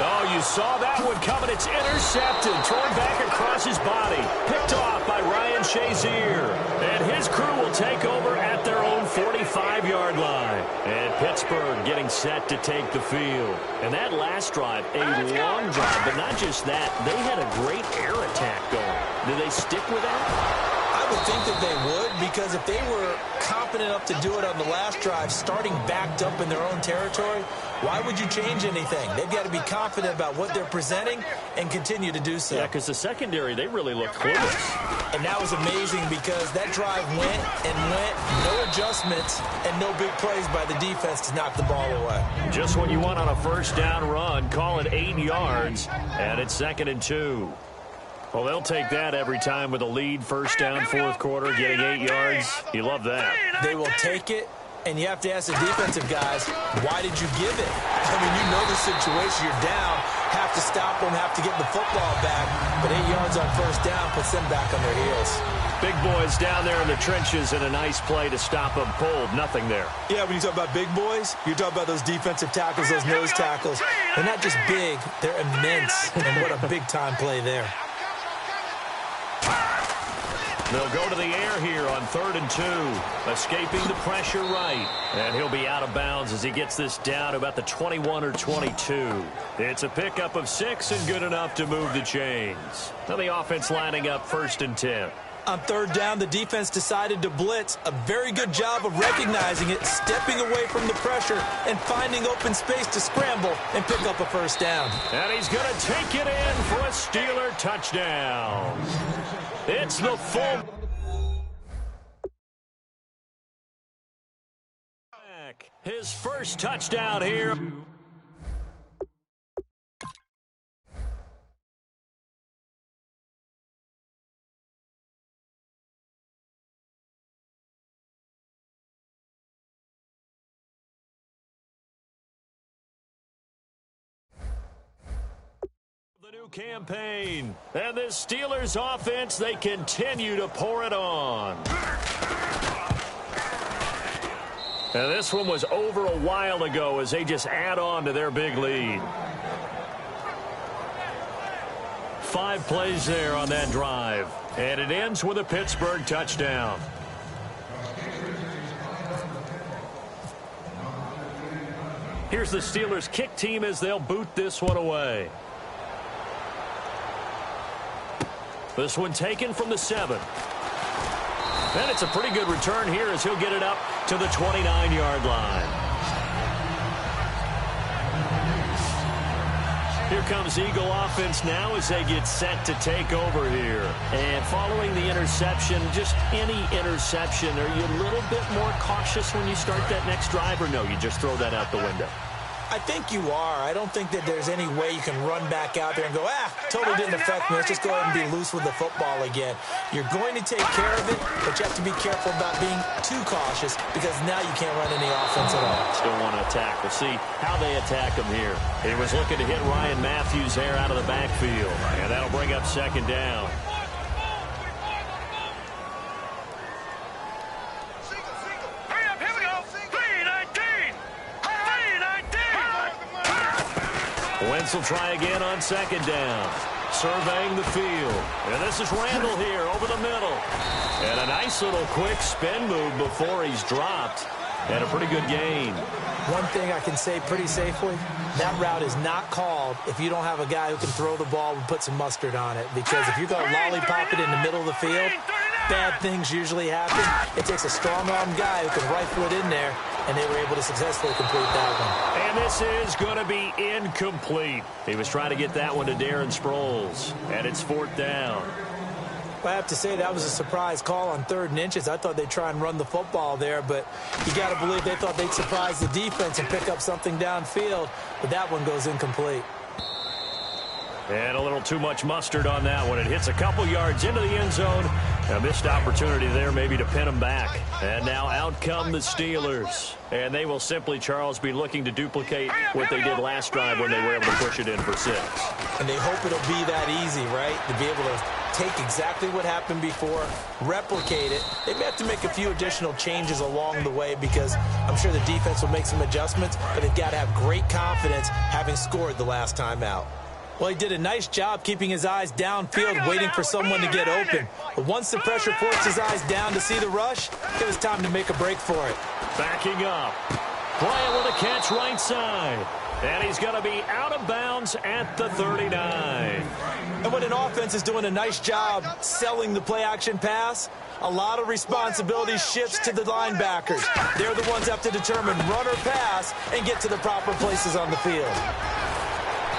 Oh, you saw that one coming. It's intercepted. Thrown back across his body. Picked off by Ryan Shazier. And his crew will take over at their own 45-yard line. And Pittsburgh getting set to take the field. And that last drive, a long drive. But not just that, they had a great air attack going. Do they stick with that? I would think that they would, because if they were confident enough to do it on the last drive, starting backed up in their own territory, why would you change anything? They've got to be confident about what they're presenting and continue to do so. Yeah, because the secondary, they really looked clueless. And that was amazing because that drive went and went, no adjustments, and no big plays by the defense to knock the ball away. Just what you want on a first down run. Call it 8 yards, and it's 2nd and 2. Well, they'll take that every time with a lead, first down, fourth quarter, getting 8 yards. You love that. They will take it, and you have to ask the defensive guys, why did you give it? I mean, you know the situation. You're down, have to stop them, have to get the football back, but 8 yards on first down puts them back on their heels. Big boys down there in the trenches, and a nice play to stop them cold. Nothing there. Yeah, when you talk about big boys, you're talking about those defensive tackles, those nose tackles. They're not just big, they're immense, and what a big-time play there. They'll go to the air here on 3rd and 2. Escaping the pressure right. And he'll be out of bounds as he gets this down to about the 21 or 22. It's a pickup of 6 and good enough to move the chains. Now the offense lining up 1st and 10. On 3rd down, the defense decided to blitz. A very good job of recognizing it, stepping away from the pressure, and finding open space to scramble and pick up a first down. And he's going to take it in for a Steeler touchdown. It's the full. His first touchdown here. The new campaign. And this Steelers offense, they continue to pour it on. And this one was over a while ago as they just add on to their big lead. 5 plays there on that drive. And it ends with a Pittsburgh touchdown. Here's the Steelers kick team as they'll boot this one away. This one taken from the 7. And it's a pretty good return here as he'll get it up to the 29-yard line. Here comes Eagle offense now as they get set to take over here. And following the interception, just any interception, are you a little bit more cautious when you start that next drive, or no, you just throw that out the window? I think you are. I don't think that there's any way you can run back out there and go, totally didn't affect me. Let's just go ahead and be loose with the football again. You're going to take care of it, but you have to be careful about being too cautious because now you can't run any offense at all. Still want to attack. We'll see how they attack him here. He was looking to hit Ryan Matthews there out of the backfield, and that'll bring up 2nd down. Wentz will try again on 2nd down. Surveying the field. And this is Randall here over the middle. And a nice little quick spin move before he's dropped. And a pretty good gain. One thing I can say pretty safely, that route is not called if you don't have a guy who can throw the ball and put some mustard on it. Because if you're going to lollipop it in the middle of the field, bad things usually happen. It takes a strong-arm guy who can rifle it in there, and they were able to successfully complete that one. And this is going to be incomplete. He was trying to get that one to Darren Sproles, and it's 4th down. I have to say that was a surprise call on 3rd and inches. I thought they'd try and run the football there, but you got to believe they thought they'd surprise the defense and pick up something downfield, but that one goes incomplete. And a little too much mustard on that one. It hits a couple yards into the end zone. A missed opportunity there maybe to pin them back. And now out come the Steelers. And they will simply, Charles, be looking to duplicate what they did last drive when they were able to push it in for 6. And they hope it'll be that easy, right? To be able to take exactly what happened before, replicate it. They may have to make a few additional changes along the way because I'm sure the defense will make some adjustments, but they've got to have great confidence having scored the last time out. Well, he did a nice job keeping his eyes downfield, waiting for someone to get open. But once the pressure forced his eyes down to see the rush, it was time to make a break for it. Backing up. Bryant with a catch right side. And he's going to be out of bounds at the 39. And when an offense is doing a nice job selling the play-action pass, a lot of responsibility shifts to the linebackers. They're the ones that have to determine run or pass and get to the proper places on the field.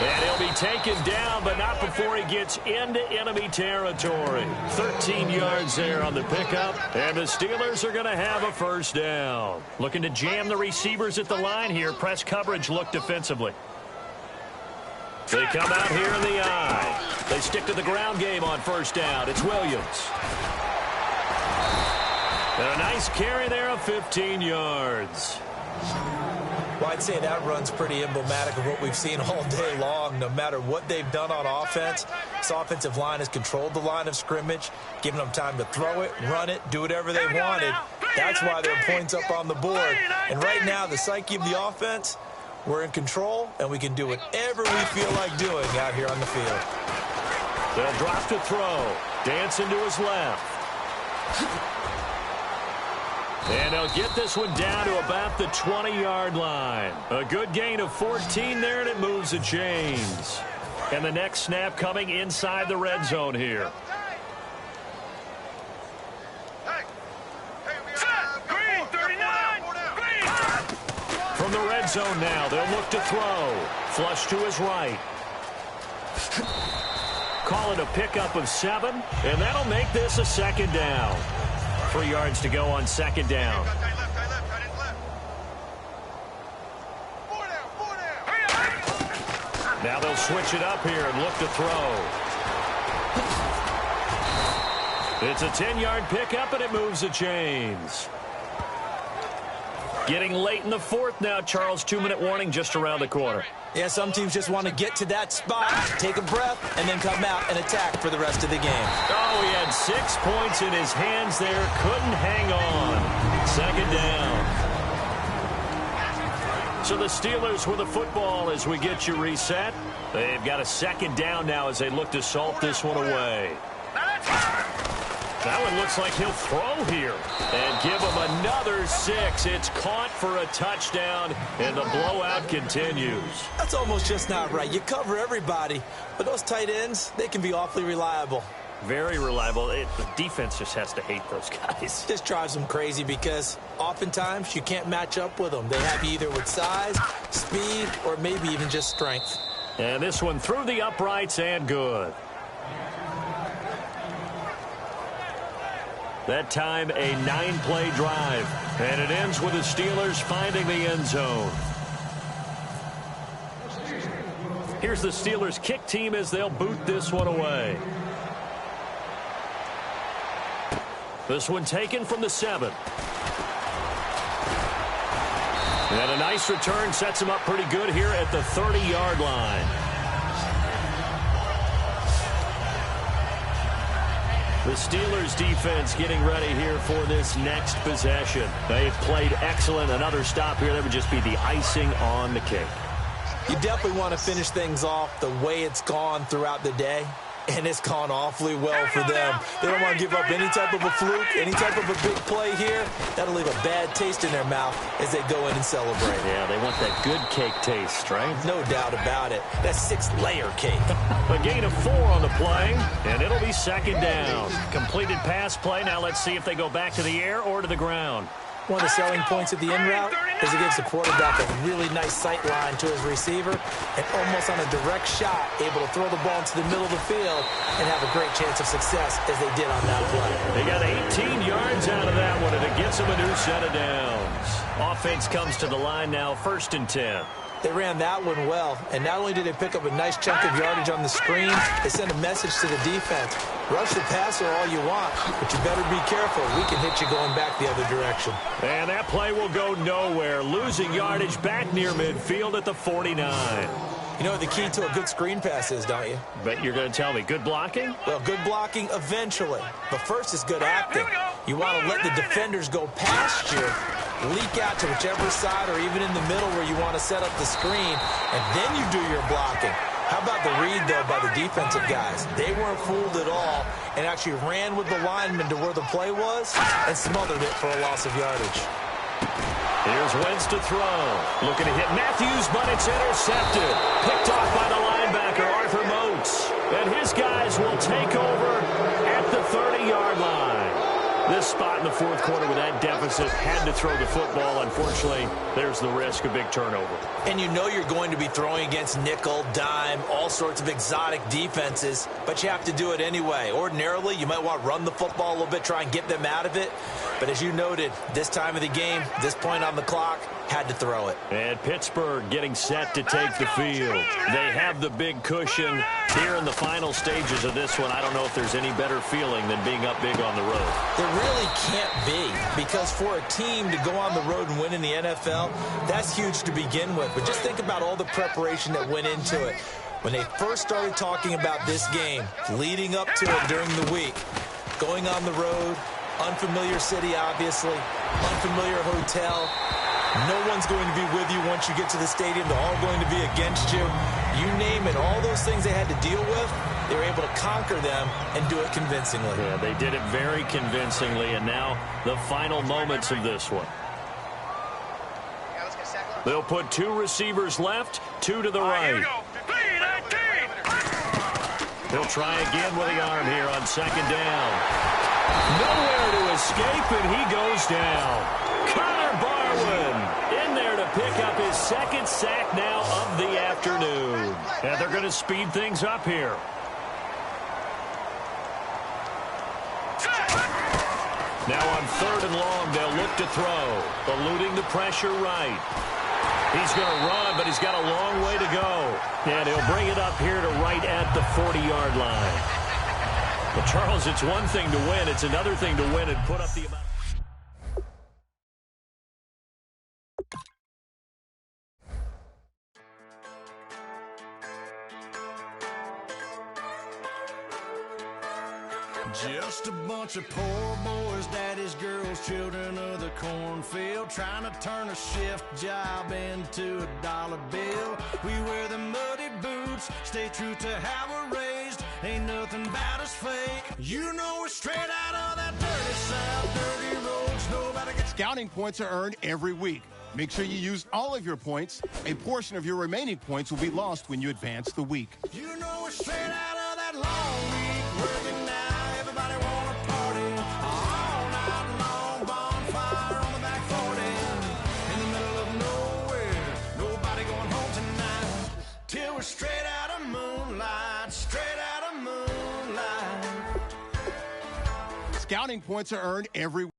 And he'll be taken down, but not before he gets into enemy territory. 13 yards there on the pickup, and the Steelers are going to have a first down. Looking to jam the receivers at the line here. Press coverage look defensively. They come out here in the eye. They stick to the ground game on first down. It's Williams. And a nice carry there of 15 yards. Well, I'd say that run's pretty emblematic of what we've seen all day long. No matter what they've done on offense, this offensive line has controlled the line of scrimmage, giving them time to throw it, run it, do whatever they wanted. That's why there are points up on the board. And right now, the psyche of the offense, we're in control, and we can do whatever we feel like doing out here on the field. They'll drop to throw. Dancing to his left. And they'll get this one down to about the 20-yard line. A good gain of 14 there, and it moves the chains. And the next snap coming inside the red zone here. From the red zone now, they'll look to throw. Flush to his right. Call it a pickup of 7, and that'll make this a second down. 3 yards to go on second down. Now they'll switch it up here and look to throw. It's a 10-yard pickup, and it moves the chains. Getting late in the fourth now, Charles. 2-minute warning just around the corner. Yeah, some teams just want to get to that spot, take a breath, and then come out and attack for the rest of the game. Oh, he had 6 points in his hands there. Couldn't hang on. Second down. So the Steelers with the football as we get you reset. They've got a second down now as they look to salt this one away. That one looks like he'll throw here and give him another 6. It's caught for a touchdown, and the blowout continues. That's almost just not right. You cover everybody, but those tight ends, they can be awfully reliable. Very reliable. The defense just has to hate those guys. This drives them crazy because oftentimes you can't match up with them. They have you either with size, speed, or maybe even just strength. And this one through the uprights and good. That time, a 9-play drive. And it ends with the Steelers finding the end zone. Here's the Steelers kick team as they'll boot this one away. This one taken from the 7. And a nice return sets him up pretty good here at the 30-yard line. The Steelers defense getting ready here for this next possession. They've played excellent. Another stop here, that would just be the icing on the cake. You definitely want to finish things off the way it's gone throughout the day, and it's gone awfully well for them. They don't want to give up any type of a fluke, any type of a big play here. That'll leave a bad taste in their mouth as they go in and celebrate. Yeah, they want that good cake taste, right? No doubt about it. That 6-layer cake. A gain of 4 on the play, and it'll be second down. Completed pass play. Now let's see if they go back to the air or to the ground. One of the selling points of the in route is it gives the quarterback a really nice sight line to his receiver and almost on a direct shot able to throw the ball into the middle of the field and have a great chance of success as they did on that play. They got 18 yards out of that one, and it gets them a new set of downs. Offense comes to the line now, 1st and 10. They ran that one well, and not only did they pick up a nice chunk of yardage on the screen, they sent a message to the defense. Rush the passer all you want, but you better be careful. We can hit you going back the other direction. And that play will go nowhere, losing yardage back near midfield at the 49. You know what the key to a good screen pass is, don't you? Bet you're going to tell me. Good blocking? Well, good blocking eventually. But first is good acting. You want to let the defenders go past you, leak out to whichever side or even in the middle where you want to set up the screen, and then you do your blocking. How about the read, though, by the defensive guys? They weren't fooled at all and actually ran with the lineman to where the play was and smothered it for a loss of yardage. Here's Wentz to throw. Looking to hit Matthews, but it's intercepted. Picked off by the linebacker, Arthur Moats. And his guys will take over at the 30-yard line. This spot in the 4th quarter with that deficit, had to throw the football. Unfortunately, there's the risk of big turnover. And you know you're going to be throwing against nickel, dime, all sorts of exotic defenses, but you have to do it anyway. Ordinarily, you might want to run the football a little bit, try and get them out of it. But as you noted, this time of the game, this point on the clock, had to throw it. And Pittsburgh getting set to take the field. They have the big cushion here in the final stages of this one. I don't know if there's any better feeling than being up big on the road. There really can't be, because for a team to go on the road and win in the NFL, that's huge to begin with. But just think about all the preparation that went into it. When they first started talking about this game, leading up to it during the week, going on the road, unfamiliar city, obviously, unfamiliar hotel. No one's going to be with you once you get to the stadium. They're all going to be against you. You name it, all those things they had to deal with, they were able to conquer them and do it convincingly. Yeah, they did it very convincingly, and now the final moments of this one. They'll put 2 receivers left, 2 to the right. He'll try again with the arm here on 2nd down. Nowhere to escape, and he goes down. Connor Barwin in there to pick up his 2nd sack now of the afternoon. And they're going to speed things up here. Now on 3rd and long, they'll look to throw. Eluding the pressure right. He's going to run, but he's got a long way to go. And he'll bring it up here to right at the 40-yard line. But, Charles, it's one thing to win. It's another thing to win and put up the amount. Just a bunch of poor boys, daddy's girls, children of the cornfield, trying to turn a shift job into a dollar bill. We wear the muddy boots, stay true to how we're raised. Ain't nothing about us fake. You know we're straight out of that dirty south, dirty roads. Nobody gets. Scouting points are earned every week. Make sure you use all of your points. A portion of your remaining points will be lost when you advance the week. You know we're straight out of that long week. Working now, everybody wanna party. All night long, bonfire on the back 40. In the middle of nowhere, nobody going home tonight. Till we're straight out of moonlight, straight out of moonlight. Scouting points are earned every week.